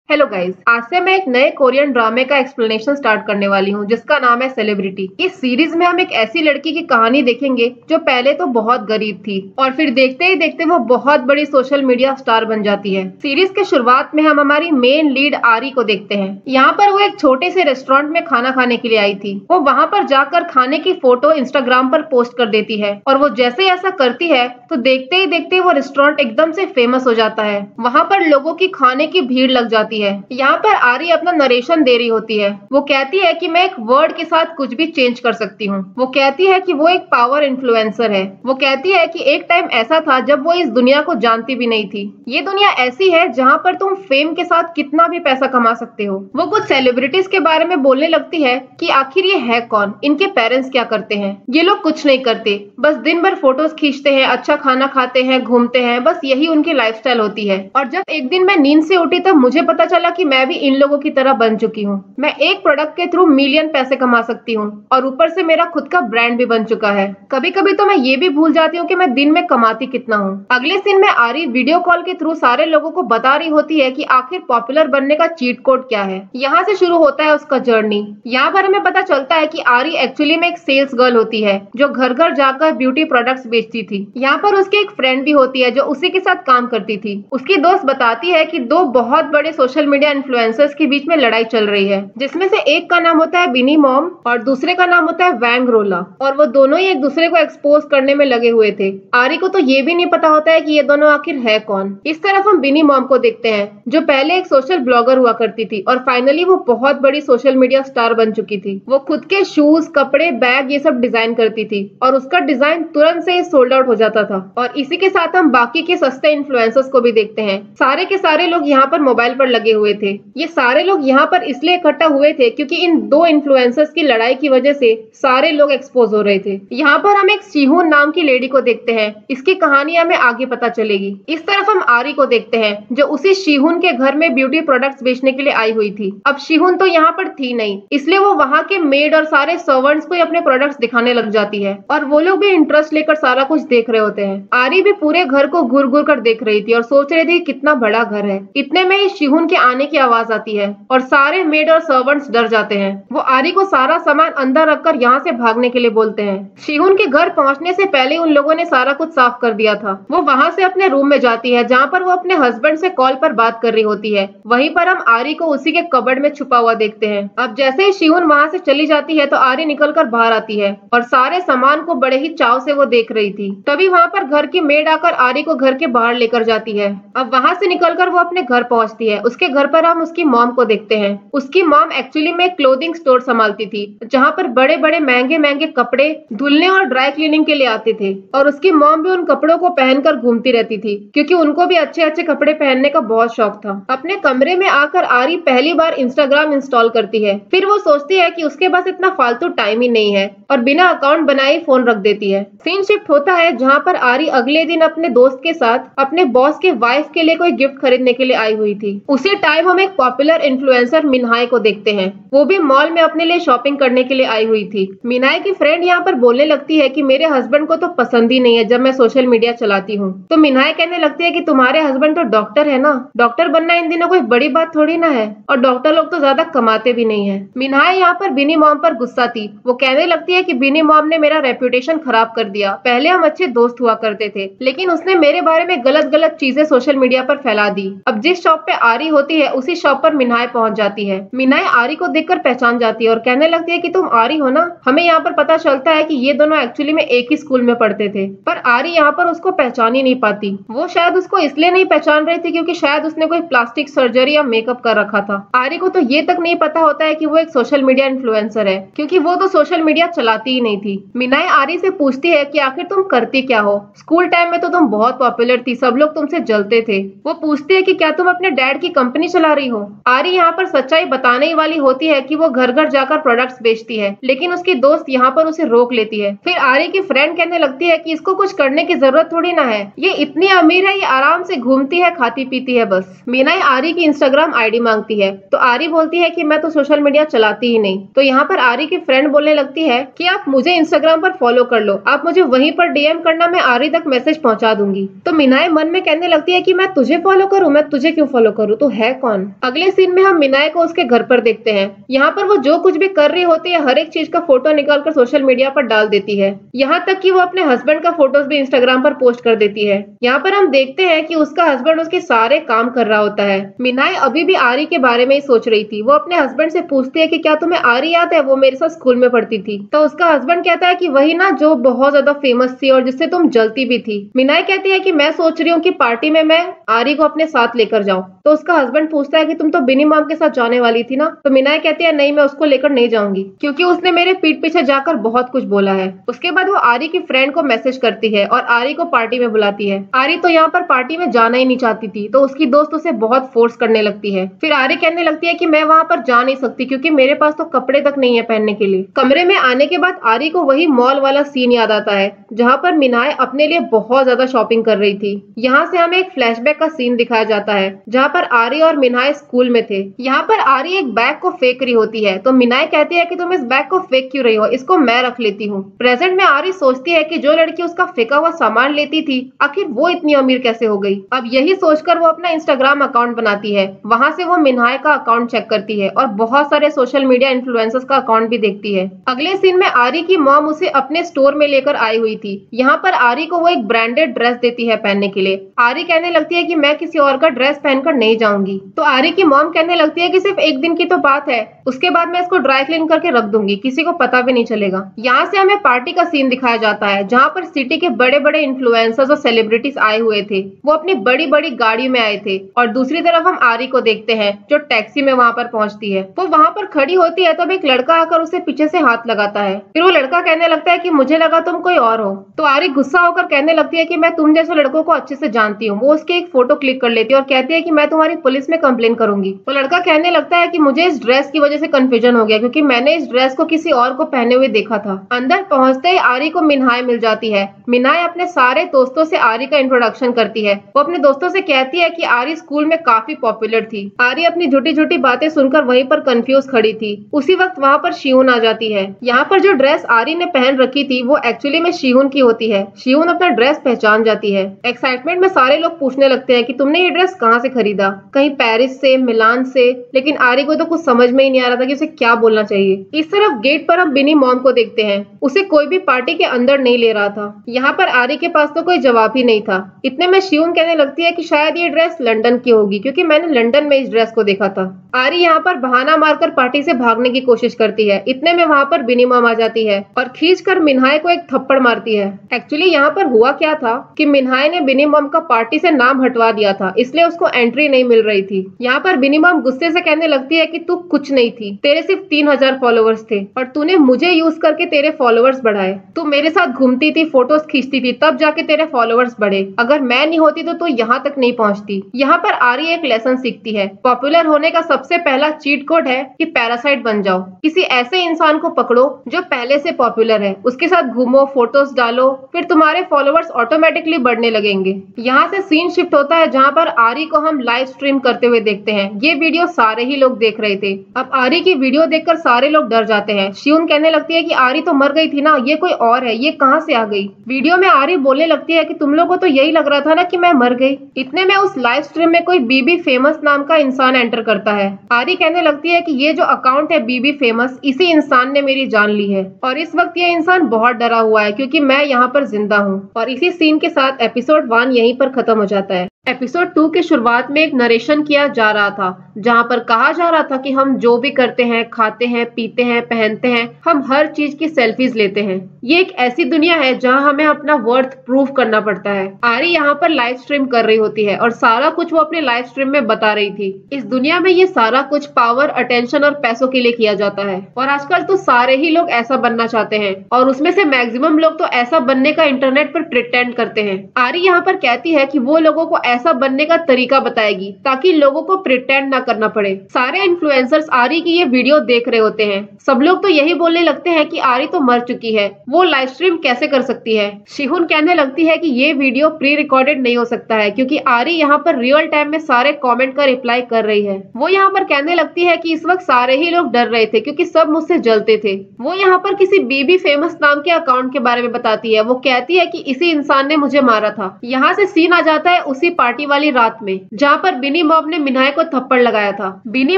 Hello guys, आज से मैं एक नए कोरियन ड्रामे का एक्सप्लेनेशन स्टार्ट करने वाली हूँ जिसका नाम है सेलिब्रिटी। इस सीरीज में हम एक ऐसी लड़की की कहानी देखेंगे जो पहले तो बहुत गरीब थी और फिर देखते ही देखते वो बहुत बड़ी सोशल मीडिया स्टार बन जाती है। सीरीज के शुरुआत में हम हमारी मेन लीड आरी को देखते हैं। यहाँ पर वो एक छोटे से रेस्टोरेंट में खाना खाने के लिए आई थी। वो वहाँ पर जाकर खाने की फोटो इंस्टाग्राम पर पोस्ट कर देती है और वो जैसे ही ऐसा करती है तो देखते ही देखते वो रेस्टोरेंट एकदम से फेमस हो जाता है। वहाँ पर लोगों की खाने की भीड़ लग जाती है। यहाँ पर आरी अपना नरेशन दे रही होती है। वो कहती है कि मैं एक वर्ड के साथ कुछ भी चेंज कर सकती हूँ। वो कहती है कि वो एक पावर इन्फ्लुएंसर है। वो कहती है कि एक टाइम ऐसा था जब वो इस दुनिया को जानती भी नहीं थी। ये दुनिया ऐसी है जहाँ पर तुम फेम के साथ कितना भी पैसा कमा सकते हो। वो कुछ सेलिब्रिटीज के बारे में बोलने लगती है कि आखिर ये है कौन, इनके पेरेंट्स क्या करते हैं। ये लोग कुछ नहीं करते, बस दिन भर फोटोज खींचते हैं, अच्छा खाना खाते हैं, घूमते हैं, बस यही उनकी लाइफस्टाइल होती है। और जब एक दिन मैं नींद से उठी तब मुझे पता चला कि मैं भी इन लोगों की तरह बन चुकी हूँ। मैं एक प्रोडक्ट के थ्रू मिलियन पैसे कमा सकती हूँ और ऊपर से मेरा खुद का ब्रांड भी बन चुका है। कभी कभी तो मैं ये भी भूल जाती हूँ कि मैं दिन में कमाती कितना हूँ। अगले सीन में आरी वीडियो कॉल के थ्रू सारे लोगों को बता रही होती है कि आखिर पॉपुलर बनने का चीट कोड क्या है। यहाँ से शुरू होता है उसका जर्नी। यहाँ पर हमें पता चलता है कि आरी एक्चुअली में एक सेल्स गर्ल होती है जो घर घर जाकर ब्यूटी प्रोडक्ट्स बेचती थी। यहाँ पर उसकी एक फ्रेंड भी होती है जो उसी के साथ काम करती थी। उसकी दोस्त बताती है कि दो बहुत बड़े सोशल मीडिया इन्फ्लुएंसर्स के बीच में लड़ाई चल रही है, जिसमें से एक का नाम होता है बिनी मॉम और दूसरे का नाम होता है वैंग रोला, और वो दोनों ही एक दूसरे को एक्सपोज करने में लगे हुए थे। आरी को तो ये भी नहीं पता होता है कि ये दोनों आखिर है कौन। इस तरफ हम बिनी मॉम को देखते हैं जो पहले एक सोशल ब्लॉगर हुआ करती थी और फाइनली वो बहुत बड़ी सोशल मीडिया स्टार बन चुकी थी। वो खुद के शूज, कपड़े, बैग ये सब डिजाइन करती थी और उसका डिजाइन तुरंत से सोल्ड आउट हो जाता था। और इसी के साथ हम बाकी के सस्ते इन्फ्लुएंसर्स को भी देखते हैं। सारे के सारे लोग यहाँ पर मोबाइल पर लगे हुए थे। ये सारे लोग यहाँ पर इसलिए इकट्ठा हुए थे क्योंकि इन दो इन्फ्लुएंसर्स की लड़ाई की वजह से सारे लोग एक्सपोज हो रहे थे। यहाँ पर हम एक शिहून नाम की लेडी को देखते हैं। इसकी कहानी हमें आगे पता चलेगी। इस तरफ हम आरी को देखते हैं जो उसी शिहून के घर में ब्यूटी प्रोडक्ट्स बेचने के लिए आई हुई थी। अब शिहून तो यहाँ पर थी नहीं, इसलिए वो वहाँ के मेड और सारे सर्वेंट्स को अपने प्रोडक्ट्स दिखाने लग जाती है और वो लोग भी इंटरेस्ट लेकर सारा कुछ देख रहे होते हैं। आरी भी पूरे घर को घूर घूर कर देख रही थी और सोच रही थी कितना बड़ा घर है। इतने में ही शिहून के आने की आवाज आती है और सारे मेड और सर्वेंट्स डर जाते हैं। वो आरी को सारा सामान अंदर रखकर यहाँ से भागने के लिए बोलते हैं। शिहून के घर पहुँचने से पहले उन लोगों ने सारा कुछ साफ कर दिया था। वो वहाँ से अपने रूम में जाती है जहाँ पर वो अपने हस्बैंड से कॉल पर बात कर रही होती है। वहीं पर हम आरी को उसी के कबर्ड में छुपा हुआ देखते हैं। अब जैसे ही शिहून वहाँ से चली जाती है तो आरी निकलकर बाहर आती है और सारे सामान को बड़े ही चाव से वो देख रही थी। तभी वहाँ पर घर की मेड आकर आरी को घर के बाहर लेकर जाती है। अब वहाँ से निकलकर वो अपने घर पहुँचती है। उसके घर पर हम उसकी मॉम को देखते हैं। उसकी मॉम एक्चुअली में क्लोथिंग स्टोर संभालती थी जहाँ पर बड़े बड़े महंगे महंगे कपड़े धुलने और ड्राई क्लीनिंग के लिए आते थे और उसकी मॉम भी उन कपड़ों को पहनकर घूमती रहती थी क्योंकि उनको भी अच्छे अच्छे कपड़े पहनने का बहुत शौक था। अपने कमरे में आकर आरी पहली बार इंस्टाग्राम इंस्टॉल करती है। फिर वो सोचती है कि उसके पास इतना फालतू टाइम ही नहीं है और बिना अकाउंट बनाए फोन रख देती है। सीन शिफ्ट होता है जहाँ पर आरी अगले दिन अपने दोस्त के साथ अपने बॉस के वाइफ के लिए कोई गिफ्ट खरीदने के लिए आई हुई थी। उसी टाइम हम एक पॉपुलर इन्फ्लुएंसर मिनहाई को देखते हैं। वो भी मॉल में अपने लिए शॉपिंग करने के लिए आई हुई थी। मिनहाई की फ्रेंड यहाँ पर बोलने लगती है कि मेरे हस्बैंड को तो पसंद ही नहीं है जब मैं सोशल मीडिया चलाती हूँ। तो मिनहाई कहने लगती है कि तुम्हारे हस्बैंड तो डॉक्टर है ना, डॉक्टर बनना इन दिनों कोई बड़ी बात थोड़ी ना है और डॉक्टर लोग तो ज्यादा कमाते भी नहीं है। मिनहाई यहाँ पर बिनी मॉम पर गुस्सा थी। वो कहने लगती है कि बिनी मॉम ने मेरा रेपुटेशन खराब कर दिया। पहले हम अच्छे दोस्त हुआ करते थे लेकिन उसने मेरे बारे में गलत गलत चीजें सोशल मीडिया पर फैला दी। अब जिस शॉप पे आरी होती है उसी शॉप पर मिनहाई पहुंच जाती है। मिनहाई आरी को देखकर पहचान जाती है और कहने लगती है कि तुम आरी हो ना। हमें यहाँ पर पता चलता है कि ये दोनों एक्चुअली में एक ही स्कूल में पढ़ते थे, पर आरी यहाँ पर उसको पहचान ही नहीं पाती। वो शायद उसको इसलिए नहीं पहचान रही थी क्योंकि शायद उसने कोई प्लास्टिक सर्जरी या मेकअप कर रखा था। आरी को तो ये तक नहीं पता होता है कि वो एक सोशल मीडिया इन्फ्लुएंसर है क्योंकि वो तो सोशल मीडिया चलाती ही नहीं थी। मिनहाई आरी से पूछती है कि आखिर तुम करती क्या हो? स्कूल टाइम में तो तुम बहुत पॉपुलर थी, सब लोग तुमसे जलते थे। वो पूछती है कि क्या तुम अपने डैड की कंपनी चला रही हो? आरी यहाँ पर सच्चाई बताने वाली होती है कि वो घर घर जाकर प्रोडक्ट्स बेचती है लेकिन उसकी दोस्त यहाँ पर उसे रोक लेती है। फिर आरी की फ्रेंड कहने लगती है कि इसको कुछ करने की जरूरत थोड़ी ना है, ये इतनी अमीर है, ये आराम से घूमती है, खाती पीती है बस। मिनहाई आरी की इंस्टाग्राम आईडी मांगती है तो आरी बोलती है कि मैं तो सोशल मीडिया चलाती ही नहीं। तो यहाँ पर आरी की फ्रेंड बोलने लगती है कि आप मुझे इंस्टाग्राम पर फॉलो कर लो, आप मुझे वहीं पर डीएम करना, मैं आरी तक मैसेज पहुंचा दूंगी। तो मिनहाई मन में कहने लगती है कि मैं तुझे फॉलो करूँ, मैं तुझे क्यों फॉलो करूँ, तू है कौन। अगले सीन में हम मिनाय को उसके घर पर देखते हैं। यहाँ पर वो जो कुछ भी कर रही होती है हर एक चीज का फोटो निकालकर सोशल मीडिया पर डाल देती है। यहाँ तक कि वो अपने हस्बैंड का फोटोज भी इंस्टाग्राम पर पोस्ट कर देती है। यहाँ पर हम देखते हैं कि उसका हस्बैंड उसके सारे काम कर रहा होता है। मिनाय अभी भी आरी के बारे में ही सोच रही थी। वो अपने हस्बैंड से पूछती है कि क्या तुम्हें आरी याद है, वो मेरे साथ स्कूल में पढ़ती थी। तो उसका हस्बैंड कहता है कि वही ना जो बहुत ज्यादा फेमस थी और जिससे तुम जलती भी थी। मिनाय कहती है कि मैं सोच रही हूँ कि पार्टी में मैं आरी को अपने साथ लेकर जाऊं। तो उसका हस्बैंड पूछता है कि तुम तो बिनी मॉम के साथ जाने वाली थी ना। तो मिनाय कहती है नहीं, मैं उसको लेकर नहीं जाऊंगी क्योंकि उसने मेरे पीठ पीछे जाकर बहुत कुछ बोला है। उसके बाद वो आरी की फ्रेंड को मैसेज करती है और आरी को पार्टी में बुलाती है। आरी तो यहाँ पर पार्टी में जाना ही नहीं चाहती थी, तो उसकी दोस्त उसे बहुत फोर्स करने लगती है। फिर आरी कहने लगती है कि मैं वहां पर जा नहीं सकती क्योंकि मेरे पास तो कपड़े तक नहीं है पहनने के लिए। कमरे में आने के बाद आरी को वही मॉल वाला सीन याद आता है जहाँ पर मिनाय अपने लिए बहुत ज्यादा शॉपिंग कर रही थी। यहाँ से हमें एक फ्लैशबैक का सीन दिखाया जाता है जहाँ पर आरी और मिनाय स्कूल में थे। यहाँ पर आरी एक बैग को फेंक रही होती है तो मिनाय कहती है कि तुम इस बैग को फेंक क्यों रही हो, इसको मैं रख लेती हूँ। प्रेजेंट में आरी सोचती है कि जो लड़की उसका फेंका हुआ सामान लेती थी आखिर वो इतनी अमीर कैसे हो गई। अब यही सोचकर वो अपना इंस्टाग्राम अकाउंट बनाती है। वहां से वो मिनाय का अकाउंट चेक करती है और बहुत सारे सोशल मीडिया इन्फ्लुएंसर्स का अकाउंट भी देखती है। अगले सीन में आरी की मॉम उसे अपने स्टोर में लेकर आई हुई थी। यहाँ पर आरी को वो एक ब्रांडेड ड्रेस देती है पहनने के लिए। आरी कहने लगती है कि मैं किसी और का ड्रेस पहनकर नहीं जाऊंगी। तो आरी की मॉम कहने लगती है कि सिर्फ एक दिन की तो बात है, उसके बाद मैं इसको ड्राई क्लीन करके रख दूंगी, किसी को पता भी नहीं चलेगा। यहाँ से हमें पार्टी का सीन दिखाया जाता है जहाँ पर सिटी के बड़े बड़े इन्फ्लुएंसर्स और सेलिब्रिटीज आए हुए थे। वो अपनी बड़ी बड़ी गाड़ियों में आए थे और दूसरी तरफ हम आरी को देखते हैं जो टैक्सी में वहां पर पहुंचती है। वो वहां पर खड़ी होती है तब एक लड़का आकर उसे पीछे से हाथ लगाता है। फिर वो लड़का कहने लगता है कि मुझे लगा तुम कोई और हो। तो आरी गुस्सा होकर कहने लगती है कि मैं तुम जैसे लड़कों को अच्छे से जानती हूँ। वो उसके एक फोटो क्लिक कर लेती है और कहती है कि मैं तुम्हारी पुलिस में कंप्लेन करूंगी। वो लड़का कहने लगता है कि मुझे इस ड्रेस की वजह से कंफ्यूजन हो गया क्योंकि मैंने इस ड्रेस को किसी और को पहने हुए देखा था। अंदर पहुंचते ही आरी को मिनाय मिल जाती है। मिनाय अपने सारे दोस्तों से आरी का इंट्रोडक्शन करती है। वो अपने दोस्तों से कहती है कि आरी स्कूल में काफी पॉपुलर थी। आरी अपनी झूठी झूठी बातें सुनकर वहीं पर कंफ्यूज खड़ी थी। उसी वक्त वहां पर शिहुन आ जाती है। यहाँ पर जो ड्रेस आरी ने पहन रखी थी वो एक्चुअली में शिहुन की होती है। शिहुन अपना ड्रेस पहचान जाती है। एक्साइटमेंट में सारे लोग पूछने लगते हैं कि तुमने ये ड्रेस कहाँ से खरीदा, कहीं पेरिस से, मिलान से। लेकिन आरी को तो कुछ समझ में ही नहीं आ रहा था कि उसे क्या बोलना चाहिए। इस तरफ गेट पर हम बिनी मॉम को देखते हैं। उसे कोई भी पार्टी के अंदर नहीं ले रहा था। यहाँ पर आरी के पास तो कोई जवाब ही नहीं था। इतने में शिहुन कहने लगती है कि शायद ये ड्रेस लंदन की होगी क्योंकि मैंने लंदन में इस ड्रेस को देखा था। आरी यहाँ पर बहाना मारकर पार्टी से भागने की कोशिश करती है। इतने में वहां पर बिनी मॉम आ जाती है और खींचकर मिन्हाय को एक थप्पड़ मारती है। एक्चुअली यहाँ पर हुआ क्या था कि मिन्हाय ने बिनी मॉम का पार्टी से नाम हटवा दिया था, इसलिए उसको एंट्री नहीं मिल रही थी। यहाँ पर बिनी मॉम गुस्से से कहने लगती है कि तू कुछ नहीं थी, तेरे सिर्फ 3000 फॉलोवर्स थे और तूने मुझे यूज करके तेरे फॉलोवर्स बढ़ाए। तू मेरे साथ घूमती थी, फोटोज खींचती थी, तब जाके तेरे फॉलोवर्स बढ़े। अगर मैं नहीं होती तो तू यहाँ तक नहीं पहुँचती। यहाँ पर आरी एक लेसन सीखती है। पॉपुलर होने का सबसे पहला चीट कोड है कि पैरासाइट बन जाओ। किसी ऐसे इंसान को पकड़ो जो पहले से पॉपुलर है, उसके साथ घूमो, फोटोज डालो, फिर तुम्हारे फॉलोवर्स ऑटोमेटिकली बढ़ने लगेंगे। यहाँ से सीन शिफ्ट होता है जहाँ पर आरी को हम लाइव स्ट्रीम करते हुए देखते हैं। ये वीडियो सारे ही लोग देख रहे थे। अब आरी की वीडियो देखकर सारे लोग डर जाते हैं। शियुन कहने लगती है कि आरी तो मर गई थी ना, ये कोई और है, ये कहाँ से आ गई। वीडियो में आरी बोलने लगती है कि तुम लोगों को तो यही लग रहा था ना कि मैं मर गई। इतने में उस लाइव स्ट्रीम में कोई बीबी फेमस नाम का इंसान एंटर करता है। आरी कहने लगती है कि ये जो अकाउंट है बीबी फेमस, इसी इंसान ने मेरी जान ली है और इस वक्त ये इंसान बहुत डरा हुआ है क्योंकि मैं यहाँ पर जिंदा हूँ। और इसी सीन के साथ एपिसोड 1 यहीं पर खत्म हो जाता है। एपिसोड 2 के शुरुआत में एक नरेशन किया जा रहा था जहां पर कहा जा रहा था कि हम जो भी करते हैं, खाते हैं, पीते हैं, पहनते हैं, हम हर चीज की सेल्फीज लेते हैं। ये एक ऐसी दुनिया है जहां हमें अपना वर्थ प्रूव करना पड़ता है। आरी यहाँ पर लाइव स्ट्रीम कर रही होती है और सारा कुछ वो अपने लाइव स्ट्रीम में बता रही थी। इस दुनिया में ये सारा कुछ पावर, अटेंशन और पैसों के लिए किया जाता है और आजकल तो सारे ही लोग ऐसा बनना चाहते हैं और उसमें से मैक्सिमम लोग तो ऐसा बनने का इंटरनेट पर प्रिटेंड करते हैं। आरी यहाँ पर कहती है कि वो लोगों को ऐसा बनने का तरीका बताएगी ताकि लोगों को प्रिटेंड ना करना पड़े। सारे इन्फ्लुएंसर्स आरी की ये वीडियो देख रहे होते हैं। सब लोग तो यही बोलने लगते हैं कि आरी तो मर चुकी है, वो लाइव स्ट्रीम कैसे कर सकती है। शिहुन कहने लगती है कि ये वीडियो प्री रिकॉर्डेड नहीं हो सकता है क्योंकि आरी यहाँ पर रियल टाइम में सारे कमेंट का रिप्लाई कर रही है। वो यहाँ पर कहने लगती है कि इस वक्त सारे ही लोग डर रहे थे क्योंकि सब मुझसे जलते थे। वो यहाँ पर किसी बीबी फेमस नाम के अकाउंट के बारे में बताती है। वो कहती है कि इसी इंसान ने मुझे मारा था। यहाँ से सीन आ जाता है उसी पार्टी वाली रात में, जहाँ पर बिनी मॉम ने मिन्हाय को थप्पड़ लगाया था। बिनी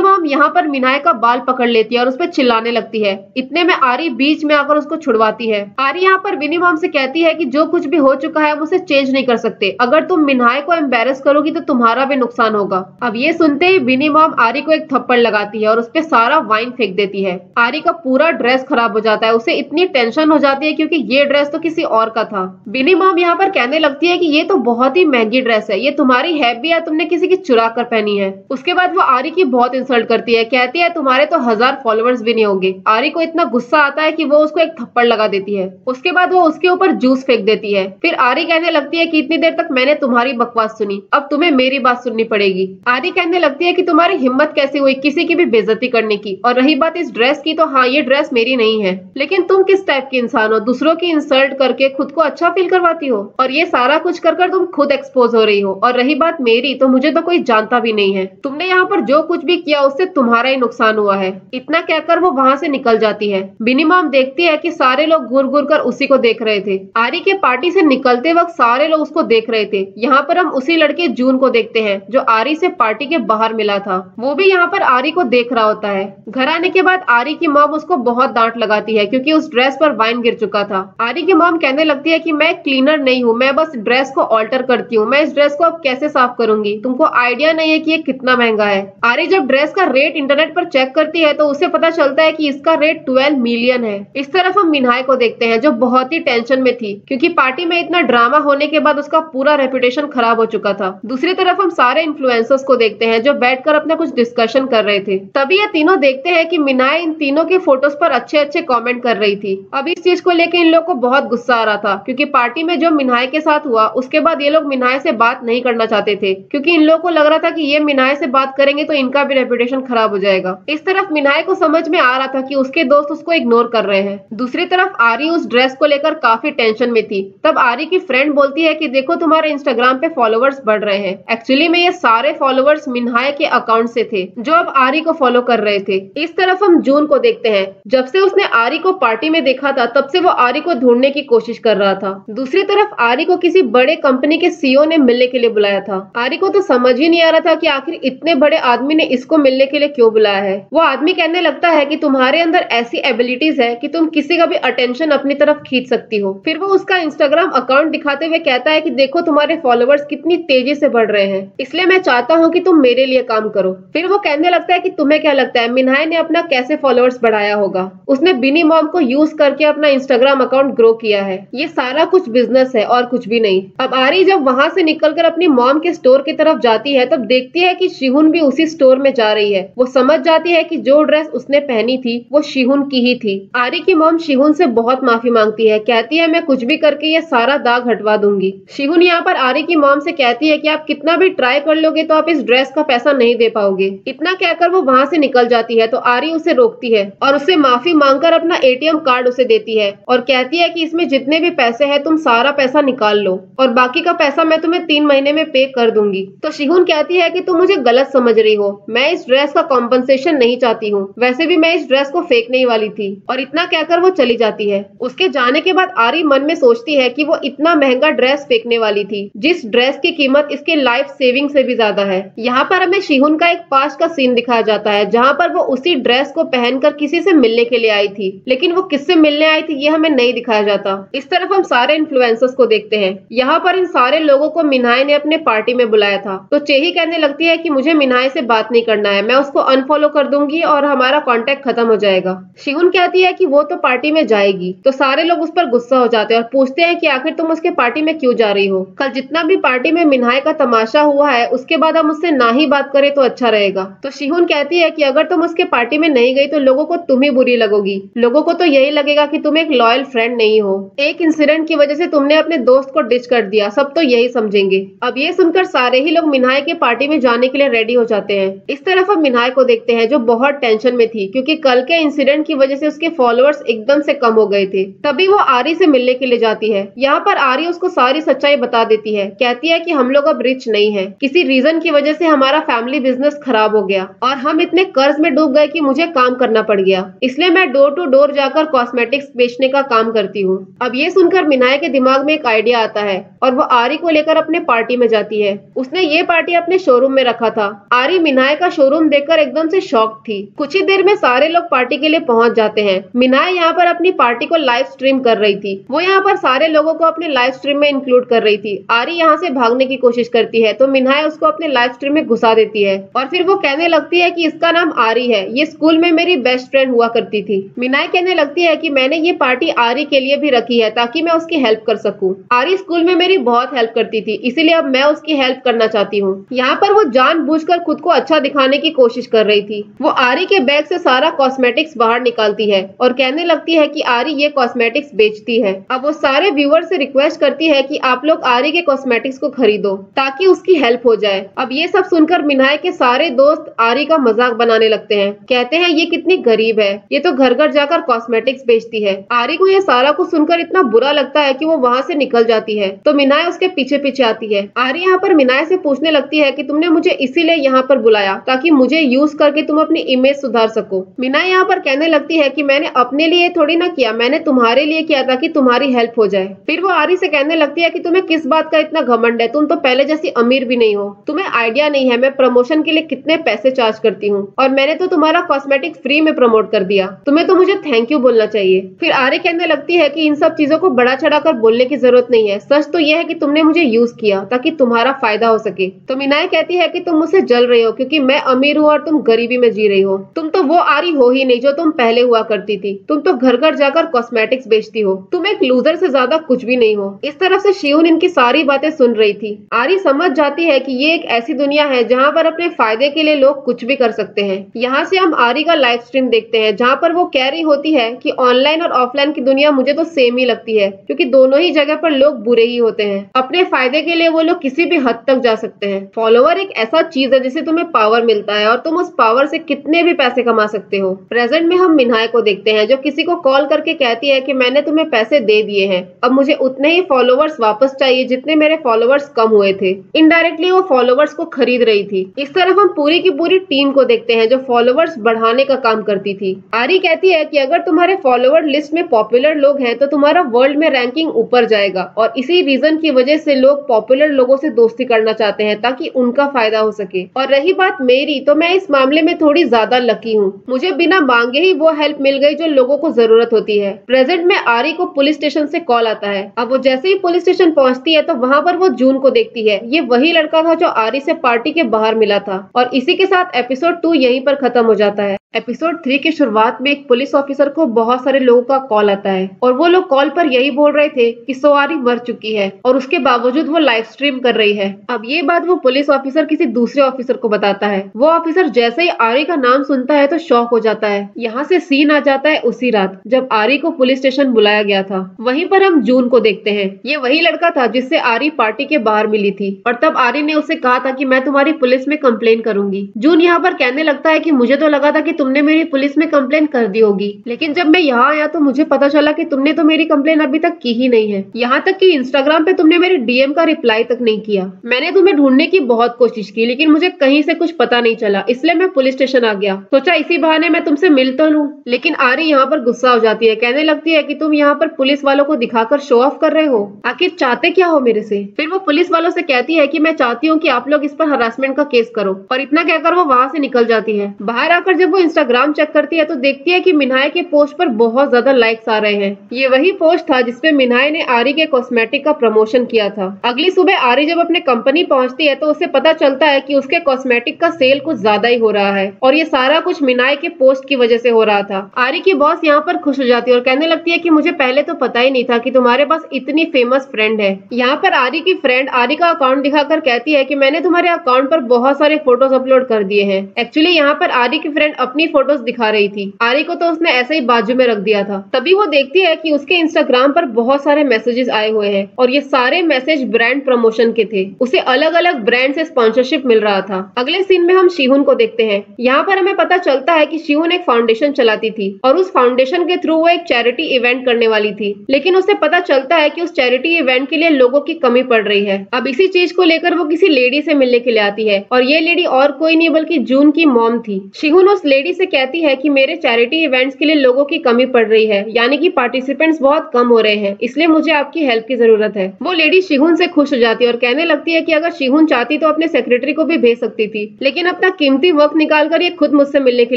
मॉम यहाँ पर मिन्हाय का बाल पकड़ लेती है और उस पर चिल्लाने लगती है। इतने में आरी बीच में आकर उसको छुड़वाती है। आरी यहाँ पर बिनी मॉम से कहती है कि जो कुछ भी हो चुका है हम उसे चेंज नहीं कर सकते। अगर तुम मिन्हाय को एम्बेरस करोगी तो तुम्हारा भी नुकसान होगा। अब ये सुनते ही बिनी मॉम आरी को एक थप्पड़ लगाती है और उस पर सारा वाइन फेंक देती है। आरी का पूरा ड्रेस खराब हो जाता है। उसे इतनी टेंशन हो जाती है क्योंकि ये ड्रेस तो किसी और का था। बिनी मॉम यहाँ पर कहने लगती है कि ये तो बहुत ही महंगी ड्रेस है, ये तुम्हारी है भी या तुमने किसी की चुरा कर पहनी है। उसके बाद वो आरी की बहुत इंसल्ट करती है, कहती है तुम्हारे तो 1000 फॉलोअर्स भी नहीं होंगे। आरी को इतना गुस्सा आता है कि वो उसको एक थप्पड़ लगा देती है। उसके बाद वो उसके ऊपर जूस फेंक देती है। फिर आरी कहने लगती है कि इतनी देर तक मैंने तुम्हारी बकवास सुनी, अब तुम्हें मेरी बात सुननी पड़ेगी। आरी कहने लगती है कि तुम्हारी हिम्मत कैसे हुई किसी की भी बेइज्जती करने की, और रही बात इस ड्रेस की तो हाँ, ये ड्रेस मेरी नहीं है, लेकिन तुम किस टाइप की इंसान हो, दूसरों की इंसल्ट करके खुद को अच्छा फील करवाती हो, और ये सारा कुछ कर तुम खुद एक्सपोज हो रही हो। और रही बात मेरी, तो मुझे तो कोई जानता भी नहीं है। तुमने यहाँ पर जो कुछ भी किया उससे तुम्हारा ही नुकसान हुआ है। इतना कहकर वो वहाँ से निकल जाती है। बिनी मॉम देखती है कि सारे लोग घूर घूर कर उसी को देख रहे थे। आरी के पार्टी से निकलते वक्त सारे लोग उसको देख रहे थे। यहाँ पर हम उसी लड़के जून को देखते हैं जो आरी से पार्टी के बाहर मिला था। वो भी यहाँ पर आरी को देख रहा होता है। घर आने के बाद आरी की मॉम उसको बहुत डांट लगाती है क्योंकि उस ड्रेस पर वाइन गिर चुका था। आरी की मॉम कहने लगती है कि मैं क्लीनर नहीं हूँ, मैं बस ड्रेस को ऑल्टर करती हूँ, मैं इस ड्रेस को अब कैसे साफ करूंगी, तुमको आइडिया नहीं है कि ये कितना महंगा है। आरी जब ड्रेस का रेट इंटरनेट पर चेक करती है तो उसे पता चलता है कि इसका रेट 12 मिलियन है। इस तरफ हम मिन्हाय को देखते हैं जो बहुत ही टेंशन में थी क्योंकि पार्टी में इतना ड्रामा होने के बाद उसका पूरा रेपुटेशन खराब हो चुका था। दूसरी तरफ हम सारे इन्फ्लुएंसर्स को देखते हैं जो बैठकर अपना कुछ डिस्कशन कर रहे थे। तभी ये तीनों देखते हैं कि मिन्हाय इन तीनों के फोटोज पर अच्छे अच्छे कमेंट कर रही थी। अब इस चीज को लेकर इन लोग को बहुत गुस्सा आ रहा था क्योंकि पार्टी में जो मिन्हाय के साथ हुआ उसके बाद ये लोग मिन्हाय से बात नहीं करना चाहते थे क्योंकि इन लोगों को लग रहा था कि ये मिन्हाय से बात करेंगे तो इनका भी रेपुटेशन खराब हो जाएगा। इस तरफ मिन्हाय को समझ में आ रहा था कि उसके दोस्त उसको इग्नोर कर रहे हैं। दूसरी तरफ आरी उस ड्रेस को लेकर काफी टेंशन में थी। तब आरी की फ्रेंड बोलती है कि देखो तुम्हारे इंस्टाग्राम पे फॉलोवर्स बढ़ रहे हैं। एक्चुअली में ये सारे फॉलोवर्स मिन्हाय के अकाउंट से थे जो अब आरी को फॉलो कर रहे थे। इस तरफ हम जून को देखते हैं। जब से उसने आरी को पार्टी में देखा था तब से वो आरी को ढूंढने की कोशिश कर रहा था। दूसरी तरफ आरी को किसी बड़े कंपनी के सीईओ ने मिलने के लिए बुलाया था। आरी को तो समझ ही नहीं आ रहा था कि आखिर इतने बड़े आदमी ने इसको मिलने के लिए क्यों बुलाया है। वो आदमी कहने लगता है कि तुम्हारे अंदर ऐसी एबिलिटीज है कि तुम किसी का भी अटेंशन अपनी तरफ खींच सकती हो। फिर वो उसका इंस्टाग्राम अकाउंट दिखाते हुए कहता है कि देखो तुम्हारे फॉलोवर्स कितनी तेजी से बढ़ रहे हैं, इसलिए मैं चाहता हूँ कि तुम मेरे लिए काम करो। फिर वो कहने लगता है कि तुम्हें क्या लगता है मिन्हाय ने अपना कैसे फॉलोअर्स बढ़ाया होगा। उसने बिनी मॉम को यूज करके अपना इंस्टाग्राम अकाउंट ग्रो किया है। ये सारा कुछ बिजनेस है और कुछ भी नहीं। अब आरी जब वहां से निकलकर अपनी मॉम के स्टोर की तरफ जाती है तब देखती है कि शिहुन भी उसी स्टोर में जा रही है। वो समझ जाती है कि जो ड्रेस उसने पहनी थी वो शिहुन की ही थी। आरी की मॉम शिहुन से बहुत माफी मांगती है, कहती है मैं कुछ भी करके ये सारा दाग हटवा दूंगी। शिहुन यहाँ पर आरी की मॉम से कहती है कि आप कितना भी ट्राई कर लोगे तो आप इस ड्रेस का पैसा नहीं दे पाओगे। इतना कहकर वो वहां से निकल जाती है तो आरी उसे रोकती है और उससे माफी मांगकर अपना एटीएम कार्ड उसे देती है और कहती है कि इसमें जितने भी पैसे हैं तुम सारा पैसा निकाल लो और बाकी का पैसा मैं तुम्हें 3 महीने में पे कर दूंगी। तो शिहुन कहती है कि तुम मुझे गलत समझ रही हो, मैं इस ड्रेस का कॉम्पनसेशन नहीं चाहती हूँ, वैसे भी मैं इस ड्रेस को फेंकने ही वाली थी। और इतना कहकर वो चली जाती है। उसके जाने के बाद आरी मन में सोचती है कि वो इतना महंगा ड्रेस फेंकने वाली थी जिस ड्रेस की कीमत इसके लाइफ सेविंग से भी ज्यादा है। यहाँ पर हमें शिहुन का एक पास्ट का सीन दिखाया जाता है जहाँ पर वो उसी ड्रेस को पहनकर किसी से मिलने के लिए आई थी, लेकिन वो किससे मिलने आई थी ये हमें नहीं दिखाया जाता। इस तरफ हम सारे इन्फ्लुएंसर्स को देखते हैं। यहाँ पर इन सारे लोगों को मिन्हाय ने अपने पार्टी में बुलाया था। तो चेही कहने लगती है कि मुझे मिन्हाय से बात नहीं करना है, मैं उसको अनफॉलो कर दूंगी और हमारा कांटेक्ट खत्म हो जाएगा। शिहुन कहती है कि वो तो पार्टी में जाएगी। तो सारे लोग उस पर गुस्सा हो जाते हैं और पूछते हैं कि आखिर तुम उसके पार्टी में क्यों जा रही हो। कल जितना भी पार्टी में मिन्हाय का तमाशा हुआ है उसके बाद हम उससे ना ही बात करें तो अच्छा रहेगा। तो शिहुन कहती है कि अगर तुम उसके पार्टी में नहीं गई तो लोगों को तुम ही बुरी लगोगी, लोगों को तो यही लगेगा कि तुम एक लॉयल फ्रेंड नहीं हो। एक इंसिडेंट की वजह से तुमने अपने दोस्त को डिच कर दिया, सब तो यही समझेंगे। अब ये सुनकर सारे ही लोग मिन्हाय के पार्टी में जाने के लिए रेडी हो जाते हैं। इस तरफ हम मिन्हाय को देखते हैं जो बहुत टेंशन में थी क्योंकि कल के इंसिडेंट की वजह से उसके फॉलोअर्स एकदम से कम हो गए थे। तभी वो आरी से मिलने के लिए जाती है। यहाँ पर आरी उसको सारी सच्चाई बता देती है, कहती है कि हम लोग अब रिच नहीं है, किसी रीजन की वजह से हमारा फैमिली बिजनेस खराब हो गया और हम इतने कर्ज में डूब गए कि मुझे काम करना पड़ गया, इसलिए मैं डोर टू डोर जाकर कॉस्मेटिक्स बेचने का काम करती हूँ। अब ये सुनकर मिन्हाय के दिमाग में एक आइडिया आता है और वो आरी को लेकर अपने पार्टी पार्टी में जाती है। उसने ये पार्टी अपने शोरूम में रखा था। आरी मिनाय का शोरूम देखकर एकदम से शॉक थी। कुछ ही देर में सारे लोग पार्टी के लिए पहुंच जाते हैं। मिनाय यहाँ पर अपनी पार्टी को लाइव स्ट्रीम कर रही थी। वो यहाँ पर सारे लोगों को अपने लाइव स्ट्रीम में इंक्लूड कर रही थी। आरी यहाँ से भागने की कोशिश करती है तो मिनाय उसको अपने लाइव स्ट्रीम में घुसा देती है और फिर वो कहने लगती है कि इसका नाम आरी है, ये स्कूल में मेरी बेस्ट फ्रेंड हुआ करती थी। मिनाय कहने लगती है कि मैंने ये पार्टी आरी के लिए भी रखी है ताकि मैं उसकी हेल्प कर सकूं। आरी स्कूल में मेरी बहुत हेल्प करती थी, इसीलिए अब मैं उसकी हेल्प करना चाहती हूँ। यहाँ पर वो जानबूझकर खुद को अच्छा दिखाने की कोशिश कर रही थी। वो आरी के बैग से सारा कॉस्मेटिक्स बाहर निकालती है और कहने लगती है कि आरी ये कॉस्मेटिक्स बेचती है। अब वो सारे व्यूअर से रिक्वेस्ट करती है कि आप लोग आरी के कॉस्मेटिक्स को खरीदो ताकि उसकी हेल्प हो जाए। अब ये सब सुनकर मिनाय के सारे दोस्त आरी का मजाक बनाने लगते हैं। कहते हैं ये कितनी गरीब है, ये तो घर घर जाकर कॉस्मेटिक्स बेचती है। आरी को ये सारा कुछ सुनकर इतना बुरा लगता है कि वो वहाँ से निकल जाती है तो मिनाय उसके पीछे पीछे आती है। आरी यहाँ पर मिनाय से पूछने लगती है कि तुमने मुझे इसीलिए यहाँ पर बुलाया ताकि मुझे यूज करके तुम अपनी इमेज सुधार सको। मिनाय यहाँ पर कहने लगती है कि मैंने अपने लिए थोड़ी ना किया, मैंने तुम्हारे लिए किया ताकि तुम्हारी हेल्प हो जाए। फिर वो आरी से कहने लगती है कि तुम्हें किस बात का इतना घमंड है, तुम तो पहले जैसी अमीर भी नहीं हो, तुम्हें आइडिया नहीं है मैं प्रमोशन के लिए कितने पैसे चार्ज करती हूँ और मैंने तो तुम्हारा कॉस्मेटिक फ्री में प्रमोट कर दिया, तुम्हें तो मुझे थैंक यू बोलना चाहिए। फिर आरी कहने लगती है कि इन सब चीजों को बढ़ा चढ़ाकर बोलने की जरूरत नहीं है, सच तो यह है कि तुमने मुझे यूज किया ताकि तुम्हारा फायदा हो सके। तो मिनाय कहती है कि तुम मुझसे जल रहे हो क्योंकि मैं अमीर हूँ और तुम गरीबी में जी रही हो। तुम तो वो आरी हो ही नहीं जो तुम पहले हुआ करती थी, तुम तो घर घर जाकर कॉस्मेटिक्स बेचती हो, तुम एक लूजर से ज्यादा कुछ भी नहीं हो। इस तरफ से शिहुन इनकी सारी बातें सुन रही थी। आरी समझ जाती है कि ये एक ऐसी दुनिया है जहाँ पर अपने फायदे के लिए लोग कुछ भी कर सकते हैं। यहाँ से हम आरी का लाइव स्ट्रीम देखते हैं जहाँ पर वो कह रही होती है कि ऑनलाइन और ऑफलाइन की दुनिया मुझे तो सेम ही लगती है क्योंकि दोनों ही जगह पर लोग बुरे ही होते हैं। अपने फायदे के लिए वो लोग किसी भी हद तक जा सकते हैं। फॉलोवर एक ऐसा चीज है जिससे तुम्हें पावर मिलता है और तुम उस पावर से कितने भी पैसे कमा सकते हो। प्रेजेंट में हम मिनाय को देखते हैं जो किसी को कॉल करके कहती है कि मैंने तुम्हें पैसे दे दिए हैं, अब मुझे उतने ही फॉलोवर्स वापस चाहिए जितने मेरे फॉलोवर्स कम हुए थे। इनडायरेक्टली वो फॉलोवर्स को खरीद रही थी। इस तरफ हम पूरी की पूरी टीम को देखते हैं जो फॉलोवर्स बढ़ाने का काम करती थी। आरी कहती है कि अगर तुम्हारे फॉलोवर लिस्ट में पॉपुलर लोग हैं तो तुम्हारा वर्ल्ड में रैंकिंग ऊपर जाएगा और इसी रीजन की वजह से लोग पॉपुलर लोगों से दोस्ती करना चाहते हैं ताकि उनका फायदा हो सके। और रही बात मेरी, तो मैं इस मामले में थोड़ी ज्यादा लकी हूँ, मुझे बिना मांगे ही वो हेल्प मिल गई जो लोगों को जरूरत होती है। प्रेजेंट में आरी को पुलिस स्टेशन से कॉल आता है। अब वो जैसे ही पुलिस स्टेशन पहुंचती है तो वहाँ पर वो जून को देखती है। ये वही लड़का था जो आरी से पार्टी के बाहर मिला था। और इसी के साथ एपिसोड 2 यहीं पर खत्म हो जाता है। एपिसोड 3 की शुरुआत में एक पुलिस ऑफिसर को बहुत सारे लोगों का कॉल आता है और वो लोग कॉल पर यही बोल रहे थे कि सोआरी मर चुकी है और उसके बावजूद वो लाइव स्ट्रीम कर रही है। अब ये बात वो पुलिस ऑफिसर किसी दूसरे ऑफिसर को बताता है। वो ऑफिसर जैसे ही आरी का नाम सुनता है तो शॉक हो जाता है। यहाँ से सीन आ जाता है उसी रात जब आरी को पुलिस स्टेशन बुलाया गया था। वहीं पर हम जून को देखते हैं। ये वही लड़का था जिससे आरी पार्टी के बाहर मिली थी और तब आरी ने उसे कहा था कि मैं तुम्हारी पुलिस में कंप्लेन करूंगी। जून यहाँ पर कहने लगता है कि मुझे तो लगा था कि तुमने मेरी पुलिस में कंप्लेन कर दी होगी, लेकिन जब मैं यहाँ आया तो मुझे पता चला कि तुमने तो मेरी कंप्लेन अभी तक की ही नहीं है। यहाँ तक कि इंस्टाग्राम पे तुमने मेरे डीएम का रिप्लाई तक नहीं किया। मैंने तुम्हें ढूंढने की बहुत कोशिश की लेकिन मुझे कहीं से कुछ पता नहीं चला, इसलिए मैं पुलिस स्टेशन आ गया। सोचा इसी बहाने मैं तुमसे मिल तो लूं। लेकिन आरी यहाँ पर गुस्सा हो जाती है, कहने लगती है कि तुम यहाँ पर पुलिस वालों को दिखाकर शो ऑफ कर रहे हो, आखिर चाहते क्या हो मेरे से। फिर वो पुलिस वालों से कहती है कि मैं चाहती हूँ कि आप लोग इस पर हरासमेंट का केस करो और इतना कहकर वो वहाँ से निकल जाती है। बाहर आकर जब वो इंस्टाग्राम चेक करती है तो देखती है कि मिनाय के पोस्ट पर बहुत ज्यादा लाइक्स आ रहे हैं। ये वही पोस्ट था जिसपे मिनाय ने आरी के कॉस्मेटिक का प्रमोशन किया था। अगली सुबह आरी जब अपने कंपनी पहुंचती है तो उसे पता चलता है कि उसके कॉस्मेटिक का सेल कुछ ज्यादा ही हो रहा है और ये सारा कुछ मिनाय के पोस्ट की वजह से हो रहा था। आरी की बॉस यहाँ पर खुश हो जाती है और कहने लगती है कि मुझे पहले तो पता ही नहीं था कि तुम्हारे पास इतनी फेमस फ्रेंड है। यहाँ पर आरी की फ्रेंड आरी का अकाउंट दिखाकर कहती है कि मैंने तुम्हारे अकाउंट पर बहुत सारे फोटोज अपलोड कर दिए हैं। एक्चुअली यहाँ पर आरी की फ्रेंड अपनी फोटोज दिखा रही थी। आरी को तो उसने ऐसे ही बाजू में रख दिया था। तभी वो देखती है कि उसके इंस्टाग्राम पर बहुत सारे मैसेजेस आए हुए हैं और ये सारे मैसेज ब्रांड प्रमोशन के थे। उसे अलग अलग ब्रांड से स्पॉन्सरशिप मिल रहा था। अगले सीन में हम शिहुन को देखते हैं। यहाँ पर हमें पता चलता है कि शिहुन एक फाउंडेशन चलाती थी और उस फाउंडेशन के थ्रू वो एक चैरिटी इवेंट करने वाली थी, लेकिन उसे पता चलता है कि उस चैरिटी इवेंट के लिए लोगों की कमी पड़ रही है। अब इसी चीज को लेकर वो किसी लेडी से मिलने के लिए आती है और ये लेडी और कोई नहीं बल्कि जून की मॉम थी। शिहुन उस लेडी लेडी से कहती है कि मेरे चैरिटी इवेंट्स के लिए लोगों की कमी पड़ रही है, यानी कि पार्टिसिपेंट्स बहुत कम हो रहे हैं, इसलिए मुझे आपकी हेल्प की जरूरत है। वो लेडी शिहुन से खुश हो जाती है और कहने लगती है कि अगर शिहुन चाहती तो अपने सेक्रेटरी को भी भेज सकती थी, लेकिन अपना कीमती वक्त निकालकर ये खुद मुझसे मिलने के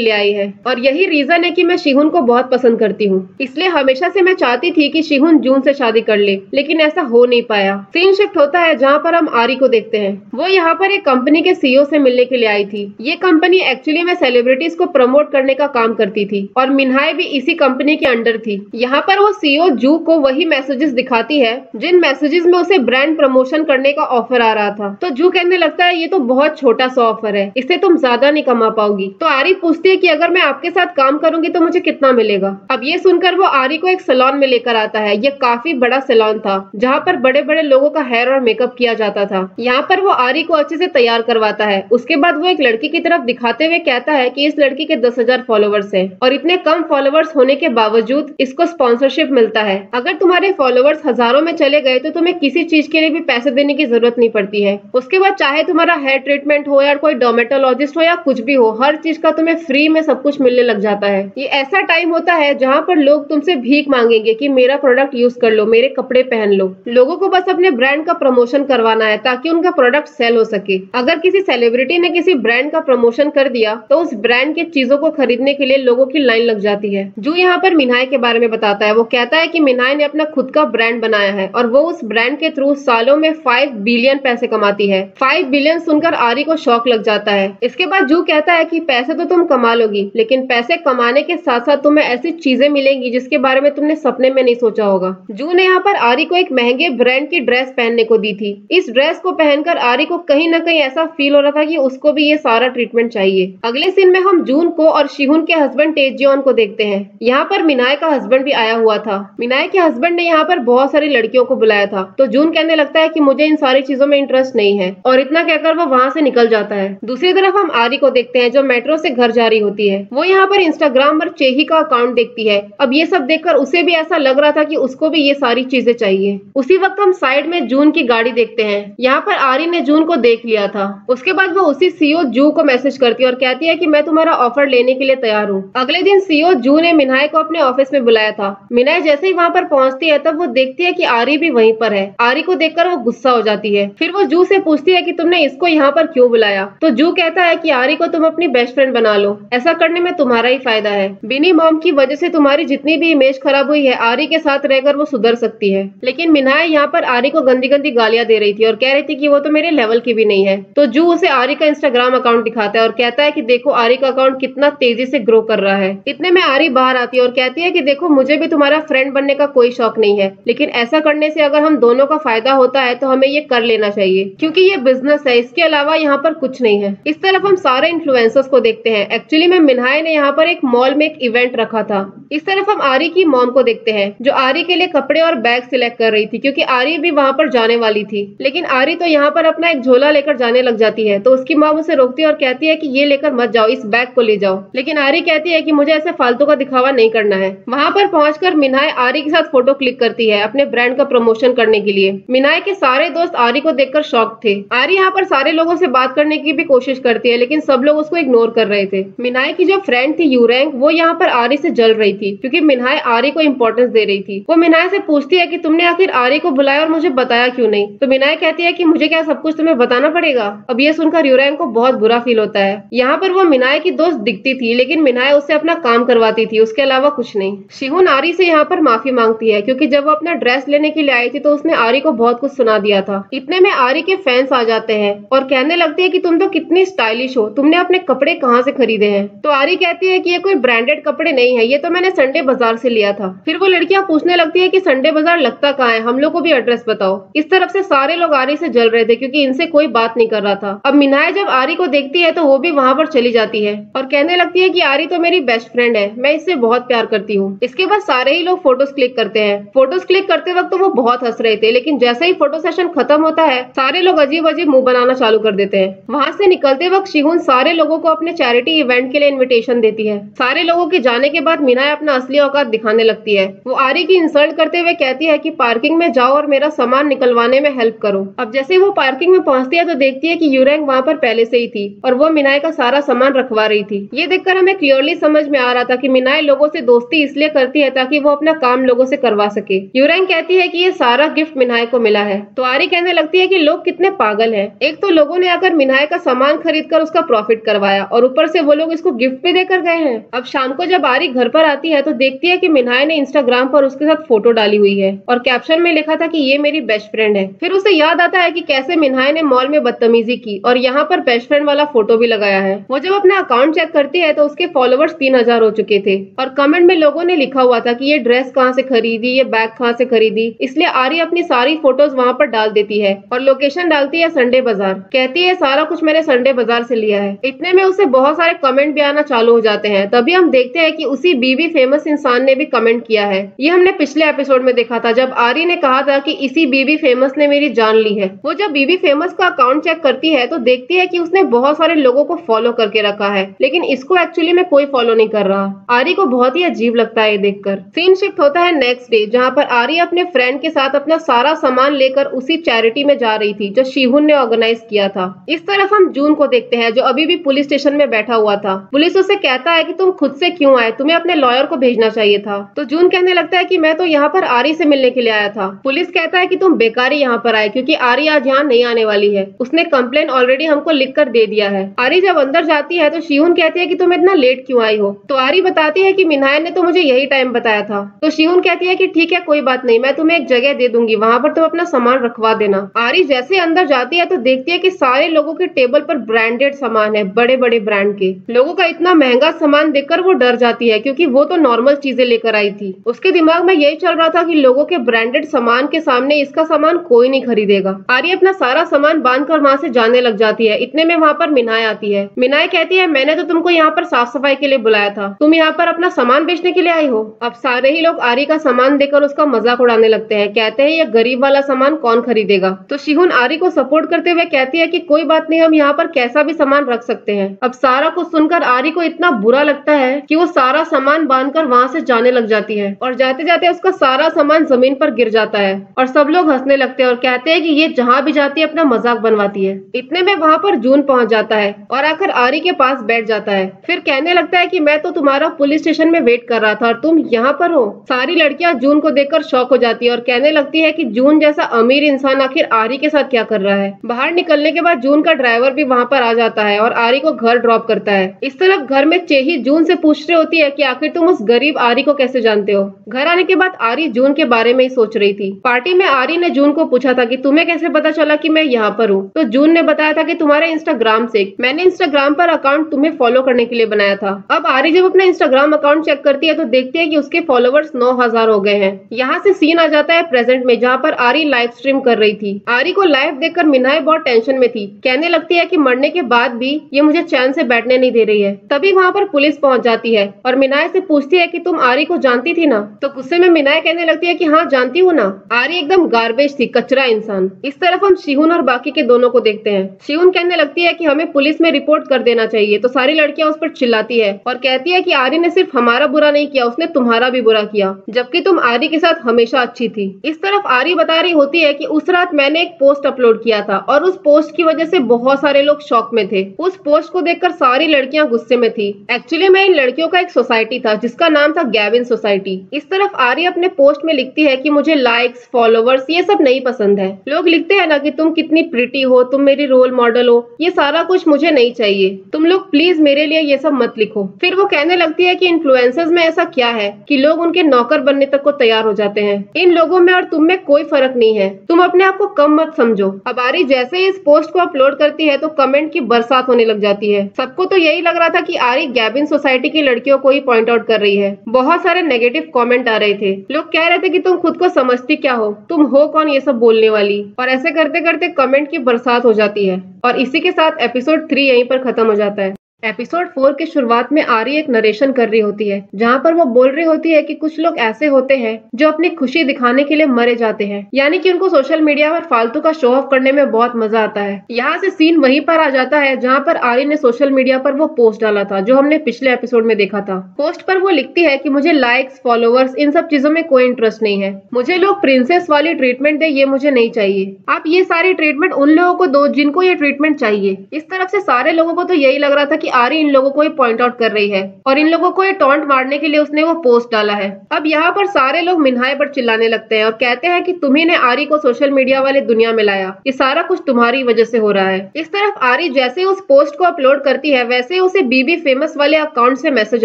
लिए आई है और यही रीजन है कि मैं शिहुन को बहुत पसंद करती हूँ। इसलिए हमेशा से मैं चाहती थी कि शिहुन जून से शादी कर ले, लेकिन ऐसा हो नहीं पाया। सीन शिफ्ट होता है जहाँ पर हम आरी को देखते हैं। वो यहाँ पर एक कंपनी के सीईओ से मिलने के लिए आई थी। ये कंपनी एक्चुअली में सेलिब्रिटीज को प्रमोट करने का काम करती थी और मिन्हाई भी इसी कंपनी के अंडर थी। यहाँ पर वो सीईओ जू को वही मैसेजेस दिखाती है जिन मैसेजेस में उसे ब्रांड प्रमोशन करने का ऑफर आ रहा था। तो जू कहने लगता है ये तो बहुत छोटा सा ऑफर है, इससे तुम ज्यादा नहीं कमा पाओगी। तो आरी पूछती है कि अगर मैं आपके साथ काम करूंगी तो मुझे कितना मिलेगा। अब ये सुनकर वो आरी को एक सैलून में लेकर आता है। ये काफी बड़ा सैलून था जहाँ पर बड़े बड़े लोगों का हेयर और मेकअप किया जाता था। यहाँ पर वो आरी को अच्छे से तैयार करवाता है। उसके बाद वो एक लड़की की तरफ दिखाते हुए कहता है कि इस लड़की के 10,000 फॉलोवर्स हैं और इतने कम फॉलोवर्स होने के बावजूद इसको स्पॉन्सरशिप मिलता है। अगर तुम्हारे फॉलोवर्स हजारों में चले गए तो तुम्हें किसी चीज के लिए भी पैसे देने की जरूरत नहीं पड़ती है। उसके बाद चाहे तुम्हारा हेयर ट्रीटमेंट हो या कोई डर्मेटोलॉजिस्ट हो या कुछ भी हो, हर चीज का तुम्हें फ्री में सब कुछ मिलने लग जाता है। ये ऐसा टाइम होता है जहाँ पर लोग तुमसे भीख मांगेंगे कि मेरा प्रोडक्ट यूज कर लो, मेरे कपड़े पहन लो। लोगों को बस अपने ब्रांड का प्रमोशन करवाना है ताकि उनका प्रोडक्ट सेल हो सके। अगर किसी सेलिब्रिटी ने किसी ब्रांड का प्रमोशन कर दिया तो उस ब्रांड के चीजों को खरीदने के लिए लोगों की लाइन लग जाती है। जो यहाँ पर मिन्हाई के बारे में बताता है। वो कहता है कि मिन्हाई ने अपना खुद का ब्रांड बनाया है और वो उस ब्रांड के थ्रू सालों में 5 बिलियन पैसे कमाती है। 5 बिलियन सुनकर आरी को शौक लग जाता है। इसके बाद जू कहता है कि पैसे तो तुम कमा लोगी, लेकिन पैसे कमाने के साथ साथ तुम्हें ऐसी चीजें मिलेंगी जिसके बारे में तुमने सपने में नहीं सोचा होगा। जू ने यहाँ पर आरी को एक महंगे ब्रांड की ड्रेस पहनने को दी थी। इस ड्रेस को पहनकर आरी को कहीं ना कहीं ऐसा फील हो रहा था कि उसको भी ये सारा ट्रीटमेंट चाहिए। अगले सीन में हम जून को और शिहुन के हस्बैंड तेजियोन को देखते हैं। यहाँ पर मिनाय का हस्बैंड भी आया हुआ था। मिनाय के हस्बैंड ने यहाँ पर बहुत सारी लड़कियों को बुलाया था। तो जून कहने लगता है कि मुझे इन सारी चीजों में इंटरेस्ट नहीं है और इतना कहकर वो वहाँ से निकल जाता है। दूसरी तरफ हम आरी को देखते हैं जो मेट्रो से घर जा रही होती है। वो यहाँ पर इंस्टाग्राम पर चेही का अकाउंट देखती है। अब ये सब देखकर उसे भी ऐसा लग रहा था कि उसको भी ये सारी चीजें चाहिए। उसी वक्त हम साइड में जून की गाड़ी देखते हैं। यहाँ पर आरी ने जून को देख लिया था। उसके बाद वो उसी सीईओ जू को मैसेज करती है और कहती है कि मैं तुम्हारा ऑफर लेने के लिए तैयार हूँ। अगले दिन सीईओ जू ने मिन्हाई को अपने ऑफिस में बुलाया था। मिन्हाई जैसे ही वहाँ पर पहुंचती है तब वो देखती है कि आरी भी वहीं पर है। आरी को देखकर वो गुस्सा हो जाती है। फिर वो जू से पूछती है कि तुमने इसको यहाँ पर क्यों बुलाया। तो जू कहता है कि आरी को तुम अपनी बेस्ट फ्रेंड बना लो, ऐसा करने में तुम्हारा ही फायदा है। बिनी मॉम की वजह से तुम्हारी जितनी भी इमेज खराब हुई है, आरी के साथ रहकर वो सुधर सकती है। लेकिन मिन्हाई यहाँ पर आरी को गंदी गंदी गालियां दे रही थी और कह रही थी कि वो तो मेरे लेवल की भी नहीं है। तो जू उसे आरी का इंस्टाग्राम अकाउंट दिखाता है और कहता है कि देखो आरी का अकाउंट कितना तेजी से ग्रो कर रहा है। इतने में आरी बाहर आती है और कहती है कि देखो मुझे भी तुम्हारा फ्रेंड बनने का कोई शौक नहीं है, लेकिन ऐसा करने से अगर हम दोनों का फायदा होता है तो हमें ये कर लेना चाहिए क्योंकि ये बिजनेस है, इसके अलावा यहाँ पर कुछ नहीं है। इस तरफ हम सारे इन्फ्लुएंसर्स को देखते हैं। एक्चुअली में मिन्हाई ने यहाँ पर एक मॉल में एक इवेंट रखा था। इस तरफ हम आरी की मॉम को देखते हैं जो आरी के लिए कपड़े और बैग सिलेक्ट कर रही थी क्योंकि आरी भी वहाँ पर जाने वाली थी। लेकिन आरी तो यहाँ पर अपना एक झोला लेकर जाने लग जाती है। तो उसकी मॉम उसे रोकती है और कहती है कि ये लेकर मत जाओ, इस बैग को ले जाओ। लेकिन आरी कहती है कि मुझे ऐसे फालतू का दिखावा नहीं करना है। वहाँ पर पहुंचकर मिन्हाई आरी के साथ फोटो क्लिक करती है अपने ब्रांड का प्रमोशन करने के लिए। मिन्हाई के सारे दोस्त आरी को देखकर शॉक थे। आरी यहाँ पर सारे लोगों से बात करने की भी कोशिश करती है लेकिन सब लोग उसको इग्नोर कर रहे थे। मिन्हाई की जो फ्रेंड थी यूरैंग, वो यहाँ पर आरी से जल रही थी क्योंकि मिन्हाई आरी को इंपॉर्टेंस दे रही थी। वो मिन्हाई से पूछती है कि तुमने आखिर आरी को बुलाया और मुझे बताया क्यों नहीं। तो मिन्हाई कहती है कि मुझे क्या सब कुछ तुम्हें बताना पड़ेगा। अब ये सुनकर यूरैंग को बहुत बुरा फील होता है। यहाँ पर वो मिन्हाई की दोस्त दिखती थी लेकिन मिन्हाई उससे अपना काम करवाती थी, उसके अलावा कुछ नहीं। शिहुन आरी से यहाँ पर माफी मांगती है क्योंकि जब वो अपना ड्रेस लेने के लिए आई थी तो उसने आरी को बहुत कुछ सुना दिया था। इतने में आरी के फैंस आ जाते हैं और कहने लगते हैं कि तुम तो कितनी स्टाइलिश हो, तुमने अपने कपड़े कहाँ से खरीदे हैं। तो आरी कहती है कि ये कोई ब्रांडेड कपड़े नहीं है, ये तो मैंने संडे बाजार से लिया था। फिर वो लड़कियां पूछने लगती है कि संडे बाजार लगता कहाँ है, हम लोग को भी एड्रेस बताओ। इस तरफ से सारे लोग आरी से जल रहे थे क्योंकि इनसे कोई बात नहीं कर रहा था। अब मिन्हाई जब आरी को देखती है तो वो भी वहाँ पर चली जाती है और कहने लगती है कि आरी तो मेरी बेस्ट फ्रेंड है, मैं इससे बहुत प्यार करती हूँ। इसके बाद सारे ही लोग फोटोज क्लिक करते हैं। फोटोज क्लिक करते वक्त तो वो बहुत हंस रहे थे लेकिन जैसे ही फोटो सेशन खत्म होता है सारे लोग अजीब अजीब मुंह बनाना चालू कर देते हैं। वहाँ से निकलते वक्त शिहुन सारे लोगों को अपने चैरिटी इवेंट के लिए इन्विटेशन देती है। सारे लोगों के जाने के बाद मिन्हाई अपना असली औकात दिखाने लगती है। वो आरी की इंसल्ट करते हुए कहती है कि पार्किंग में जाओ और मेरा सामान निकलवाने में हेल्प करो। अब जैसे वो पार्किंग में पहुंचती है तो देखती है कि यूरैंग वहाँ पर पहले से ही थी और वो मिन्हाई का सारा सामान रखवा रही थी। ये देखकर हमें क्लियरली समझ में आ रहा था कि मिनाय लोगों से दोस्ती इसलिए करती है ताकि वो अपना काम लोगों से करवा सके। यूरांग कहती है कि ये सारा गिफ्ट मिनाय को मिला है, तो आरी कहने लगती है कि लोग कितने पागल हैं। एक तो लोगों ने आकर मिनाय का सामान खरीद कर उसका प्रॉफिट करवाया और ऊपर से वो लोग इसको गिफ्ट भी देकर गए हैं। अब शाम को जब आरी घर पर आती है तो देखती है कि मिनाय ने इंस्टाग्राम पर उसके साथ फोटो डाली हुई है और कैप्शन में लिखा था कि ये मेरी बेस्ट फ्रेंड है। फिर उसे याद आता है कि कैसे मिनाय ने मॉल में बदतमीजी की और यहाँ पर बेस्ट फ्रेंड वाला फोटो भी लगाया है। वो जब अपना अकाउंट चेक करती है तो उसके फॉलोवर्स 3000 हो चुके थे और कमेंट में लोगों ने लिखा हुआ था कि ये ड्रेस कहाँ से खरीदी, ये बैग कहाँ से खरीदी। इसलिए आरी अपनी सारी फोटोज वहाँ पर डाल देती है और लोकेशन डालती है संडे बाजार। कहती है सारा कुछ मैंने संडे बाजार से लिया है। इतने में उसे बहुत सारे कमेंट भी आना चालू हो जाते हैं। तभी हम देखते हैं कि उसी बीबी फेमस इंसान ने भी कमेंट किया है। ये हमने पिछले एपिसोड में देखा था जब आरी ने कहा था कि इसी बीबी फेमस ने मेरी जान ली है। वो जब बीबी फेमस का अकाउंट चेक करती है तो देखती है कि उसने बहुत सारे लोगों को फॉलो करके रखा है, लेकिन इसको एक्चुअली में कोई फॉलो नहीं कर रहा। आरी को बहुत ही अजीब लगता है ये देखकर। सीन शिफ्ट होता है नेक्स्ट डे, जहाँ पर आरी अपने फ्रेंड के साथ अपना सारा सामान लेकर उसी चैरिटी में जा रही थी जो शिहुन ने ऑर्गेनाइज किया था। इस तरफ हम जून को देखते हैं जो अभी भी पुलिस स्टेशन में बैठा हुआ था। पुलिस उसे कहता है कि तुम खुद से क्यों आए, तुम्हें अपने लॉयर को भेजना चाहिए था। तो जून कहने लगता है कि मैं तो यहाँ पर आरी से मिलने के लिए आया था। पुलिस कहता है कि तुम बेकार ही यहाँ पर आए क्योंकि आरी आज यहाँ नहीं आने वाली है, उसने कंप्लेन ऑलरेडी हमको लिख कर दे दिया है। आरी जब अंदर जाती है तो शिहुन कहती है कि तुम इतना लेट क्यों आई हो। तो आरी बताती है कि मिनाय ने तो मुझे यही टाइम बताया था। तो शिहुन कहती है कि ठीक है कोई बात नहीं, मैं तुम्हें एक जगह दे दूंगी, वहाँ पर तुम अपना सामान रखवा देना। आरी जैसे अंदर जाती है तो देखती है कि सारे लोगों के टेबल पर ब्रांडेड सामान है, बड़े बड़े ब्रांड के। लोगों का इतना महंगा सामान देखकर वो डर जाती है क्योंकि वो तो नॉर्मल चीजें लेकर आई थी। उसके दिमाग में यही चल रहा था कि लोगों के ब्रांडेड सामान के सामने इसका सामान कोई नहीं खरीदेगा। आरी अपना सारा सामान बांध कर वहाँ से जाने लग जाती है। इतने में वहाँ पर मिनाय आती है। मिनाय कहती है मैंने तो तुमको यहाँ पर साफ सफाई के लिए बुलाया था, तुम यहाँ पर अपना सामान बेचने के लिए आई हो। अब सारे ही लोग आरी का सामान देकर उसका मजाक उड़ाने लगते हैं। कहते हैं ये गरीब वाला सामान कौन खरीदेगा। तो शिहुन आरी को सपोर्ट करते हुए कहती है कि कोई बात नहीं, हम यहाँ पर कैसा भी सामान रख सकते हैं। अब सारा कुछ सुनकर आरी को इतना बुरा लगता है कि वो सारा सामान बांधकर वहाँ से जाने लग जाती है और जाते जाते उसका सारा सामान जमीन पर गिर जाता है और सब लोग हंसने लगते हैं और कहते हैं कि ये जहाँ भी जाती है अपना मजाक बनवाती है। इतने में वहाँ पर जून पहुँच जाता है और आकर आरी के पास बैठ जाता है। फिर कहने लगता है कि मैं तो तुम्हारा पुलिस स्टेशन में वेट कर रहा था और तुम यहाँ पर हो। सारी लड़कियां जून को देखकर शॉक हो जाती है और कहने लगती है कि जून जैसा अमीर इंसान आखिर आरी के साथ क्या कर रहा है। बाहर निकलने के बाद जून का ड्राइवर भी वहाँ पर आ जाता है और आरी को घर ड्रॉप करता है। इस तरफ घर में चेही जून से पूछ रही होती है कि आखिर तुम उस गरीब आरी को कैसे जानते हो। घर आने के बाद आरी जून के बारे में ही सोच रही थी। पार्टी में आरी ने जून को पूछा था कि तुम्हें कैसे पता चला कि मैं यहाँ पर हूँ। तो जून ने बताया था कि तुम्हारे इंस्टाग्राम से, मैंने इंस्टाग्राम पर अकाउंट तुम्हें फॉलो करने के लिए बनाया था। अब आरी जब अपना इंस्टाग्राम अकाउंट चेक करती है तो देखती है कि उसके फॉलोवर्स 9000 हो गए हैं। यहाँ से सीन आ जाता है प्रेजेंट में, जहाँ पर आरी लाइव स्ट्रीम कर रही थी। आरी को लाइव देखकर मिनाय बहुत टेंशन में थी। कहने लगती है कि मरने के बाद भी ये मुझे चैन से बैठने नहीं दे रही है। तभी वहाँ पर पुलिस पहुंच जाती है और मिनाय से पूछती है कि तुम आरी को जानती थी ना। तो गुस्से में मिनाय कहने लगती है कि हाँ जानती हूँ ना। आरी एकदम गार्बेज थी, कचरा इंसान। इस तरफ हम शिहुन और बाकी के दोनों को देखते हैं। शिहुन कहने लगती है कि हमें पुलिस में रिपोर्ट कर देना चाहिए। तो सारी लड़कियां उस पर चिल्लाती है और कहती है कि आरी ने सिर्फ हमारा बुरा नहीं किया, उसने तुम्हारा भी बुरा किया, जबकि तुम आरी के साथ हमेशा अच्छी थी। इस तरफ आरी बता रही होती है कि उस रात मैंने एक पोस्ट अपलोड किया था और उस पोस्ट की वजह से बहुत सारे लोग शॉक में थे। उस पोस्ट को देखकर सारी लड़कियां गुस्से में थी। एक्चुअली मैं इन लड़कियों का एक सोसाइटी था जिसका नाम था गैविन सोसाइटी। इस तरफ आरी अपने पोस्ट में लिखती है कि मुझे लाइक्स, फॉलोवर्स ये सब नहीं पसंद है। लोग लिखते हैं ना कि तुम कितनी प्रिटी हो, तुम मेरी रोल मॉडल हो, ये सारा कुछ मुझे नहीं चाहिए। तुम लोग प्लीज मेरे लिए ये सब मत लिखो। फिर वो कहने लगती है कि इन्फ्लुएंसर्स में ऐसा क्या है कि लोग उनके नौकर बनने तक को तैयार हो जाते हैं। इन लोगों में और तुम में कोई फर्क नहीं है, तुम अपने आप को कम मत समझो। अब आरी जैसे ही इस पोस्ट को अपलोड करती है तो कमेंट की बरसात होने लग जाती है। सबको तो यही लग रहा था कि आरी गैविन सोसाइटी की लड़कियों को ही पॉइंट आउट कर रही है। बहुत सारे नेगेटिव कमेंट आ रहे थे। लोग कह रहे थे कि तुम खुद को समझती क्या हो, तुम हो कौन ये सब बोलने वाली। और ऐसे करते करते कमेंट की बरसात हो जाती है और इसी के साथ एपिसोड 3 यहीं पर खत्म हो जाता है। एपिसोड 4 के शुरुआत में आरी एक नरेशन कर रही होती है, जहाँ पर वो बोल रही होती है कि कुछ लोग ऐसे होते हैं जो अपनी खुशी दिखाने के लिए मरे जाते हैं, यानी कि उनको सोशल मीडिया पर फालतू का शो ऑफ करने में बहुत मजा आता है। यहाँ से सीन वहीं पर आ जाता है जहाँ पर आरी ने सोशल मीडिया पर वो पोस्ट डाला था जो हमने पिछले एपिसोड में देखा था। पोस्ट पर वो लिखती है कि मुझे लाइक्स, फॉलोवर्स इन सब चीजों में कोई इंटरेस्ट नहीं है, मुझे लोग प्रिंसेस वाली ट्रीटमेंट दे ये मुझे नहीं चाहिए। आप ये सारी ट्रीटमेंट उन लोगों को दो जिनको ये ट्रीटमेंट चाहिए। इस तरफ से सारे लोगों को तो यही लग रहा था कि आरी इन लोगों को ही पॉइंट आउट कर रही है और इन लोगों को ये टॉन्ट मारने के लिए उसने वो पोस्ट डाला है। अब यहाँ पर सारे लोग मिन्हाई पर चिल्लाने लगते हैं और कहते हैं कि तुम्ही ने आरी को सोशल मीडिया वाले दुनिया में लाया, ये सारा कुछ तुम्हारी वजह से हो रहा है। इस तरफ आरी जैसे ही उस पोस्ट को अपलोड करती है वैसे उसे बीबी फेमस वाले अकाउंट से मैसेज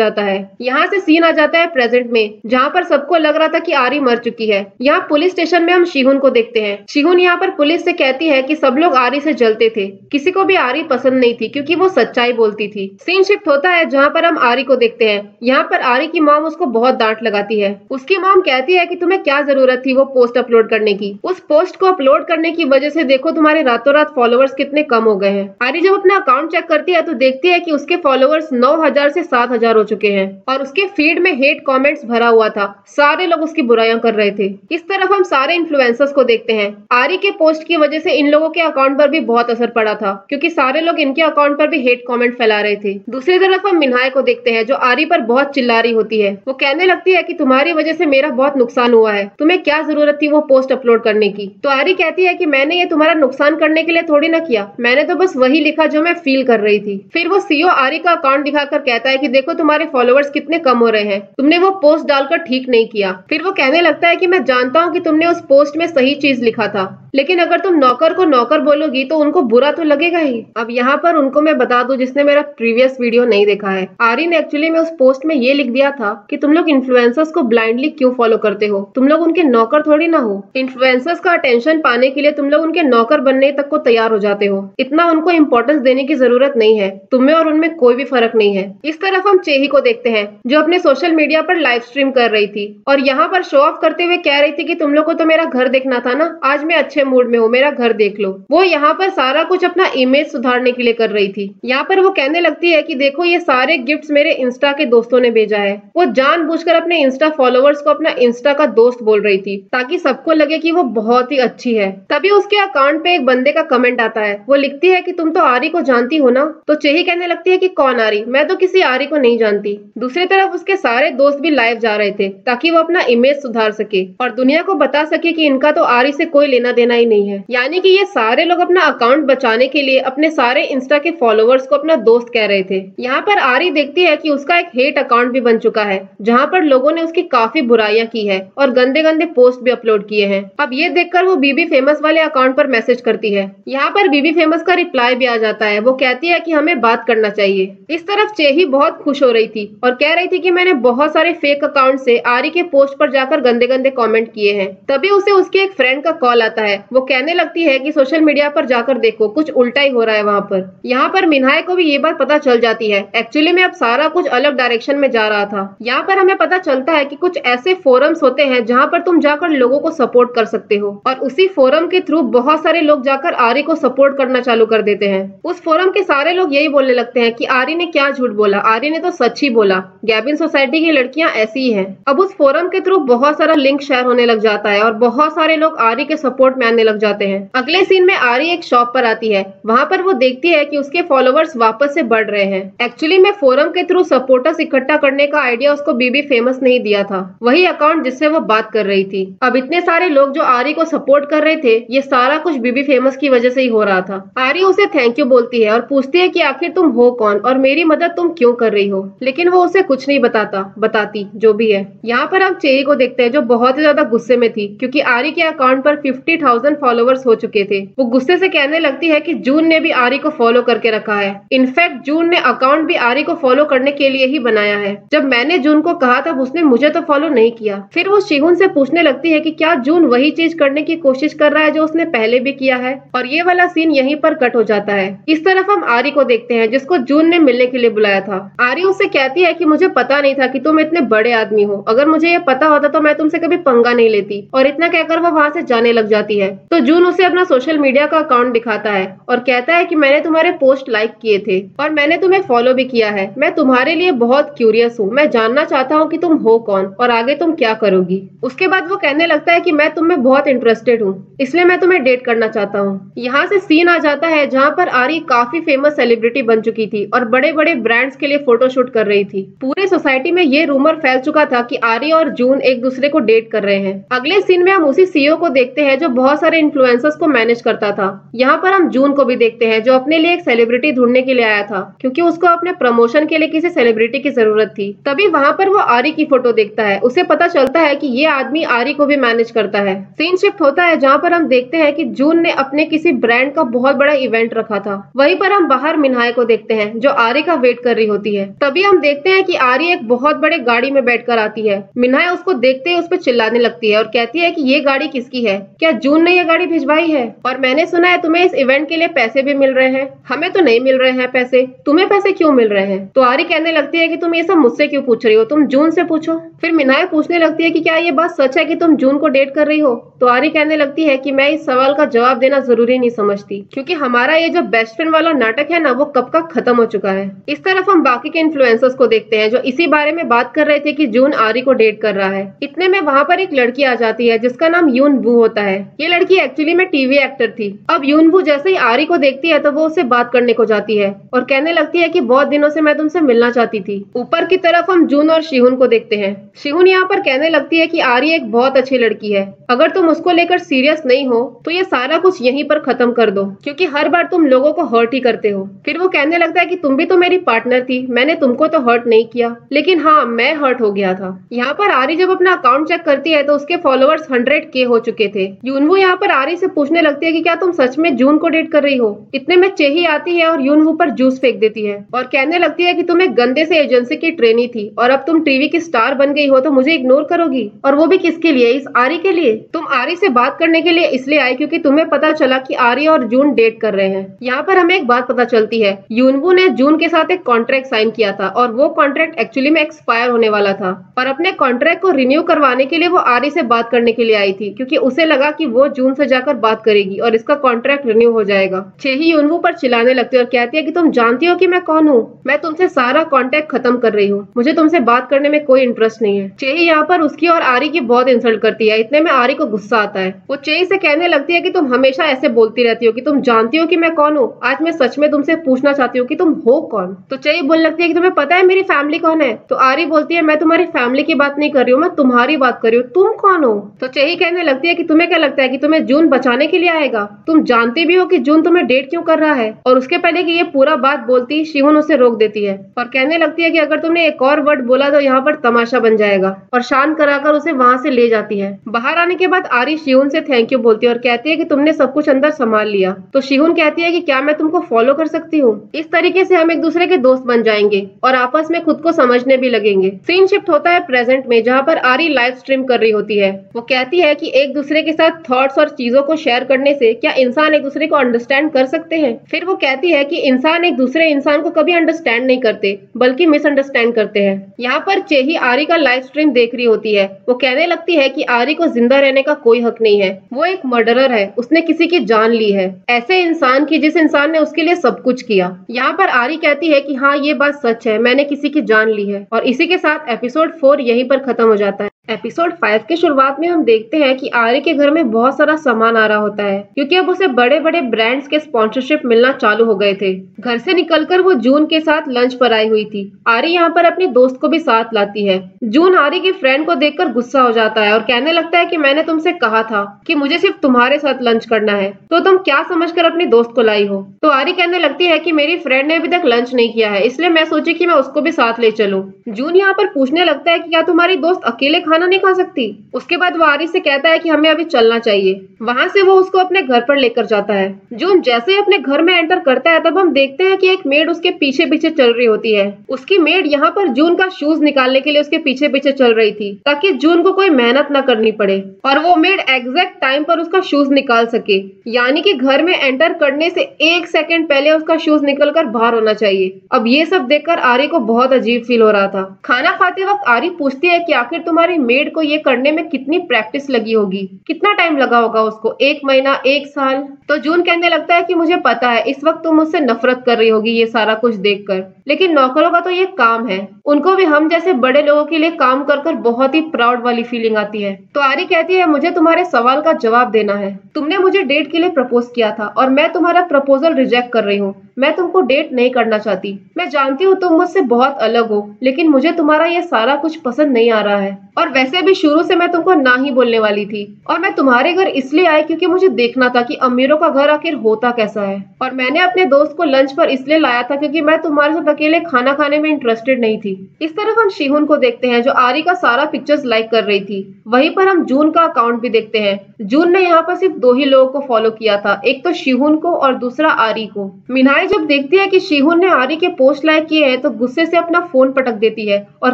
आता है। यहाँ से सीन आ जाता है प्रेजेंट में, जहाँ पर सबको लग रहा था कि आरी मर चुकी है। यहाँ पुलिस स्टेशन में हम शिहुन को देखते हैं। शिहुन यहाँ पर पुलिस से कहती है कि सब लोग आरी से जलते थे, किसी को भी आरी पसंद नहीं थी क्योंकि वो सच्चाई बोलती थी। सीन शिफ्ट होता है जहाँ पर हम आरी को देखते हैं। यहाँ पर आरी की मॉम उसको बहुत डांट लगाती है। उसकी मॉम कहती है कि तुम्हें क्या जरूरत थी वो पोस्ट अपलोड करने की, उस पोस्ट को अपलोड करने की वजह से देखो तुम्हारे रातों रात फॉलोवर्स कितने कम हो गए हैं। आरी जब अपना अकाउंट चेक करती है तो देखती है कि उसके फॉलोवर्स 9000 से 7000 हो चुके हैं और उसके फीड में हेट कमेंट्स भरा हुआ था। सारे लोग उसकी बुराइयां कर रहे थे। इस तरफ हम सारे इन्फ्लुएंसर्स को देखते हैं। आरी के पोस्ट की वजह से इन लोगों के अकाउंट पर भी बहुत असर पड़ा था क्योंकि सारे लोग इनके अकाउंट पर भी हेट कमेंट फैला रहे थे। दूसरी तरफ हम मिन्हाई को देखते हैं जो आरी पर बहुत चिल्ला रही होती है। वो कहने लगती है कि तुम्हारी वजह से मेरा बहुत नुकसान हुआ है, तुम्हें क्या जरूरत थी वो पोस्ट अपलोड करने की। तो आरी कहती है कि मैंने ये तुम्हारा नुकसान करने के लिए थोड़ी ना किया, मैंने तो बस वही लिखा जो मैं फील कर रही थी। फिर वो सीओ आरी का अकाउंट दिखाकर कहता है कि देखो तुम्हारे फॉलोवर्स कितने कम हो रहे हैं, तुमने वो पोस्ट डालकर ठीक नहीं किया। फिर वो कहने लगता है कि मैं जानता हूँ कि तुमने उस पोस्ट में सही चीज लिखा था, लेकिन अगर तुम नौकर को नौकर बोलोगी तो उनको बुरा तो लगेगा ही। अब यहाँ पर उनको मैं बता दूं जिसने मेरा प्रीवियस वीडियो नहीं देखा है, आरी ने एक्चुअली में उस पोस्ट में ये लिख दिया था कि तुम लोग इन्फ्लुएंसर्स को ब्लाइंडली क्यों फॉलो करते हो, तुम लोग उनके नौकर थोड़ी ना हो। इन्फ्लुएंसर्स का अटेंशन पाने के लिए तुम लोग उनके नौकर बनने तक को तैयार हो जाते हो, इतना उनको इम्पोर्टेंस देने की जरूरत नहीं है, तुम्हें और उनमें कोई भी फर्क नहीं है। इस तरफ हम चेही को देखते हैं जो अपने सोशल मीडिया पर लाइव स्ट्रीम कर रही थी और यहाँ पर शो ऑफ करते हुए कह रही थी कि तुम लोग को तो मेरा घर देखना था ना, आज मैं अच्छे मूड में हूँ, मेरा घर देख लो। वो यहाँ पर सारा कुछ अपना इमेज सुधारने के लिए कर रही थी। यहाँ पर वो कहने लगती है कि देखो ये सारे गिफ्ट्स मेरे इंस्टा के दोस्तों ने भेजा है। वो जानबूझकर अपने इंस्टा फॉलोवर्स को अपना इंस्टा का दोस्त बोल रही थी ताकि सबको लगे कि वो बहुत ही अच्छी है। तभी उसके अकाउंट पे एक बंदे का कमेंट आता है। वो लिखती है कि तुम तो आरी को जानती हो ना। तो चेही कहने लगती है कि कौन आरी, मैं तो किसी आरी को नहीं जानती। दूसरी तरफ उसके सारे दोस्त भी लाइव जा रहे थे ताकि वो अपना इमेज सुधार सके और दुनिया को बता सके कि इनका तो आरी से कोई लेना देना ही नहीं है। यानी कि ये सारे लोग अपना अकाउंट बचाने के लिए अपने सारे इंस्टा के फॉलोवर्स को अपना दोस्त कह रहे थे। यहाँ पर आरी देखती है कि उसका एक हेट अकाउंट भी बन चुका है जहाँ पर लोगों ने उसकी काफी बुराइयां की है और गंदे गंदे पोस्ट भी अपलोड किए हैं। अब ये देखकर वो बीबी फेमस वाले अकाउंट पर मैसेज करती है। यहाँ पर बीबी फेमस का रिप्लाई भी आ जाता है। वो कहती है कि हमें बात करना चाहिए। इस तरफ चेही बहुत खुश हो रही थी और कह रही थी कि मैंने बहुत सारे फेक अकाउंट से आरी के पोस्ट पर जाकर गंदे गंदे कमेंट किए हैं। तभी उसे उसके एक फ्रेंड का कॉल आता है। वो कहने लगती है कि सोशल मीडिया पर जाकर देखो, कुछ उल्टा ही हो रहा है वहाँ पर। यहाँ पर मिन्हाई को भी ये बात पता चल जाती है। एक्चुअली में अब सारा कुछ अलग डायरेक्शन में जा रहा था। यहाँ पर हमें पता चलता है कि कुछ ऐसे फोरम्स होते हैं जहाँ पर तुम जाकर लोगों को सपोर्ट कर सकते हो और उसी फोरम के थ्रू बहुत सारे लोग जाकर आरी को सपोर्ट करना चालू कर देते हैं। उस फोरम के सारे लोग यही बोलने लगते हैं कि आरी ने क्या झूठ बोला, आरी ने तो सच ही बोला, गैबिन सोसाइटी की लड़कियां ऐसी ही हैं। अब उस फोरम के थ्रू बहुत सारा लिंक शेयर होने लग जाता है और बहुत सारे लोग आरी के सपोर्ट में आने लग जाते हैं। अगले सीन में आरी एक शॉप पर आती है। वहाँ पर वो देखती है कि उसके फॉलोवर्स वापस से बढ़ रहे हैं। एक्चुअली में फोरम के थ्रू सपोर्टर्स इकट्ठा करने का आइडिया उसको बीबी फेमस नहीं दिया था, वही अकाउंट जिससे वो बात कर रही थी। अब इतने सारे लोग जो आरी को सपोर्ट कर रहे थे, ये सारा कुछ बीबी फेमस की वजह से ही हो रहा था। आरी उसे थैंक यू बोलती है और पूछती है कि आखिर तुम हो कौन और मेरी मदद तुम क्यों कर रही हो, लेकिन वो उसे कुछ नहीं बताती जो भी है। यहाँ पर हम चेही को देखते हैं जो बहुत ही ज्यादा गुस्से में थी क्योंकि आरी के अकाउंट पर 50,000 फॉलोवर्स हो चुके थे। वो गुस्से से कहने लगती है कि जून ने भी आरी को फॉलो करके रखा है। इनफैक्ट जून ने अकाउंट भी आरी को फॉलो करने के लिए ही बनाया है। जब मैंने जून को कहा था उसने मुझे तो फॉलो नहीं किया। फिर वो शिहुन से पूछने लगती है कि क्या जून वही चीज करने की कोशिश कर रहा है जो उसने पहले भी किया है, और ये वाला सीन यहीं पर कट हो जाता है। इस तरफ हम आरी को देखते हैं जिसको जून ने मिलने के लिए बुलाया था। आरी उससे कहती है कि मुझे पता नहीं था कि तुम इतने बड़े आदमी हो, अगर मुझे ये पता होता तो मैं तुमसे कभी पंगा नहीं लेती, और इतना कहकर वो वहाँ से जाने लग जाती है। तो जून उसे अपना सोशल मीडिया का अकाउंट दिखाता है और कहता है कि मैंने तुम्हारे पोस्ट लाइक किए थे और मैंने तुम्हें फॉलो भी किया है। मैं तुम्हारे लिए बहुत क्यूरियस हूँ, मैं जानना चाहता हूँ कि तुम हो कौन और आगे तुम क्या करोगी। उसके बाद वो कहने लगता है कि मैं तुम में बहुत इंटरेस्टेड हूँ, इसलिए मैं तुम्हें डेट करना चाहता हूँ। यहाँ से सीन आ जाता है जहाँ पर आरी काफी फेमस सेलिब्रिटी बन चुकी थी और बड़े बड़े ब्रांड्स के लिए फोटोशूट कर रही थी। पूरे सोसाइटी में ये रूमर फैल चुका था कि आरी और जून एक दूसरे को डेट कर रहे हैं। अगले सीन में हम उसी सीईओ को देखते हैं जो बहुत बहुत सारे इन्फ्लुएंसर्स को मैनेज करता था। यहाँ पर हम जून को भी देखते हैं जो अपने लिए एक सेलिब्रिटी ढूंढने के लिए आया था क्योंकि उसको अपने प्रमोशन के लिए किसी सेलिब्रिटी की जरूरत थी। तभी वहाँ पर वो आरी की फोटो देखता है। उसे पता चलता है कि ये आदमी आरी को भी मैनेज करता है। सीन शिफ्ट होता है जहाँ पर हम देखते हैं कि जून ने अपने किसी ब्रांड का बहुत बड़ा इवेंट रखा था। वहीं पर हम बाहर मिन्हाय को देखते हैं जो आरी का वेट कर रही होती है। तभी हम देखते हैं कि आरी एक बहुत बड़े गाड़ी में बैठकर आती है। मिन्हाय उसको देखते ही उस पर चिल्लाने लगती है और कहती है कि ये गाड़ी किसकी है, क्या जून ने ये गाड़ी भिजवाई है? और मैंने सुना है तुम्हें इस इवेंट के लिए पैसे भी मिल रहे हैं। हमें तो नहीं मिल रहे हैं पैसे, तुम्हें पैसे क्यों मिल रहे हैं? तो आरी कहने लगती है कि तुम ये सब मुझसे क्यों पूछ रही हो, तुम जून से पूछो। फिर मिन्हाय पूछने लगती है कि क्या ये बात सच है कि तुम जून को डेट कर रही हो? तो आरी कहने लगती है कि मैं इस सवाल का जवाब देना जरूरी नहीं समझती क्योंकि हमारा ये जो बेस्ट फ्रेंड वाला नाटक है ना वो कब का खत्म हो चुका है। इस तरफ हम बाकी के इन्फ्लुएंसर्स को देखते हैं जो इसी बारे में बात कर रहे थे कि जून आरी को डेट कर रहा है। इतने में वहाँ पर एक लड़की आ जाती है जिसका नाम यून वू होता है। ये लड़की एक्चुअली में टीवी एक्टर थी। अब यून वू जैसे ही आरी को देखती है तो वो उससे बात करने को जाती है और कहने लगती है कि बहुत दिनों से मैं तुमसे मिलना चाहती थी। ऊपर की तरफ हम जून और शिहुन को देखते हैं। शिहुन यहाँ पर कहने लगती है कि आरी एक बहुत अच्छी लड़की है, अगर तुम उसको लेकर सीरियस नहीं हो तो ये सारा कुछ यहीं पर खत्म कर दो क्योंकि हर बार तुम लोगों को हर्ट ही करते हो। फिर वो कहने लगता है कि तुम भी तो मेरी पार्टनर थी, मैंने तुमको तो हर्ट नहीं किया, लेकिन हाँ मैं हर्ट हो गया था। यहाँ पर आरी जब अपना अकाउंट चेक करती है तो उसके फॉलोअर्स 100K हो चुके थे। यूनवू यहाँ पर आरी से पूछने लगती है कि क्या तुम सच में जून को डेट कर रही हो? इतने में चेही आती है और यूनवू पर जूस फेंक देती है और कहने लगती है कि तुम एक गंदे से एजेंसी की ट्रेनी थी और अब तुम टीवी की स्टार बन गई हो तो मुझे इग्नोर करोगी, और वो भी किसके लिए? इस आरी के लिए। तुम आरी से बात करने के लिए इसलिए आई क्योंकि तुम्हें पता चला कि आरी और जून डेट कर रहे हैं। यहाँ पर हमें एक बात पता चलती है, यूनवू ने जून के साथ एक कॉन्ट्रैक्ट साइन किया था और वो कॉन्ट्रैक्ट एक्चुअली में एक्सपायर होने वाला था और अपने कॉन्ट्रैक्ट को रिन्यू करवाने के लिए वो आरी से बात करने के लिए आई थी क्योंकि उसे लगा कि वो जून से जाकर बात करेगी और इसका कॉन्ट्रैक्ट रिन्यू हो जाएगा। चेही यूनवू पर चिल्लाने लगती है और कहती है कि तुम जानती हो कि मैं कौन हूँ, मैं तुमसे सारा कॉन्टैक्ट खत्म कर रही हूँ, मुझे तुमसे बात करने में कोई इंटरेस्ट नहीं है। चेही यहाँ पर उसकी और आरी की बहुत इंसल्ट करती है। इतने में आरी को गुस्सा आता है। वो चेही से कहने लगती है कि तुम हमेशा ऐसे बोलती रहती हो कि तुम जानती हो कि मैं कौन हूँ, आज मैं सच में तुमसे पूछना चाहती हूँ कि तुम हो कौन। तो चेही बोलने लगती है कि तुम्हें पता है मेरी फैमिली कौन है? तो आरी बोलती है मैं तुम्हारी फैमिली की बात नहीं कर रही हूँ, मैं तुम्हारी बात कर रही हूँ, तुम कौन हो? तो चेही कहने लगती है कि तुम्हें क्या लगता है कि तुम्हें जून बचाने के लिए आएगा? तुम जानती भी हो कि जून तुम्हें डेट क्यों कर रहा है? और उसके पहले कि ये पूरा बात बोलती शिहुन उसे रोक देती है और कहने लगती है कि अगर तुमने एक और वर्ड बोला तो यहाँ पर तमाशा बन जाएगा, और शांत कराकर उसे वहां से ले जाती है। बाहर आने के बाद आरी शिहुन से थैंक यू बोलती है और कहती है कि तुमने सब कुछ अंदर संभाल लिया। तो शिहुन कहती है कि क्या मैं तुमको फॉलो कर सकती हूँ? इस तरीके से हम एक दूसरे के दोस्त बन जाएंगे और आपस में खुद को समझने भी लगेंगे। सीन शिफ्ट होता है प्रेजेंट में जहाँ पर आरी लाइव स्ट्रीम कर रही होती है। वो कहती है कि एक दूसरे के साथ थॉट्स और चीजों को शेयर करने से क्या इंसान एक दूसरे को अंडरस्टैंड कर सकते हैं? फिर वो कहती है कि इंसान एक दूसरे इंसान को कभी अंडरस्टैंड नहीं करते बल्कि मिसअंडरस्टैंड करते हैं। यहाँ पर चेही आरी का लाइव स्ट्रीम देख रही होती है। वो कहने लगती है कि आरी को जिंदा रहने का कोई हक नहीं है, वो एक मर्डरर है, उसने किसी की जान ली है, ऐसे इंसान की जिस इंसान ने उसके लिए सब कुछ किया। यहाँ पर आरी कहती है कि हाँ ये बात सच है, मैंने किसी की जान ली है। और इसी के साथ एपिसोड 4 यहीं पर खत्म हो जाता है। एपिसोड 5 के शुरुआत में हम देखते हैं कि आरी के घर में बहुत सारा सामान आ रहा होता है क्योंकि अब उसे बड़े बड़े ब्रांड्स के स्पॉन्सरशिप मिलना चालू हो गए थे। घर से निकलकर वो जून के साथ लंच पर आई हुई थी। आरी यहाँ पर अपने दोस्त को भी साथ लाती है। जून आरी की फ्रेंड को देखकर गुस्सा हो जाता है और कहने लगता है कि मैंने तुमसे कहा था कि मुझे सिर्फ तुम्हारे साथ लंच करना है, तो तुम क्या समझकर अपने दोस्त को लाई हो? तो आरी कहने लगती है कि मेरी फ्रेंड ने अभी तक लंच नहीं किया है, इसलिए मैं सोची कि मैं उसको भी साथ ले चलूं। जून यहाँ पर पूछने लगता है कि क्या तुम्हारी दोस्त अकेले खाना नहीं खा सकती? उसके बाद वो आरी से कहता है कि हमें अभी चलना चाहिए। वहां से वो उसको अपने घर पर लेकर जाता है। जून जैसे ही अपने घर में एंटर करता है तब हम देखते हैं कि एक मेड उसके पीछे पीछे चल रही होती है। उसकी मेड यहाँ पर जून का शूज निकालने के लिए उसके पीछे पीछे चल रही थी ताकि जून को कोई मेहनत न करनी पड़े और वो मेड एग्जैक्ट टाइम पर उसका शूज निकाल सके, यानी कि घर में एंटर करने से 1 सेकंड पहले उसका शूज निकलकर बाहर होना चाहिए। अब ये सब देखकर आरी को बहुत अजीब फील हो रहा था। खाना खाते वक्त आरी पूछती है कि आखिर तुम्हारी मेड को ये करने में कितनी प्रैक्टिस लगी होगी, कितना टाइम लगा होगा उसको, 1 महीना, 1 साल? तो जून कहने लगता है कि मुझे पता है इस वक्त तुम मुझसे नफरत कर रही होगी ये सारा कुछ देखकर, लेकिन नौकरों का तो ये काम है, उनको भी हम जैसे बड़े लोगों के लिए काम कर कर बहुत ही प्राउड वाली फीलिंग आती है। तो आरी कहती है, मुझे तुम्हारे सवाल का जवाब देना है। तुमने मुझे डेट के लिए प्रपोज किया था और मैं तुम्हारा प्रपोजल रिजेक्ट कर रही हूँ। मैं तुमको डेट नहीं करना चाहती। मैं जानती हूँ तुम मुझसे बहुत अलग हो, लेकिन मुझे तुम्हारा ये सारा कुछ पसंद नहीं आ रहा है। और वैसे भी शुरू से मैं तुमको ना ही बोलने वाली थी। और मैं तुम्हारे घर इसलिए आई क्योंकि मुझे देखना था कि अमीरों का घर आखिर होता कैसा है। और मैंने अपने दोस्त को लंच पर इसलिए लाया था क्योंकि मैं तुम्हारे साथ अकेले खाना खाने में इंटरेस्टेड नहीं थी। इस तरफ हम शिहुन को देखते हैं जो आरी का सारा पिक्चर्स लाइक कर रही थी। वहीं पर हम जून का अकाउंट भी देखते हैं। जून ने यहाँ पर सिर्फ 2 ही लोगों को फॉलो किया था, एक तो शिहुन को और दूसरा आरी को। मिनहाई जब देखती है कि शिहुन ने आरी के पोस्ट लाइक किए हैं तो गुस्से से अपना फोन पटक देती है और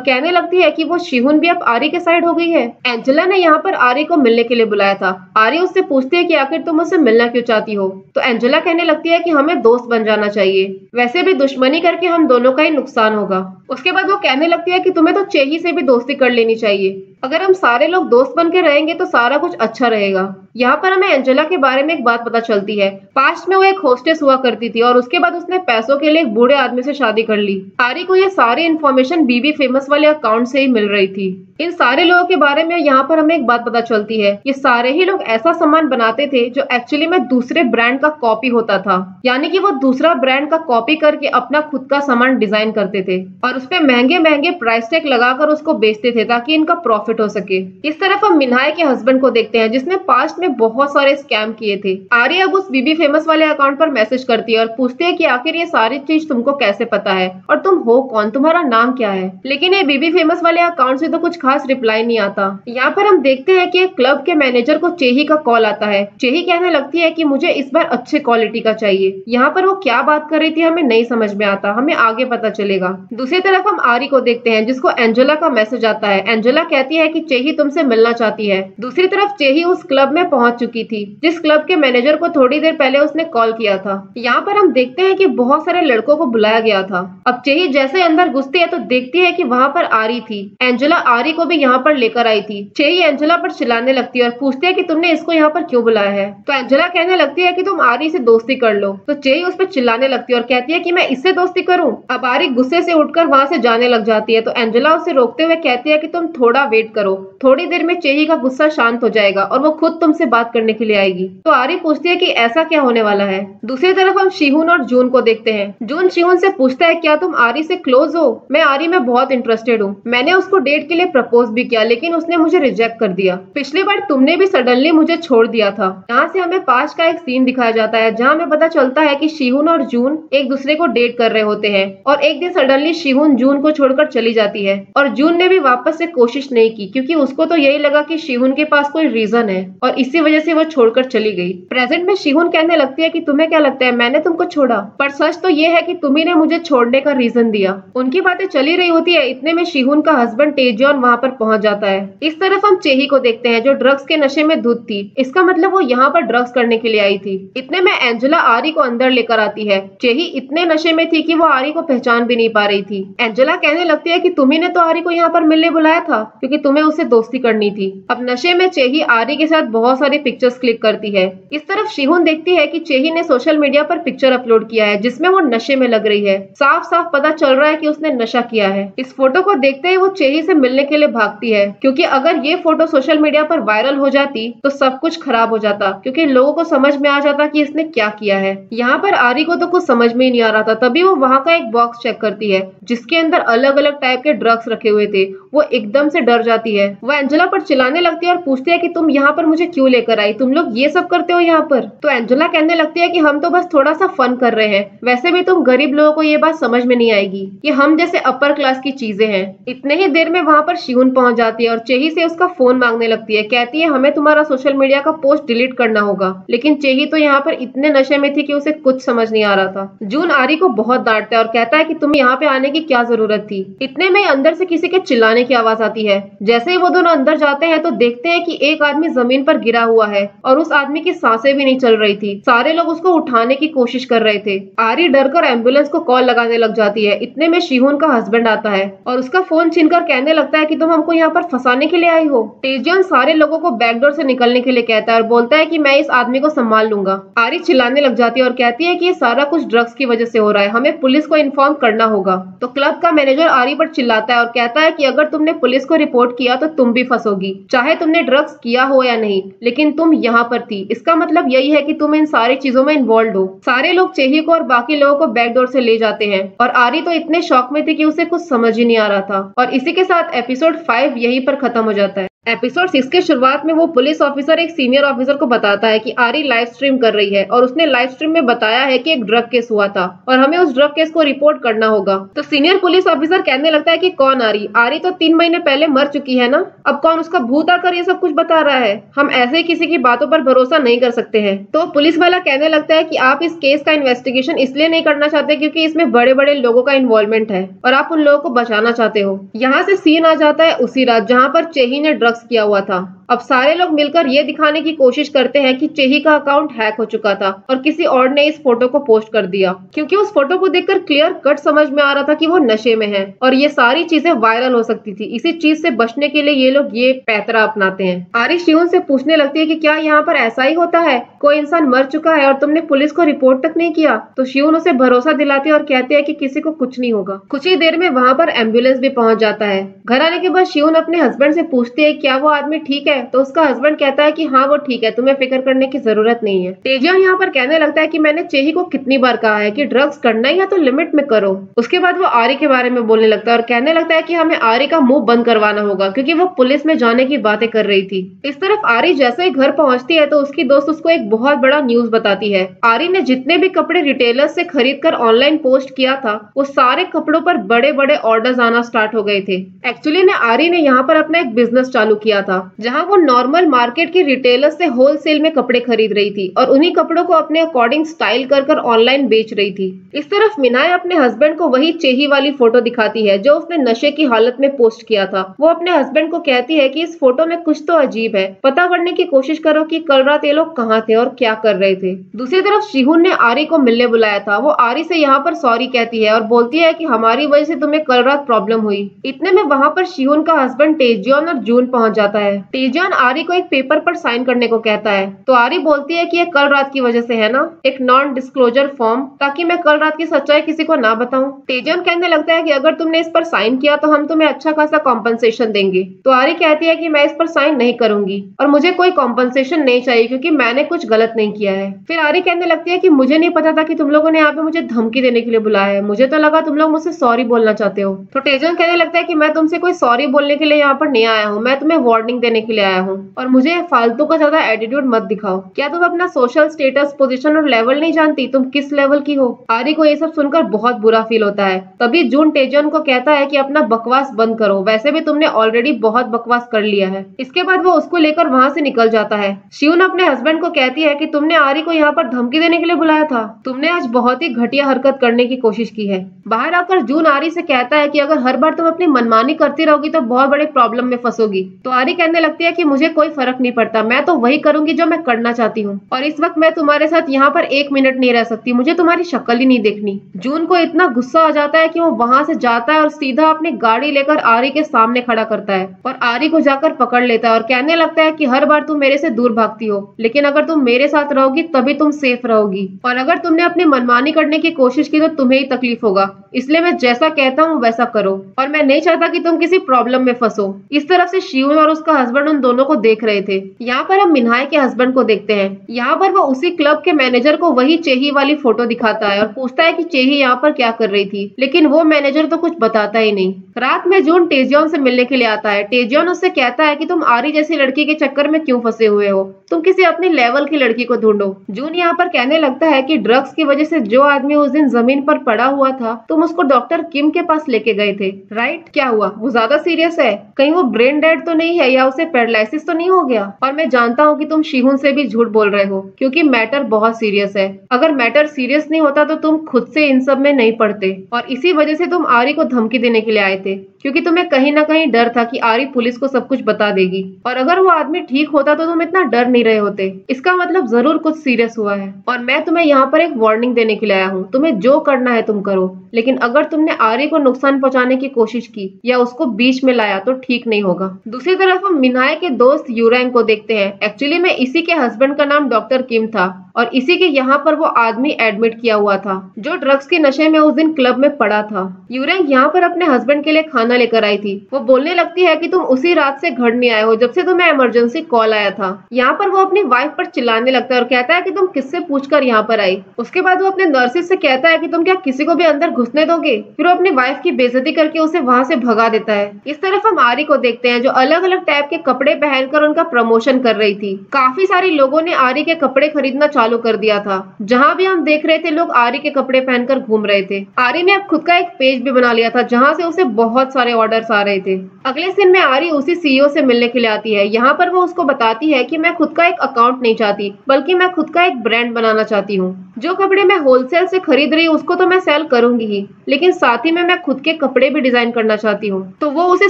कहने लगती है कि वो शिहुन भी अब आरी के साइड हो गई है। एंजेला ने यहाँ पर आरी को मिलने के लिए बुलाया था। आरी उससे पूछती है कि आखिर तुम मुझसे मिलना क्यों चाहती हो, तो एंजेला कहने लगती है कि हमें दोस्त बन जाना चाहिए, वैसे भी दुश्मनी करके हम दोनों का ही नुकसान होगा। उसके बाद वो कहने लगती है कि तुम्हें तो चेही से भी दोस्ती कर लेनी चाहिए। अगर हम सारे लोग दोस्त बन के रहेंगे तो सारा कुछ अच्छा रहेगा। यहाँ पर हमें एंजेला के बारे में एक बात पता चलती है। पास्ट में वो एक होस्टेस हुआ करती थी और उसके बाद उसने पैसों के लिए एक बूढ़े आदमी से शादी कर ली। आरी को ये सारी इन्फॉर्मेशन बीबी फेमस वाले अकाउंट से ही मिल रही थी। इन सारे लोगों के बारे में यहाँ पर हमें एक बात पता चलती है, ये सारे ही लोग ऐसा सामान बनाते थे जो एक्चुअली में दूसरे ब्रांड का कॉपी होता था। यानी कि वो दूसरा ब्रांड का कॉपी करके अपना खुद का सामान डिजाइन करते थे और उसपे महंगे महंगे प्राइस टैग लगाकर उसको बेचते थे ताकि इनका प्रॉफिट हो सके। इस तरफ हम मिनहाई के हस्बैंड को देखते हैं जिसने पास्ट में बहुत सारे स्कैम किए थे। आरी अब उस बीबी फेमस वाले अकाउंट पर मैसेज करती है और पूछती है कि आखिर ये सारी चीज तुमको कैसे पता है और तुम हो कौन, तुम्हारा नाम क्या है। लेकिन ये बीबी फेमस वाले अकाउंट से तो कुछ खास रिप्लाई नहीं आता। यहाँ पर हम देखते हैं कि एक क्लब के मैनेजर को चेही का कॉल आता है। चेही कहने लगती है कि मुझे इस बार अच्छे क्वालिटी का चाहिए। यहाँ पर वो क्या बात कर रही थी हमें नहीं समझ में आता, हमें आगे पता चलेगा। दूसरी तरफ हम आरी को देखते हैं जिसको एंजेला का मैसेज आता है। एंजेला कहती है कि चेही तुमसे मिलना चाहती है। दूसरी तरफ चेही उस क्लब में पहुंच चुकी थी जिस क्लब के मैनेजर को थोड़ी देर पहले उसने कॉल किया था। यहाँ पर हम देखते हैं कि बहुत सारे लड़कों को बुलाया गया था। अब चेही जैसे अंदर घुसती है तो देखती है कि वहाँ पर आरी थी। एंजेला आरी को भी यहाँ पर लेकर आई थी। चेही एंजेला पर चिल्लाने लगती है और पूछती है कि तुमने इसको यहाँ पर क्यों बुलाया है। तो एंजेला कहने लगती है कि तुम आरी से दोस्ती कर लो। तो चेही उस पर चिल्लाने लगती है और कहती है कि मैं इससे दोस्ती करूं। अब आरी गुस्से से उठकर वहाँ से जाने लग जाती है तो एंजेला उसे रोकते हुए कहती है कि तुम थोड़ा वेट करो, थोड़ी देर में चेही का गुस्सा शांत हो जाएगा और वो खुद तुमसे बात करने के लिए आएगी। तो आरी पूछती है कि ऐसा क्या होने वाला है। दूसरी तरफ हम शिहुन और जून को देखते हैं। जून शिहुन से पूछता है क्या तुम आरी से क्लोज हो। मैं आरी में बहुत इंटरेस्टेड हूँ। मैंने उसको डेट के लिए प्रपोज भी किया लेकिन उसने मुझे रिजेक्ट कर दिया। पिछली बार तुमने भी सडनली मुझे छोड़ दिया था। यहाँ से हमें पास्ट का एक सीन दिखाया जाता है जहाँ हमें पता चलता है कि शिहुन और जून एक दूसरे को डेट कर रहे होते हैं और एक दिन सडनली शिहुन जून को छोड़कर चली जाती है और जून ने भी वापस से कोशिश नहीं की क्योंकि उसको तो यही लगा कि शिहुन के पास कोई रीजन है और इसी वजह से वो छोड़कर चली गई। प्रेजेंट में शिहुन कहने लगती है कि तुम्हें क्या लगता है मैंने तुमको छोड़ा, पर सच तो ये है कि तुम्ही ने मुझे छोड़ने का रीजन दिया। उनकी बातें चली रही होती है, इतने में शिहुन का हस्बैंड टेजियन वहाँ पर पहुंच जाता है। इस तरफ हम चेही को देखते हैं जो ड्रग्स के नशे में धुत थी। इसका मतलब वो यहाँ पर ड्रग्स करने के लिए आई थी। इतने में एंजेला आरी को अंदर लेकर आती है। चेही इतने नशे में थी कि वो आरी को पहचान भी नहीं पा रही थी। एंजेला कहने लगती है कि तुम्ही ने तो आरी को यहाँ पर मिलने बुलाया था क्योंकि तुम्हें उससे दोस्ती करनी थी। अब नशे में चेही आरी के साथ बहुत सारी पिक्चर्स क्लिक करती है। इस तरफ शिहुन देखती है कि चेही ने सोशल मीडिया पर पिक्चर अपलोड किया है जिसमें वो नशे में लग रही है। साफ साफ पता चल रहा है कि उसने नशा किया है। इस फोटो को देखते ही वो चेही से मिलने के लिए भागती है क्योंकि अगर ये फोटो सोशल मीडिया पर वायरल हो जाती तो सब कुछ खराब हो जाता क्योंकि लोगों को समझ में आ जाता कि इसने क्या किया है। यहाँ पर आरी को तो कुछ समझ में ही नहीं आ रहा था। तभी वो वहाँ का एक बॉक्स चेक करती है जिसके अंदर अलग अलग टाइप के ड्रग्स रखे हुए थे। वो एकदम से डर जाती है। वो एंजेला पर चिल्लाने लगती है और पूछती है कि तुम यहाँ पर मुझे क्यों लेकर आई, तुम लोग ये सब करते हो यहाँ पर। तो एंजेला कहने लगती है कि हम तो बस थोड़ा सा फन कर रहे हैं, वैसे भी तुम गरीब लोगों को ये बात समझ में नहीं आएगी, ये हम जैसे अपर क्लास की चीजें हैं। इतने ही देर में वहाँ पर शिहुन पहुंच जाती है और चेही से उसका फोन मांगने लगती है। कहती है हमें तुम्हारा सोशल मीडिया का पोस्ट डिलीट करना होगा, लेकिन चेही तो यहाँ पर इतने नशे में थी कि उसे कुछ समझ नहीं आ रहा था। जून आरी को बहुत डांटता है और कहता है कि तुम्हें यहाँ पे आने की क्या जरूरत थी। इतने में अंदर से किसी के चिल्लाने चिल्लाने की आवाज आती है। जैसे ही वो दोनों अंदर जाते हैं तो देखते हैं कि एक आदमी जमीन पर गिरा हुआ है और उस आदमी की सांसें भी नहीं चल रही थी। सारे लोग उसको उठाने की कोशिश कर रहे थे। आरी डरकर एम्बुलेंस को कॉल लगाने लग जाती है। इतने में शिहोन का हस्बैंड आता है और उसका फोन छीनकर कहने लगता है कि तुम हमको यहाँ पर फंसाने के लिए आई हो। तेजियन सारे लोगों को बैकडोर से निकलने के लिए कहता है और बोलता है कि मैं इस आदमी को संभाल लूंगा। आरी चिल्लाने लग जाती है और कहती है कि ये सारा कुछ ड्रग्स की वजह से हो रहा है, हमें पुलिस को इन्फॉर्म करना होगा। तो क्लब का मैनेजर आरी पर चिल्लाता है और कहता है कि अगर तुमने पुलिस को रिपोर्ट किया तो तुम भी फंसोगी, चाहे तुमने ड्रग्स किया हो या नहीं, लेकिन तुम यहाँ पर थी, इसका मतलब यही है कि तुम इन सारी चीजों में इन्वॉल्व हो। सारे लोग चेही को और बाकी लोगों को बैकडोर से ले जाते हैं और आरी तो इतने शॉक में थी कि उसे कुछ समझ ही नहीं आ रहा था। और इसी के साथ एपिसोड 5 यहीं पर खत्म हो जाता है। एपिसोड 6 के शुरुआत में वो पुलिस ऑफिसर एक सीनियर ऑफिसर को बताता है कि आरी लाइव स्ट्रीम कर रही है और उसने लाइव स्ट्रीम में बताया है कि एक ड्रग केस हुआ था और हमें उस ड्रग केस को रिपोर्ट करना होगा। तो सीनियर पुलिस ऑफिसर कहने लगता है कि कौन आरी? आरी तो 3 महीने पहले मर चुकी है ना, अब कौन उसका भूत आकर ये सब कुछ बता रहा है? हम ऐसे ही किसी की बातों पर भरोसा नहीं कर सकते हैं। तो पुलिस वाला कहने लगता है कि आप इस केस का इन्वेस्टिगेशन इसलिए नहीं करना चाहते क्योंकि इसमें बड़े बड़े लोगों का इन्वॉल्वमेंट है और आप उन लोगों को बचाना चाहते हो। यहाँ से सीन आ जाता है उसी रात जहाँ पर चेही ने ड्रग्स किया हुआ था। अब सारे लोग मिलकर ये दिखाने की कोशिश करते हैं कि चेही का अकाउंट हैक हो चुका था और किसी और ने इस फोटो को पोस्ट कर दिया, क्योंकि उस फोटो को देखकर क्लियर कट समझ में आ रहा था कि वो नशे में है और ये सारी चीजें वायरल हो सकती थी। इसी चीज से बचने के लिए ये लोग ये पैतरा अपनाते हैं। आरी शियोन से पूछने लगती है कि क्या यहाँ पर ऐसा ही होता है, कोई इंसान मर चुका है और तुमने पुलिस को रिपोर्ट तक नहीं किया? तो शियोन उसे भरोसा दिलाती है और कहती है कि किसी को कुछ नहीं होगा। कुछ ही देर में वहाँ पर एम्बुलेंस भी पहुंच जाता है। घर आने के बाद शियोन अपने हस्बैंड से पूछती है क्या वो आदमी ठीक है? तो उसका हस्बैंड कहता है कि हाँ वो ठीक है, तुम्हें फिक्र करने की जरूरत नहीं है। तेजियन यहाँ पर कहने लगता है कि मैंने चेही को कितनी बार कहा है कि ड्रग्स करना ही है तो लिमिट में करो। उसके बाद वो आरी के बारे में बोलने लगता है और कहने लगता है कि हमें आरी का मुंह बंद करवाना होगा क्योंकि वो पुलिस में जाने की बातें कर रही थी। इस तरफ आरी जैसे ही घर पहुंचती है तो उसकी दोस्त उसको एक बहुत बड़ा न्यूज बताती है। आरी ने जितने भी कपड़े रिटेलर्स से खरीद कर ऑनलाइन पोस्ट किया था वो सारे कपड़ों पर बड़े बड़े ऑर्डर्स आना स्टार्ट हो गए थे। एक्चुअली आरी ने यहाँ पर अपना एक बिजनेस चालू किया था जहाँ वो नॉर्मल मार्केट के रिटेलर से होलसेल में कपड़े खरीद रही थी और उन्हीं कपड़ों को अपने अकॉर्डिंग स्टाइल कर ऑनलाइन बेच रही थी। इस तरफ मिनाय अपने हस्बैंड को वही चेही वाली फोटो दिखाती है जो उसने नशे की हालत में पोस्ट किया था। वो अपने हस्बैंड को कहती है कि इस फोटो में कुछ तो अजीब है, पता करने की कोशिश करो कि कल रात ये लोग कहाँ थे और क्या कर रहे थे। दूसरी तरफ शिहुन ने आरी को मिलने बुलाया था। वो आरी से यहाँ पर सॉरी कहती है और बोलती है कि हमारी वजह से तुम्हें कल रात प्रॉब्लम हुई। इतने में वहाँ पर शिहुन का हस्बैंड तेजियन और जून पहुंच जाता है। तेजियन आरी को एक पेपर पर साइन करने को कहता है तो आरी बोलती है कि ये कल रात की वजह से है ना, एक नॉन डिस्क्लोजर फॉर्म, ताकि मैं कल रात की सच्चाई किसी को ना बताऊं। तेजन कहने लगता है कि अगर तुमने इस पर साइन किया तो हम तुम्हें अच्छा खासा कॉम्पनसेशन देंगे। तो आरी कहती है कि मैं इस पर साइन नहीं करूंगी और मुझे कोई कॉम्पनसेशन नहीं चाहिए क्योंकि मैंने कुछ गलत नहीं किया है। फिर आरी कहने लगती है कि मुझे नहीं पता था कि तुम लोगों ने यहाँ पे मुझे धमकी देने के लिए बुलाया है, मुझे तो लगा तुम लोग मुझसे सॉरी बोलना चाहते हो। तो तेजन कहने लगता है कि मैं तुमसे कोई सॉरी बोलने के लिए यहाँ पर नहीं आया हूँ, मैं तुम्हें वार्निंग देने के लिए आया हूँ और मुझे फालतू का ज्यादा एटीट्यूड मत दिखाओ। क्या तुम अपना सोशल स्टेटस, पोजीशन और लेवल नहीं जानती तुम किस लेवल की हो? आरी को ये सब सुनकर बहुत बुरा फील होता है। तभी जून तेजन को कहता है कि अपना बकवास बंद करो, वैसे भी तुमने ऑलरेडी बहुत बकवास कर लिया है। इसके बाद वो उसको लेकर वहाँ से निकल जाता है। शिवन अपने हस्बैंड को कहती है कि तुमने आरी को यहाँ पर धमकी देने के लिए बुलाया था, तुमने आज बहुत ही घटिया हरकत करने की कोशिश की है। बाहर आकर जून आरी से कहता है कि अगर हर बार तुम अपनी मनमानी करती रहोगी तो बहुत बड़े प्रॉब्लम में फंसोगी। तो आरी कहने लगती है कि मुझे कोई फर्क नहीं पड़ता, मैं तो वही करूंगी जो मैं करना चाहती हूँ और इस वक्त मैं तुम्हारे साथ यहाँ पर 1 मिनट नहीं रह सकती, मुझे तुम्हारी शक्ल ही नहीं देखनी। जून को इतना गुस्सा आ जाता है कि वो वहां से जाता है और सीधा अपनी गाड़ी लेकर आरी के सामने खड़ा करता है और आरी को जाकर पकड़ लेता है और कहने लगता है कि हर बार तुम मेरे से दूर भागती हो, लेकिन अगर तुम मेरे साथ रहोगी तभी तुम सेफ रहोगी और अगर तुमने अपनी मनमानी करने की कोशिश की तो तुम्हें ही तकलीफ होगा, इसलिए मैं जैसा कहता हूँ वैसा करो और मैं नहीं चाहता कि तुम किसी प्रॉब्लम में फंसो। इस तरफ से शिवन और उसका हस्बैंड उन दोनों को देख रहे थे। यहाँ पर हम मिन्हाई के हस्बैंड को देखते हैं। यहाँ पर वो उसी क्लब के मैनेजर को वही चेही वाली फोटो दिखाता है और पूछता है कि चेही यहाँ पर क्या कर रही थी, लेकिन वो मैनेजर तो कुछ बताता ही नहीं। रात में जून तेजियन से मिलने के लिए आता है। तेजियन उससे कहता है कि तुम आरी जैसी लड़की के चक्कर में क्यों फंसे हुए हो, तुम किसी अपनी लेवल की लड़की को ढूंढो। जून यहाँ पर कहने लगता है कि ड्रग्स की वजह से जो आदमी उस दिन जमीन पर पड़ा हुआ था तुम उसको डॉक्टर किम के पास लेके गए थे, राइट? क्या हुआ, वो ज्यादा सीरियस है? कहीं वो ब्रेन डेड तो नहीं है या उसे पैरालिसिस तो नहीं हो गया? और मैं जानता हूँ कि तुम शिहुन से भी झूठ बोल रहे हो क्योंकि मैटर बहुत सीरियस है। अगर मैटर सीरियस नहीं होता तो तुम खुद से इन सब में नहीं पड़ते और इसी वजह से तुम आरी को धमकी देने के लिए आए थे। क्योंकि तुम्हें कहीं ना कहीं डर था कि आरी पुलिस को सब कुछ बता देगी, और अगर वो आदमी ठीक होता तो तुम इतना डर नहीं रहे होते। इसका मतलब जरूर कुछ सीरियस हुआ है, और मैं तुम्हें यहाँ पर एक वार्निंग देने के लिए आया हूँ। तुम्हें जो करना है तुम करो, लेकिन अगर तुमने आरी को नुकसान पहुंचाने की कोशिश की या उसको बीच में लाया तो ठीक नहीं होगा। दूसरी तरफ हम मिन्हाई के दोस्त यूरैंग को देखते हैं। एक्चुअली में इसी के हस्बैंड का नाम डॉक्टर किम था, और इसी के यहाँ पर वो आदमी एडमिट किया हुआ था जो ड्रग्स के नशे में उस दिन क्लब में पड़ा था। यूरैंग यहाँ पर अपने हस्बैंड के लिए खाना लेकर आई थी। वो बोलने लगती है कि तुम उसी रात से घर नहीं आए हो जब से तुम्हें इमरजेंसी कॉल आया था। यहाँ पर वो अपनी वाइफ पर चिल्लाने लगता है और कहता है कि तुम किससे पूछकर यहाँ पर आई। उसके बाद वो अपने नर्सेस से कहता है कि तुम क्या किसी को भी अंदर घुसने दोगे। फिर वो अपनी वाइफ की बेइज्जती करके उसे वहाँ से भगा देता है। इस तरफ हम आरी को देखते हैं जो अलग अलग टाइप के कपड़े पहनकर उनका प्रमोशन कर रही थी। काफी सारे लोगों ने आरी के कपड़े खरीदना चालू कर दिया था। जहाँ भी हम देख रहे थे लोग आरी के कपड़े पहनकर घूम रहे थे। आरी ने अब खुद का एक पेज भी बना लिया था जहाँ से उसे बहुत सारे ऑर्डर्स आ रहे थे। अगले दिन में आरी उसी सीईओ से मिलने के लिए आती है। यहाँ पर वो उसको बताती है कि मैं खुद का एक अकाउंट नहीं चाहती, बल्कि मैं खुद का एक ब्रांड बनाना चाहती हूँ। जो कपड़े मैं होलसेल से खरीद रही हूँ उसको तो मैं सेल करूंगी ही, लेकिन साथ ही में मैं खुद के कपड़े भी डिजाइन करना चाहती हूँ। तो वो उसे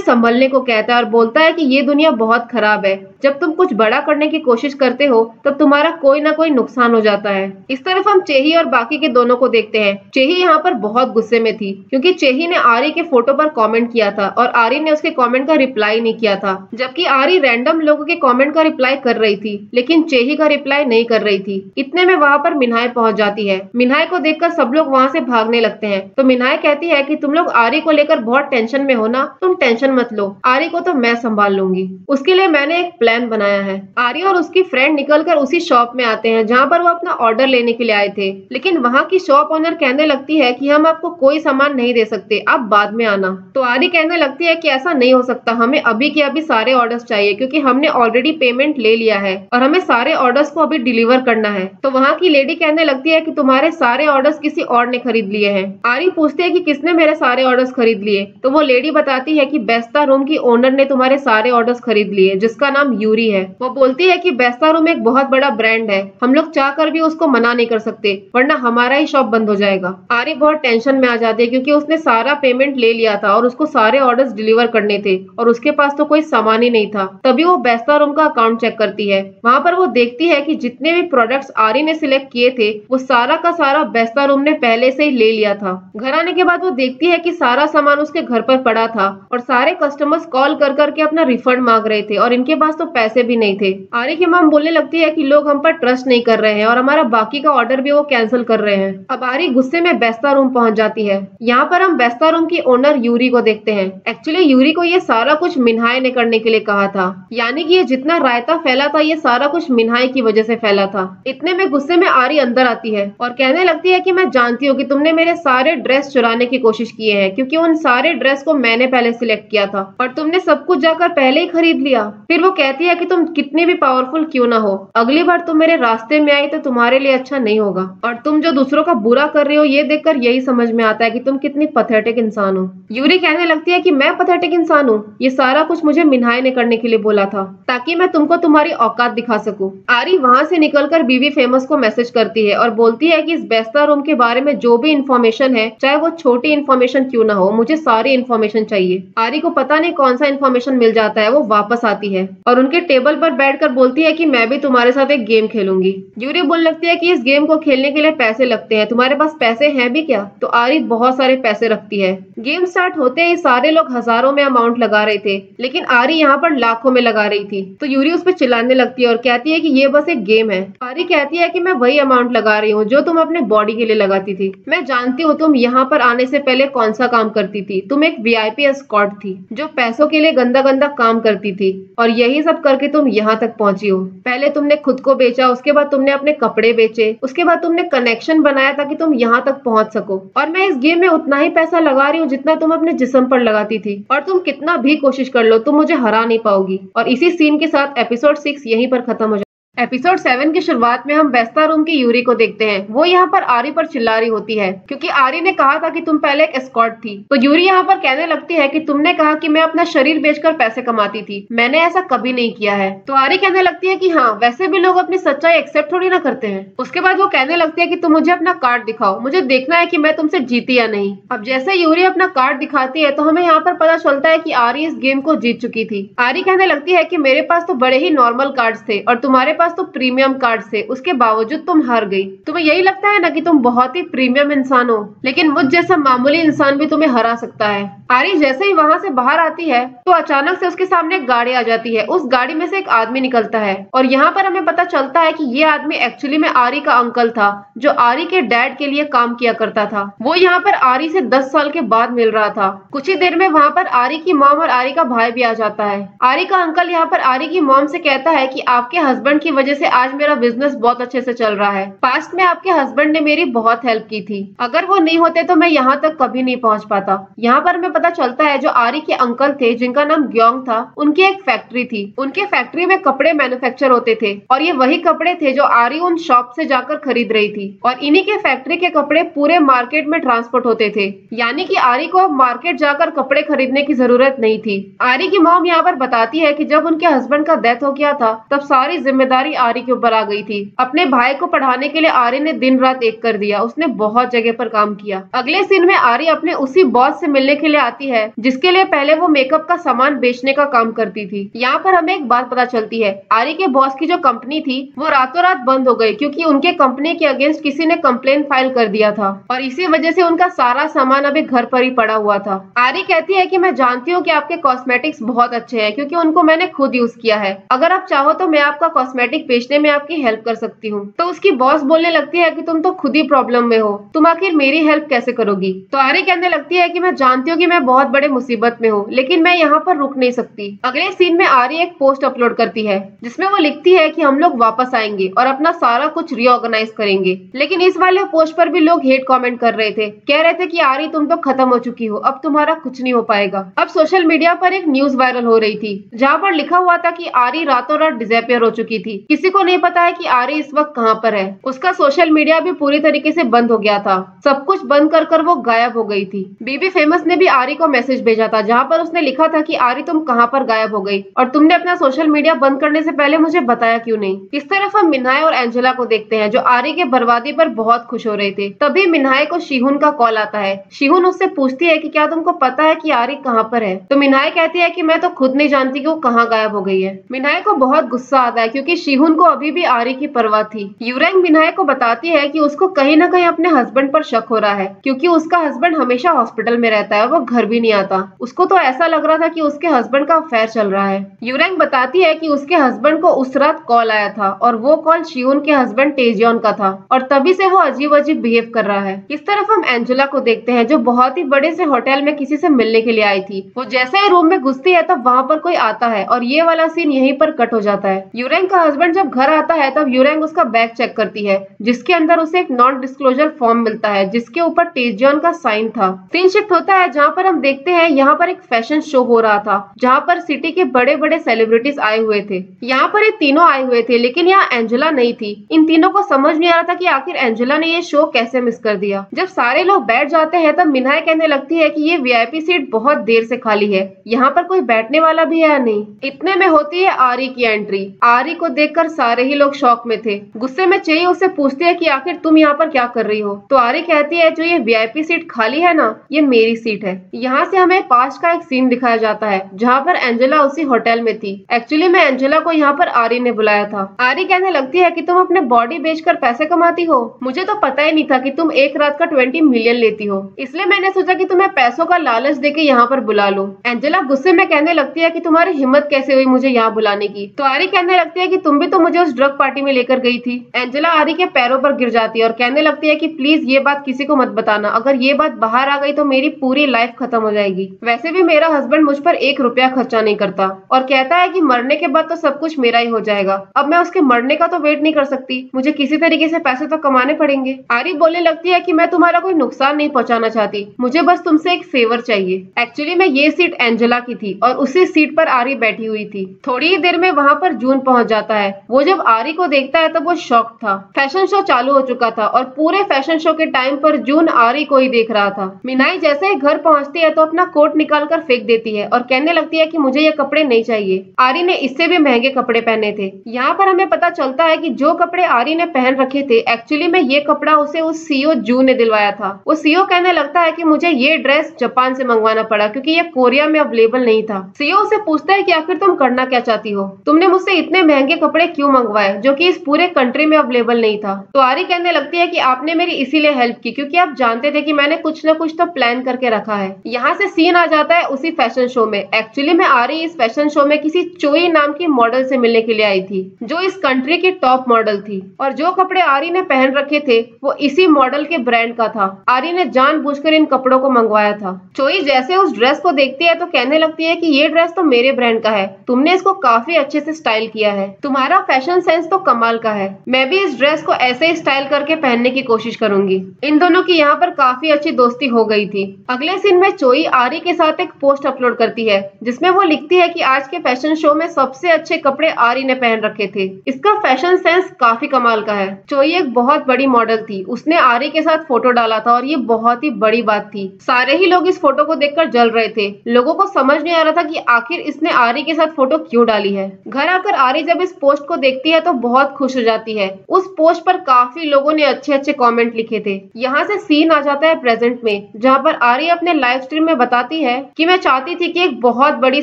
संभलने को कहता है और बोलता है कि ये दुनिया बहुत खराब है। जब तुम कुछ बड़ा करने की कोशिश करते हो तब तुम्हारा कोई ना कोई नुकसान हो जाता है। इस तरफ हम चेही और बाकी के दोनों को देखते हैं। चेही यहाँ पर बहुत गुस्से में थी क्योंकि चेही ने आरी के फोटो पर कमेंट किया था और आरी ने उसके कमेंट का रिप्लाई नहीं किया था, जबकि आरी रैंडम लोगों के कमेंट का रिप्लाई कर रही थी लेकिन चेही का रिप्लाई नहीं कर रही थी। इतने में वहाँ पर मिन्हाई पहुंच जाती है। मिन्हाई को देखकर सब लोग वहाँ से भागने लगते हैं। तो मिन्हाई कहती है कि तुम लोग आरी को लेकर बहुत टेंशन में हो ना, तुम टेंशन मत लो, आरी को तो मैं संभाल लूंगी। उसके लिए मैंने एक प्लान बनाया है। आरी और उसकी फ्रेंड निकलकर उसी शॉप में आते हैं जहाँ पर वो अपना ऑर्डर लेने के लिए आए थे, लेकिन वहाँ की शॉप ओनर कहने लगती है कि हम आपको कोई सामान नहीं दे सकते, आप बाद में आना। तो आरी कहने लगती है कि ऐसा नहीं हो सकता, हमें अभी के अभी सारे ऑर्डर्स चाहिए क्योंकि हमने ऑलरेडी पेमेंट ले लिया है और हमें सारे ऑर्डर्स को अभी डिलीवर करना है। तो वहाँ की लेडी कहने लगती है कि तुम्हारे सारे ऑर्डर्स किसी और ने खरीद लिए हैं। आरी पूछती है कि किसने मेरे सारे ऑर्डर्स खरीद लिए। तो वो लेडी बताती है कि बेस्ता रूम की ओनर ने तुम्हारे सारे ऑर्डर्स खरीद लिए, जिसका नाम यूरी है। वो बोलती है कि बेस्ता रूम एक बहुत बड़ा ब्रांड है, हम लोग चाहकर भी उसको मना नहीं कर सकते वरना हमारा ही शॉप बंद हो जाएगा। आरी बहुत टेंशन में आ जाती है क्योंकि उसने सारा पेमेंट ले लिया था और उसको सारे ऑर्डर्स डिलीवर करने थे और उसके पास तो कोई सामान ही नहीं था। तभी वो बेस्ता रूम का अकाउंट चेक करती है। वहाँ पर वो देखती है कि जितने भी प्रोडक्ट्स आरी ने सिलेक्ट किए थे वो सारा का सारा बेस्ता रूम ने पहले से ही ले लिया था। घर आने के बाद वो देखती है कि सारा सामान उसके घर पर पड़ा था और सारे कस्टमर्स कॉल कर करके अपना रिफंड मांग रहे थे और इनके पास तो पैसे भी नहीं थे। आरी की मॉम बोलने लगती है कि लोग हम पर ट्रस्ट नहीं कर रहे हैं और हमारा बाकी का ऑर्डर भी वो कैंसिल कर रहे हैं। अब आरी गुस्से में बेस्ता रूम पहुंच जाती है। यहाँ पर हम बेस्ता रूम की ओनर यूरी को देखते हैं। एक्चुअली यूरी को ये सारा कुछ मिन्हाई ने करने के लिए कहा था, यानी कि ये जितना रायता फैला था ये सारा कुछ मिन्हाई की वजह से फैला था। इतने में गुस्से में आरी अंदर आती है और कहने लगती है कि मैं जानती हूँ कि तुमने मेरे सारे ड्रेस चुराने की कोशिश की है क्योंकि उन सारे ड्रेस को मैंने पहले सिलेक्ट किया था और तुमने सब कुछ जाकर पहले ही खरीद लिया। फिर वो कहती है कि तुम कितनी भी पावरफुल क्यों ना हो, अगली बार तुम मेरे रास्ते में आई तो तुम्हारे लिए अच्छा नहीं होगा और तुम जो दूसरों का बुरा कर रहे हो ये देखकर यही समझ में आता है कि तुम कितनी पथेटिक इंसान हो। यूरी कहने लगती है कि मैं पथेटिक इंसान हूँ, ये सारा कुछ मुझे मिन्हाई ने करने के लिए बोला था ताकि मैं तुमको तुम्हारी औकात दिखा सकूं। आरी वहाँ से निकलकर बीवी फेमस को मैसेज करती है और बोलती है कि इस बेस्ता रूम के बारे में जो भी इंफॉर्मेशन है, चाहे वो छोटी इंफॉर्मेशन क्यों ना हो, मुझे सारी इंफॉर्मेशन चाहिए। आरी को पता नहीं कौन सा इंफॉर्मेशन मिल जाता है। वो वापस आती है और उनके टेबल पर बैठकर बोलती है कि मैं भी तुम्हारे साथ एक गेम खेलूंगी। यूरी बोलने लगती है कि इस गेम को खेलने के लिए पैसे लगते हैं, तुम्हारे पास पैसे हैं भी क्या? तो आरी बहुत सारे पैसे रखती है। गेम स्टार्ट होते ही सारे लोग हजारों में अमाउंट लगा रहे थे, लेकिन आरी यहाँ पर लाखों में लगा रही थी। तो यूरी उस पर चिल्लाने लगती है और कहती है कि ये बस एक गेम है। आरी कहती है कि मैं वही अमाउंट लगा रही हूँ जो तुम अपने बॉडी के लिए लगाती थी। मैं जानती हूँ तुम यहाँ पर आने से पहले कौन सा काम करती थी। तुम एक VIP एस्कॉर्ट थी जो पैसों के लिए गंदा गंदा काम करती थी और यही सब करके तुम यहाँ तक पहुंची हो। पहले तुमने खुद को बेचा, उसके बाद तुमने अपने कपड़े बेचे, उसके बाद तुमने कनेक्शन बनाया ताकि तुम यहाँ तक पहुंच सको। और मैं इस गेम में उतना ही पैसा लगा रही हूँ जितना तुम अपने जिस्म पर लगाती थी और तुम कितना भी कोशिश कर लो तुम मुझे हरा नहीं पाओगी। और इसी सीन के साथ एपिसोड 6 यहीं पर खत्म हो एपिसोड 7 की शुरुआत में हम वेस्ता रूम की यूरी को देखते हैं। वो यहाँ पर आरी पर चिल्ला रही होती है क्योंकि आरी ने कहा था कि तुम पहले एक एस्कॉर्ट थी। तो यूरी यहाँ पर कहने लगती है कि तुमने कहा कि मैं अपना शरीर बेचकर पैसे कमाती थी, मैंने ऐसा कभी नहीं किया है। तो आरी कहने लगती है कि हाँ, वैसे भी लोग अपनी सच्चाई एक्सेप्ट थोड़ी ना करते हैं। उसके बाद वो कहने लगती है कि तुम मुझे अपना कार्ड दिखाओ, मुझे देखना है कि मैं तुमसे जीती या नहीं। अब जैसे यूरी अपना कार्ड दिखाती है तो हमें यहाँ पर पता चलता है कि आरी इस गेम को जीत चुकी थी। आरी कहने लगती है कि मेरे पास तो बड़े ही नॉर्मल कार्ड्स थे और तुम्हारे पास तो प्रीमियम कार्ड से, उसके बावजूद तुम हार गई। तुम्हें यही लगता है ना कि तुम बहुत ही प्रीमियम इंसान हो, लेकिन मुझ जैसा मामूली इंसान भी तुम्हें हरा सकता है। आरी जैसे ही वहां से बाहर आती है तो अचानक से उसके सामने एक गाड़ी आ जाती है। उस गाड़ी में से एक आदमी निकलता है और यहाँ पर हमें पता चलता है कि ये आदमी एक्चुअली में आरी का अंकल था, जो आरी के डैड के लिए काम किया करता था। वो यहाँ पर आरी से 10 साल के बाद मिल रहा था। कुछ ही देर में वहाँ पर आरी की मॉम और आरी का भाई भी आ जाता है। आरी का अंकल यहाँ पर आरी की मॉम से कहता है कि आपके हस्बैंड की वजह से आज मेरा बिजनेस बहुत अच्छे से चल रहा है। पास्ट में आपके हस्बैंड ने मेरी बहुत हेल्प की थी, अगर वो नहीं होते तो मैं यहाँ तक कभी नहीं पहुँच पाता। यहाँ पर हमें पता चलता है जो आरी के अंकल थे, जिनका नाम ग्योंग था, उनकी एक फैक्ट्री थी। उनके फैक्ट्री में कपड़े मैन्युफैक्चर होते थे और ये वही कपड़े थे जो आरी उन शॉप से जाकर खरीद रही थी और इन्हीं के फैक्ट्री के कपड़े पूरे मार्केट में ट्रांसपोर्ट होते थे। यानी कि आरी को अब मार्केट जाकर कपड़े खरीदने की जरूरत नहीं थी। आरी की मॉम यहाँ पर बताती है कि जब उनके हस्बैंड का डेथ हो गया था तब सारी जिम्मेदारी आरी के ऊपर आ गई थी। अपने भाई को पढ़ाने के लिए आरी ने दिन रात एक कर दिया। उसने बहुत जगह पर काम किया। अगले सीन में आरी अपने उसी बॉस से मिलने के लिए आती है जिसके लिए पहले वो मेकअप का सामान बेचने का काम करती थी। यहाँ पर हमें एक बात पता चलती है, आरी के बॉस की जो कंपनी थी वो रातों रात बंद हो गई क्योंकि उनके कंपनी के अगेंस्ट किसी ने कंप्लेन फाइल कर दिया था और इसी वजह से उनका सारा सामान अभी घर पर ही पड़ा हुआ था। आरी कहती है कि मैं जानती हूँ कि आपके कॉस्मेटिक्स बहुत अच्छे हैं क्योंकि उनको मैंने खुद यूज किया है। अगर आप चाहो तो मैं आपका कॉस्मेटिक बेचने में आपकी हेल्प कर सकती हूँ। तो उसकी बॉस बोलने लगती है कि तुम तो खुद ही प्रॉब्लम में हो, तुम आखिर मेरी हेल्प कैसे करोगी। तो आरी कहने लगती है कि मैं जानती हूँ कि मैं बहुत बड़े मुसीबत में हूँ, लेकिन मैं यहाँ पर रुक नहीं सकती। अगले सीन में आरी एक पोस्ट अपलोड करती है जिसमें वो लिखती है कि हम लोग वापस आएंगे और अपना सारा कुछ रीऑर्गेनाइज करेंगे। लेकिन इस वाले पोस्ट पर भी लोग हेट कमेंट कर रहे थे, कह रहे थे कि आरी तुम तो खत्म हो चुकी हो, अब तुम्हारा कुछ नहीं हो पाएगा। अब सोशल मीडिया पर एक न्यूज वायरल हो रही थी जहाँ पर लिखा हुआ था कि आरी रातों रात डिसअपियर हो चुकी थी। किसी को नहीं पता है कि आरी इस वक्त कहाँ पर है। उसका सोशल मीडिया भी पूरी तरीके से बंद हो गया था, सब कुछ बंद कर वो गायब हो गई थी। बीबी फेमस ने भी आरी को मैसेज भेजा था जहाँ पर उसने लिखा था कि आरी तुम कहाँ पर गायब हो गई और तुमने अपना सोशल मीडिया बंद करने से पहले मुझे बताया क्यों नहीं। इस तरफ हम मिन्हाय और एंजेला को देखते हैं जो आरी के बर्बादी पर बहुत खुश हो रहे थे। तभी मिन्हाय को शिहुन का कॉल आता है। शिहुन उससे पूछती है कि क्या तुमको पता है कि आरी कहाँ पर है। तो मिन्हाय कहती है कि मैं तो खुद नहीं जानती कि वो कहाँ गायब हो गई है। मिन्हाय को बहुत गुस्सा आता है क्योंकि शिहुन को अभी भी आरी की परवाह थी। यूरेंग मिन्हाय को बताती है कि उसको कहीं ना कहीं अपने हस्बैंड पर शक हो रहा है क्योंकि उसका हस्बैंड हमेशा हॉस्पिटल में रहता है, वो घर भी नहीं आता। उसको तो ऐसा लग रहा था कि उसके हस्बैंड का अफेयर चल रहा है। यूरेंग बताती है कि उसके हस्बैंड को उस रात कॉल आया था और वो कॉल शिहुन के हस्बैंड टेजियन का था और तभी से वो अजीब अजीब बिहेव कर रहा है। इस तरफ हम एंजेला को देखते हैं जो बहुत ही बड़े से होटल में किसी से मिलने के लिए आई थी। वो जैसे ही रूम में घुसती है तब वहाँ पर कोई आता है और ये वाला सीन यहीं पर कट हो जाता है। यूरेंग का हस्बैंड जब घर आता है तब यूरेंग उसका बैग चेक करती है जिसके अंदर उसे एक नॉन डिस्क्लोजर फॉर्म मिलता है जिसके ऊपर टेजियन का साइन था। सीन शिफ्ट होता है जहाँ पर हम देखते हैं यहाँ पर एक फैशन शो हो रहा था जहाँ पर सिटी के बड़े बड़े सेलिब्रिटीज आए हुए थे। यहाँ पर ये तीनों आए हुए थे लेकिन यहाँ एंजेला नहीं थी। इन तीनों को समझ नहीं आ रहा था कि आखिर एंजेला ने ये शो कैसे मिस कर दिया। जब सारे लोग बैठ जाते हैं तब मिन्हाय कहने लगती है कि ये वीआईपी सीट बहुत देर से खाली है, यहाँ पर कोई बैठने वाला भी है या नहीं। इतने में होती है आरी की एंट्री। आरी को देखकर सारे ही लोग शॉक में थे। गुस्से में चेई उससे पूछती है कि आखिर तुम यहाँ पर क्या कर रही हो। तो आरी कहती है जो ये वीआईपी सीट खाली है ना, ये मेरी सीट है। यहाँ से हमें पास्ट का एक सीन दिखाया जाता है जहाँ पर एंजेला उसी होटल में थी। एक्चुअली मैं एंजेला को यहाँ पर आरी ने बुलाया था। आरी कहने लगती है कि तुम अपने बॉडी बेचकर पैसे कमाती हो, मुझे तो पता ही नहीं था कि तुम एक रात का 20 मिलियन लेती हो, इसलिए मैंने सोचा कि तुम्हें पैसों का लालच देके यहाँ पर बुला लूं। एंजेला गुस्से में कहने लगती है कि तुम्हारी हिम्मत कैसे हुई मुझे यहाँ बुलाने की। तो आरी कहने लगती है कि तुम भी तो मुझे उस ड्रग पार्टी में लेकर गई थी। एंजेला आरी के पैरों पर गिर जाती है और कहने लगती है कि प्लीज ये बात किसी को मत बताना, अगर ये बात बाहर आ गई तो मेरी पूरी लाइफ खत्म हो जाएगी। वैसे भी मेरा हस्बैंड मुझ पर 1 रुपया खर्चा नहीं करता और कहता है कि मरने के बाद तो सब कुछ मेरा ही हो जाएगा। अब मैं उसके मरने का तो वेट नहीं कर सकती, मुझे किसी तरीके से पैसे तो कमाने पड़ेंगे। आरी बोलने लगती है कि मैं तुम्हारा कोई नुकसान नहीं पहुंचाना चाहती, मुझे बस तुमसे एक फेवर चाहिए। एक्चुअली में ये सीट एंजेला की थी और उसी सीट पर आरी बैठी हुई थी। थोड़ी ही देर में वहाँ पर जून पहुंच जाता है है। वो जब आरी को देखता है तब वो शॉक था। फैशन शो चालू हो चुका था और पूरे फैशन शो के टाइम पर जून आरी को ही देख रहा था। मिनाई जैसे ही घर पहुंचती है तो अपना कोट निकाल कर फेंक देती है और कहने लगती है कि मुझे ये कपड़े नहीं चाहिए। आरी ने इससे भी महंगे कपड़े पहने थे। यहाँ पर हमें पता चलता है कि जो कपड़े आरी ने पहन रखे थे एक्चुअली में ये कपड़ा उसे उस सीईओ जून ने दिलवाया था। वो सीईओ कहने लगता है कि मुझे ये ड्रेस जापान से मंगवाना पड़ा क्योंकि ये कोरिया में अवेलेबल नहीं था। सीईओ से पूछता है कि आखिर तुम करना क्या चाहती हो, तुमने मुझसे इतने महंगे कपड़े क्यों मंगवाए जो कि इस पूरे कंट्री में अवेलेबल नहीं था। तो आरी कहने लगती है कि आपने मेरी इसीलिए हेल्प की क्योंकि आप जानते थे कि मैंने कुछ न कुछ तो प्लान करके रखा है। यहाँ से सीन आ जाता है उसी फैशन शो में। एक्चुअली में आरी इस फैशन शो में किसी चोई नाम की मॉडल से मिलने के लिए आई थी जो इस कंट्री की टॉप मॉडल थी और जो कपड़े आरी ने पहन रखे थे वो इसी मॉडल के ब्रांड का था। आरी ने जानबूझकर इन कपड़ों को मंगवाया था। चोई जैसे उस ड्रेस को देखती है तो कहने लगती है कि ये ड्रेस तो मेरे ब्रांड का है, तुमने इसको काफी अच्छे से स्टाइल किया है, तुम्हारा फैशन सेंस तो कमाल का है, मैं भी इस ड्रेस को ऐसे ही स्टाइल करके पहनने की कोशिश करूंगी। इन दोनों की यहाँ पर काफी अच्छी दोस्ती हो गई थी। अगले सीन में चोई आरी के साथ एक पोस्ट अपलोड करती है जिसमें वो लिखती है कि आज के फैशन शो में सबसे अच्छे कपड़े आरी ने पहन रखे थे, इसका फैशन सेंस काफी कमाल का है। चोई एक बहुत बड़ी मॉडल थी, उसने आरी के साथ फोटो डाला था और ये बहुत ही बड़ी बात थी। सारे ही लोग इस फोटो को देखकर जल रहे थे। लोगों को समझ नहीं आ रहा था कि आखिर इसने आरी के साथ फोटो क्यों डाली है। घर आकर आरी जब इस पोस्ट को देखती है तो बहुत खुश हो जाती है। उस पोस्ट पर काफी लोगों ने अच्छे अच्छे कमेंट लिखे थे। यहाँ से सीन आ जाता है प्रेजेंट में जहाँ पर आरी अपने लाइव स्ट्रीम में बताती है कि मैं चाहती थी कि एक बहुत बड़ी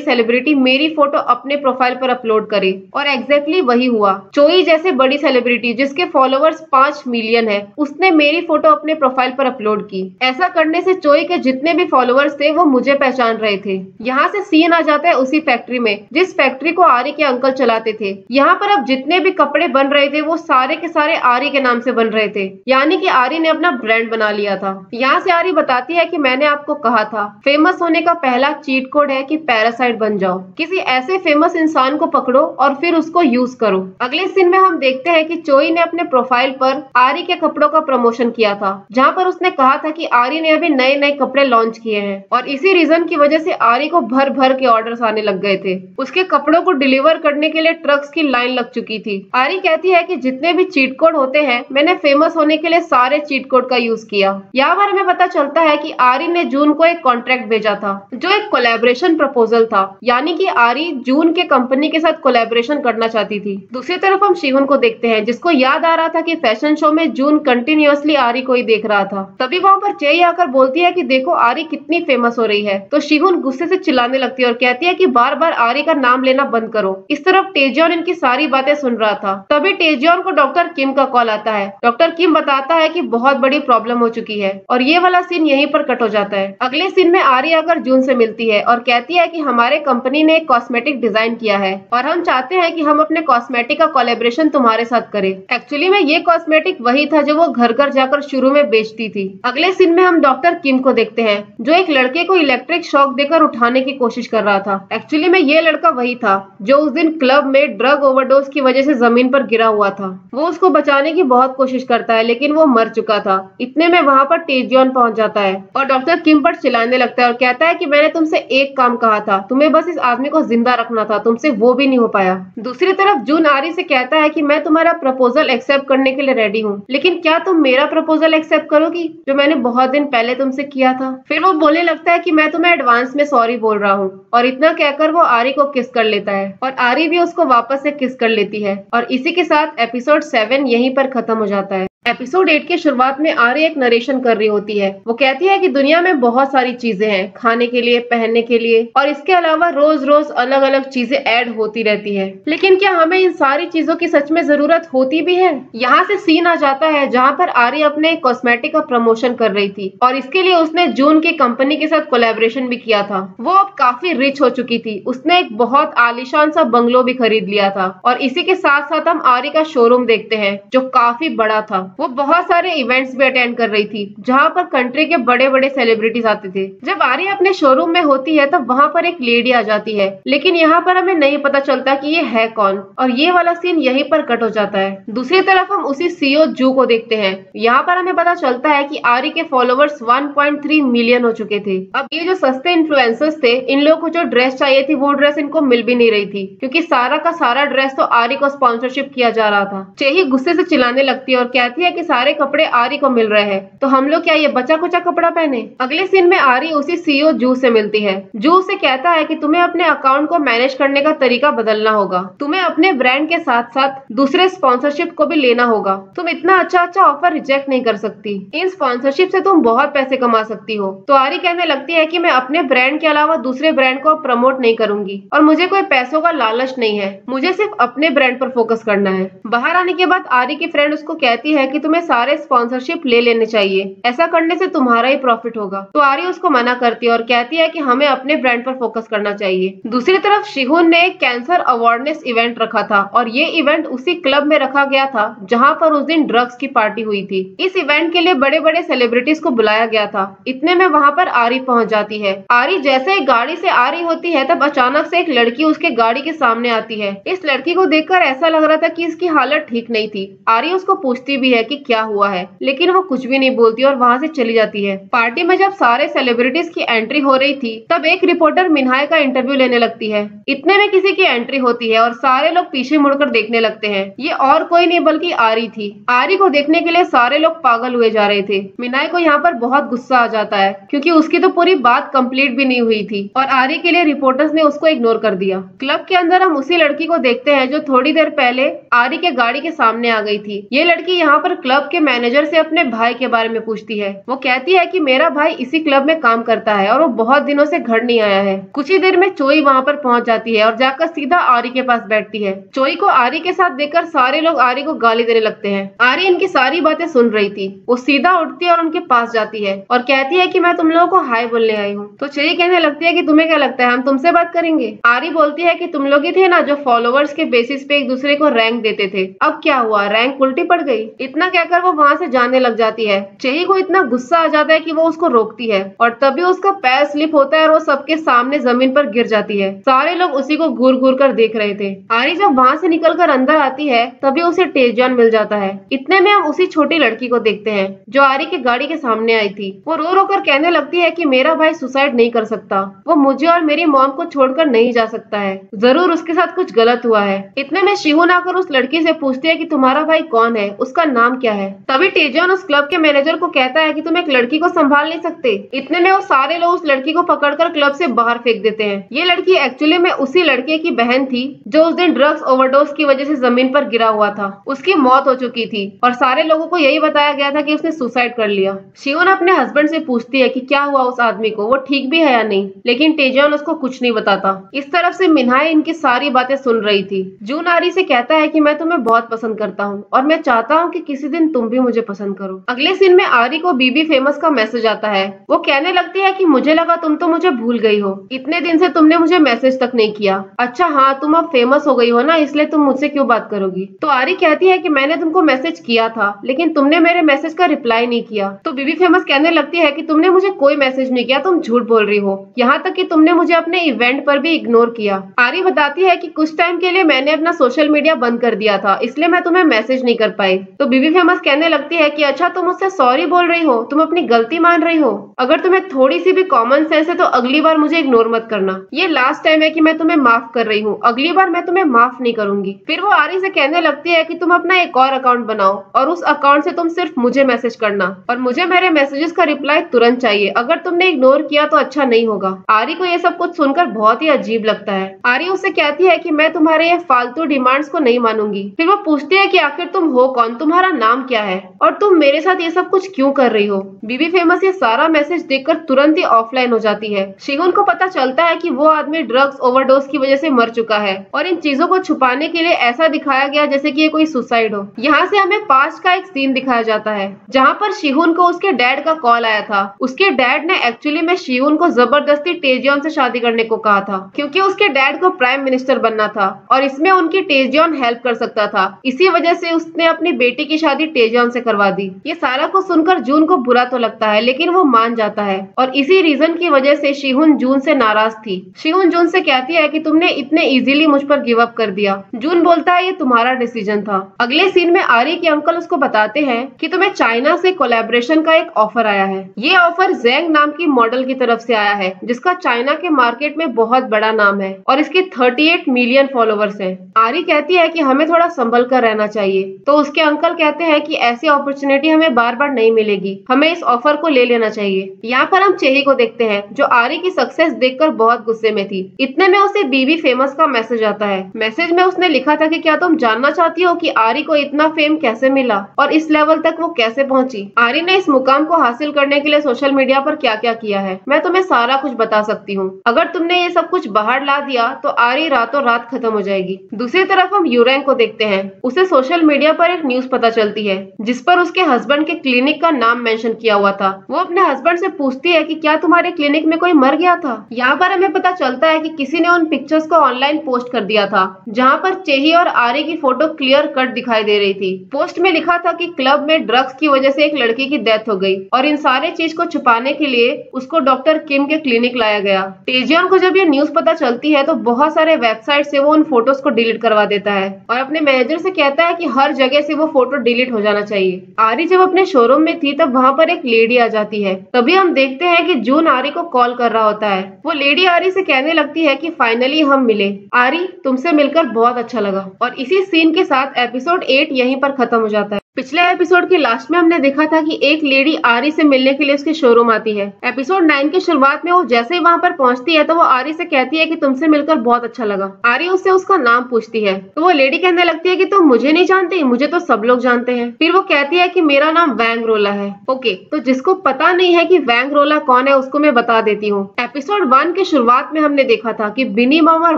सेलिब्रिटी मेरी फोटो अपने प्रोफाइल पर अपलोड करे और एग्जैक्टली वही हुआ। चोई जैसे बड़ी सेलिब्रिटी जिसके फॉलोअर्स 5 मिलियन है उसने मेरी फोटो अपने प्रोफाइल पर अपलोड की। ऐसा करने से चोई के जितने भी फॉलोअर्स थे वो मुझे पहचान रहे थे। यहाँ से सीन आ जाता है उसी फैक्ट्री में जिस फैक्ट्री को आरी के अंकल चलाते थे। यहाँ पर अब जितने भी कपड़े बन रहे थे वो सारे के सारे आरी के नाम से बन रहे थे, यानी कि आरी ने अपना ब्रांड बना लिया था। यहाँ से आरी बताती है कि मैंने आपको कहा था फेमस होने का पहला चीट कोड है कि पैरासाइट बन जाओ, किसी ऐसे फेमस इंसान को पकड़ो और फिर उसको यूज करो। अगले सीन में हम देखते हैं कि चोई ने अपने प्रोफाइल पर आरी के कपड़ों का प्रमोशन किया था जहाँ पर उसने कहा था कि आरी ने अभी नए नए कपड़े लॉन्च किए हैं और इसी रीजन की वजह से आरी को भर भर के ऑर्डर्स आने लग गए थे। उसके कपड़ों को डिलीवर करने के लिए ट्रक्स की लाइन लग चुकी थी। आरी कहती है कि जितने भी चीट कोड होते हैं मैंने फेमस होने के लिए सारे चीट कोड का यूज किया। यहाँ पर हमें पता चलता है कि आरी ने जून को एक कॉन्ट्रैक्ट भेजा था जो एक कोलैबोरेशन प्रपोजल था, यानी कि आरी जून के कंपनी के साथ कोलैबोरेशन करना चाहती थी। दूसरी तरफ हम शिहुन को देखते हैं जिसको याद आ रहा था कि फैशन शो में जून कंटिन्यूअसली आरी को ही देख रहा था। तभी वहाँ पर चेई आकर बोलती है कि देखो आरी कितनी फेमस हो रही है। तो शिहुन गुस्से से चिल्लाने लगती है और कहती है कि बार बार आरी का नाम लेना बंद करो। इस तरफ टेजियोन इनकी सारी बातें सुन रहा था। तभी टेजियोन को डॉक्टर किम का कॉल आता है। डॉक्टर किम बताता है कि बहुत बड़ी प्रॉब्लम हो चुकी है और ये वाला सीन यहीं पर कट हो जाता है। अगले सीन में आरी आकर जून से मिलती है और कहती है कि हमारे कंपनी ने एक कॉस्मेटिक डिजाइन किया है और हम चाहते हैं कि हम अपने कॉस्मेटिक का कोलैबोरेशन तुम्हारे साथ करें। एक्चुअली में ये कॉस्मेटिक वही था जो वो घर घर जाकर शुरू में बेचती थी। अगले सीन में हम डॉक्टर किम को देखते हैं जो एक लड़के को इलेक्ट्रिक शॉक देकर उठाने की कोशिश कर रहा था। एक्चुअली में ये लड़का वही था जो उस दिन क्लब में ड्रग ओवरडोज की वजह से जमीन पर गिरा हुआ था। वो उसको बचाने की बहुत कोशिश करता है लेकिन वो मर चुका था। इतने में वहाँ पर टेजियोन पहुंच जाता है और डॉक्टर किम पर चिल्लाने लगता है और कहता है कि मैंने तुमसे एक काम कहा था, तुम्हें बस इस आदमी को जिंदा रखना था, तुमसे वो भी नहीं हो पाया। दूसरी तरफ जून आरी से कहता है कि मैं तुम्हारा प्रपोजल एक्सेप्ट करने के लिए रेडी हूँ, लेकिन क्या तुम मेरा प्रपोजल एक्सेप्ट करोगी जो मैंने बहुत दिन पहले तुमसे किया था। फिर वो बोलने लगता है कि मैं तुम्हें एडवांस में सॉरी बोल रहा हूँ और इतना कहकर वो आरी को किस कर लेता है और आरी भी उसको वापस से किस कर लेती है और इसी के साथ एपिसोड 7 यहीं पर खत्म हो जाता है। एपिसोड 8 के शुरुआत में आरी एक नरेशन कर रही होती है। वो कहती है कि दुनिया में बहुत सारी चीजें हैं खाने के लिए, पहनने के लिए और इसके अलावा रोज रोज अलग अलग चीजें ऐड होती रहती है, लेकिन क्या हमें इन सारी चीजों की सच में जरूरत होती भी है। यहाँ से सीन आ जाता है जहाँ पर आरी अपने कॉस्मेटिक का प्रमोशन कर रही थी और इसके लिए उसने जून की कंपनी के साथ कोलैबोरेशन भी किया था। वो अब काफी रिच हो चुकी थी, उसने एक बहुत आलीशान सा बंगलो भी खरीद लिया था और इसी के साथ साथ हम आरी का शोरूम देखते हैं जो काफी बड़ा था। वो बहुत सारे इवेंट्स भी अटेंड कर रही थी जहाँ पर कंट्री के बड़े बड़े सेलिब्रिटीज आते थे। जब आरी अपने शोरूम में होती है तब वहाँ पर एक लेडी आ जाती है, लेकिन यहाँ पर हमें नहीं पता चलता कि ये है कौन, और ये वाला सीन यहीं पर कट हो जाता है। दूसरी तरफ हम उसी सीईओ जू को देखते हैं। यहाँ पर हमें पता चलता है कि आरी के फॉलोवर्स 1.3 मिलियन हो चुके थे। अब ये जो सस्ते इन्फ्लुएंसर्स थे, इन लोगों को जो ड्रेस चाहिए थी वो ड्रेस इनको मिल भी नहीं रही थी, क्योंकि सारा का सारा ड्रेस तो आरी को स्पॉन्सरशिप किया जा रहा था। चेही गुस्से से चिल्लाने लगती है और कहती है कि सारे कपड़े आरी को मिल रहे हैं, तो हम लोग क्या ये बचा कुचा कपड़ा पहने। अगले सीन में आरी उसी सीईओ जू से मिलती है। जू से कहता है कि तुम्हें अपने अकाउंट को मैनेज करने का तरीका बदलना होगा, तुम्हें अपने ब्रांड के साथ साथ दूसरे स्पॉन्सरशिप को भी लेना होगा। तुम इतना अच्छा ऑफर रिजेक्ट नहीं कर सकती, इन स्पॉन्सरशिप से तुम बहुत पैसे कमा सकती हो। तो आरी कहने लगती है कि मैं अपने ब्रांड के अलावा दूसरे ब्रांड को प्रमोट नहीं करूंगी और मुझे कोई पैसों का लालच नहीं है, मुझे सिर्फ अपने ब्रांड पर फोकस करना है। बाहर आने के बाद आरी की फ्रेंड उसको कहती है कि तुम्हें सारे स्पॉन्सरशिप ले लेने चाहिए, ऐसा करने से तुम्हारा ही प्रॉफिट होगा। तो आरी उसको मना करती है और कहती है कि हमें अपने ब्रांड पर फोकस करना चाहिए। दूसरी तरफ शिहुन ने एक कैंसर अवेयरनेस इवेंट रखा था और ये इवेंट उसी क्लब में रखा गया था जहाँ पर उस दिन ड्रग्स की पार्टी हुई थी। इस इवेंट के लिए बड़े बड़े सेलिब्रिटीज को बुलाया गया था। इतने में वहाँ पर आरी पहुँच जाती है। आरी जैसे ही गाड़ी से आ रही होती है तब अचानक से एक लड़की उसके गाड़ी के सामने आती है। इस लड़की को देखकर ऐसा लग रहा था कि इसकी हालत ठीक नहीं थी। आरी उसको पूछती भी है कि क्या हुआ है, लेकिन वो कुछ भी नहीं बोलती और वहाँ से चली जाती है। पार्टी में जब सारे सेलिब्रिटीज की एंट्री हो रही थी तब एक रिपोर्टर मिन्हाई का इंटरव्यू लेने लगती है। इतने में किसी की एंट्री होती है और सारे लोग पीछे मुड़कर देखने लगते हैं। ये और कोई नहीं बल्कि आरी थी। आरी को देखने के लिए सारे लोग पागल हुए जा रहे थे। मिन्हाई को यहाँ पर बहुत गुस्सा आ जाता है क्योंकि उसकी तो पूरी बात कंप्लीट भी नहीं हुई थी और आरी के लिए रिपोर्टर्स ने उसको इग्नोर कर दिया। क्लब के अंदर हम उसी लड़की को देखते हैं जो थोड़ी देर पहले आरी के गाड़ी के सामने आ गई थी। ये लड़की यहाँ पर क्लब के मैनेजर से अपने भाई के बारे में पूछती है। वो कहती है कि मेरा भाई इसी क्लब में काम करता है और वो बहुत दिनों से घर नहीं आया है। कुछ ही देर में चोई वहाँ पर पहुंच जाती है और जाकर सीधा आरी के पास बैठती है। चोई को आरी के साथ देखकर सारे लोग आरी को गाली देने लगते हैं। आरी इनकी सारी बातें सुन रही थी। वो सीधा उठती है और उनके पास जाती है और कहती है कि मैं तुम लोगों को हाय बोलने आई हूँ। तो चोई कहने लगती है कि तुम्हें क्या लगता है हम तुमसे बात करेंगे। आरी बोलती है कि तुम लोग ही थे ना जो फॉलोवर्स के बेसिस पे एक दूसरे को रैंक देते थे, अब क्या हुआ, रैंक उल्टी पड़ गई। इतना कहकर वो वहाँ से जाने लग जाती है। चेही को इतना गुस्सा आ जाता है कि वो उसको रोकती है और तभी उसका पैर स्लिप होता है और वो सबके सामने जमीन पर गिर जाती है। सारे लोग उसी को घूर घूर कर देख रहे थे। आरी जब वहाँ से निकलकर अंदर आती है तभी उसे टेजॉन मिल जाता है। इतने में हम उसी छोटी लड़की को देखते हैं जो आरी की गाड़ी के सामने आई थी। वो रो रो कर कहने लगती है कि मेरा भाई सुसाइड नहीं कर सकता, वो मुझे और मेरी मॉम को छोड़कर नहीं जा सकता है, जरूर उसके साथ कुछ गलत हुआ है। इतने में शिहुन आकर उस लड़की से पूछती है कि तुम्हारा भाई कौन है, उसका नाम क्या है। तभी टेजॉन उस क्लब के मैनेजर को कहता है कि तुम एक लड़की को संभाल नहीं सकते। इतने में वो सारे लोग उस लड़की को पकड़कर क्लब से बाहर फेंक देते हैं। ये लड़की एक्चुअली में उसी लड़के की बहन थी जो उस दिन ड्रग्स ओवरडोज की वजह से जमीन पर गिरा हुआ था। उसकी मौत हो चुकी थी और सारे लोगों को यही बताया गया था कि उसने सुसाइड कर लिया। शिहुन अपने हस्बैंड से पूछती है कि क्या हुआ उस आदमी को, वो ठीक भी है या नहीं, लेकिन टेजॉन उसको कुछ नहीं बताता। इस तरफ से मिन्हाई इनकी सारी बातें सुन रही थी। जून आरी से कहता है कि मैं तुम्हें बहुत पसंद करता हूँ और मैं चाहता हूँ कि किसी दिन तुम भी मुझे पसंद करो। अगले सीन में आरी को बीबी फेमस का मैसेज आता है। वो कहने लगती है कि मुझे लगा तुम तो मुझे भूल गई हो, इतने दिन से तुमने मुझे मैसेज तक नहीं किया। अच्छा हाँ, तुम अब फेमस हो गई हो ना, इसलिए तुम मुझसे क्यों बात करोगी। तो आरी कहती है कि मैंने तुमको मैसेज किया था लेकिन तुमने मेरे मैसेज का रिप्लाई नहीं किया। तो बीबी फेमस कहने लगती है कि तुमने मुझे कोई मैसेज नहीं किया, तुम झूठ बोल रही हो, यहाँ तक कि तुमने मुझे अपने इवेंट पर भी इग्नोर किया। आरी बताती है कि कुछ टाइम के लिए मैंने अपना सोशल मीडिया बंद कर दिया था, इसलिए मैं तुम्हें मैसेज नहीं कर पाई। तो बीबी फेमस कहने लगती है कि अच्छा तुम मुझसे सॉरी बोल रही हो, तुम अपनी गलती मान रही हो। अगर तुम्हें थोड़ी सी भी कॉमन सेंस है तो अगली बार मुझे इग्नोर मत करना, ये लास्ट टाइम है कि मैं तुम्हें माफ कर रही हूँ, अगली बार मैं तुम्हें माफ नहीं करूंगी। फिर वो आरी से कहने लगती है कि तुम अपना एक और अकाउंट बनाओ और उस अकाउंट से तुम सिर्फ मुझे मैसेज करना और मुझे मेरे मैसेजेस का रिप्लाई तुरंत चाहिए, अगर तुमने इग्नोर किया तो अच्छा नहीं होगा। आरी को ये सब कुछ सुनकर बहुत ही अजीब लगता है। आरी उससे कहती है कि मैं तुम्हारे ये फालतू डिमांड्स को नहीं मानूंगी। फिर वो पूछती है कि आखिर तुम हो कौन, तुम्हारा नाम क्या है और तुम मेरे साथ ये सब कुछ क्यों कर रही हो। बीबी फेमस ये सारा मैसेज देखकर तुरंत ही ऑफलाइन हो जाती है। शिहुन को पता चलता है कि वो आदमी ड्रग्स ओवरडोज की वजह से मर चुका है और इन चीजों को छुपाने के लिए ऐसा दिखाया गया जैसे कि ये कोई सुसाइड हो। यहाँ से हमें पास्ट का एक सीन दिखाया जाता है जहाँ पर शिहुन को उसके डैड का कॉल आया था। उसके डैड ने एक्चुअली में शिहुन को जबरदस्ती टेजॉन से शादी करने को कहा था क्योंकि उसके डैड को प्राइम मिनिस्टर बनना था और इसमें उनकी टेजॉन हेल्प कर सकता था। इसी वजह से उसने अपनी बेटी की शादी टेजियन से करवा दी। ये सारा कुछ सुनकर जून को बुरा तो लगता है, लेकिन वो मान जाता है और इसी रीजन की वजह से शिहुन जून से नाराज थी। शिहुन जून से कहती है कि तुमने इतने इजीली मुझ पर गिव अप कर दिया। जून बोलता है ये तुम्हारा डिसीजन था। अगले सीन में आरी के अंकल उसको बताते हैं कि तुम्हें चाइना से कोलैबोरेशन का एक ऑफर आया है। ये ऑफर जेंग नाम की मॉडल की तरफ से आया है, जिसका चाइना के मार्केट में बहुत बड़ा नाम है और इसके 38 मिलियन फॉलोवर्स हैं। आरी कहती है कि हमें थोड़ा संभल कर रहना चाहिए, तो उसके अंकल कहते हैं कि ऐसी अपॉर्चुनिटी हमें बार बार नहीं मिलेगी, हमें इस ऑफर को ले लेना चाहिए। यहाँ पर हम चेही को देखते हैं जो आरी की सक्सेस देखकर बहुत गुस्से में थी। इतने में उसे बीबी फेमस का मैसेज आता है। मैसेज में उसने लिखा था कि क्या तुम जानना चाहती हो कि आरी को इतना फेम कैसे मिला और इस लेवल तक वो कैसे पहुंची। आरी ने इस मुकाम को हासिल करने के लिए सोशल मीडिया पर क्या क्या किया है, मैं तुम्हें सारा कुछ बता सकती हूँ। अगर तुमने ये सब कुछ बाहर ला दिया तो आरी रातों रात खत्म हो जाएगी। दूसरी तरफ हम यूरेंग को देखते हैं। उसे सोशल मीडिया पर एक न्यूज पता चलती है जिस पर उसके हस्बैंड के क्लिनिक का नाम मेंशन किया हुआ था। वो अपने हस्बैंड से पूछती है कि क्या तुम्हारे क्लिनिक में कोई मर गया था। यहाँ पर हमें पता चलता है कि किसी ने उन पिक्चर्स को ऑनलाइन पोस्ट कर दिया था, जहाँ पर चेही और आरी की फोटो क्लियर कट दिखाई दे रही थी। पोस्ट में लिखा था कि क्लब में ड्रग्स की वजह से एक लड़की की डेथ हो गई और इन सारे चीज को छुपाने के लिए उसको डॉक्टर किम के क्लिनिक लाया गया। टेजियन को जब ये न्यूज पता चलती है तो बहुत सारे वेबसाइट से वो उन फोटोज को डिलीट करवा देता है और अपने मैनेजर से कहता है कि हर जगह से वो फोटो डिलीट हो जाना चाहिए। आरी जब अपने शोरूम में थी तब वहाँ पर एक लेडी आ जाती है। तभी हम देखते हैं कि जून आरी को कॉल कर रहा होता है। वो लेडी आरी से कहने लगती है कि फाइनली हम मिले, आरी तुमसे मिलकर बहुत अच्छा लगा। और इसी सीन के साथ एपिसोड 8 यहीं पर खत्म हो जाता है। पिछले एपिसोड के लास्ट में हमने देखा था कि एक लेडी आरी से मिलने के लिए उसके शोरूम आती है। एपिसोड 9 के शुरुआत में वो जैसे ही वहाँ पर पहुँचती है तो वो आरी से कहती है कि तुमसे मिलकर बहुत अच्छा लगा। आरी उससे उसका नाम पूछती है तो वो लेडी कहने लगती है कि तुम मुझे नहीं जानती, मुझे तो सब लोग जानते हैं। फिर वो कहती है कि मेरा नाम वैंग रोला है। ओके, तो जिसको पता नहीं है कि वैंग रोला कौन है उसको मैं बता देती हूँ। एपिसोड 1 के शुरुआत में हमने देखा था कि बिनी मॉम और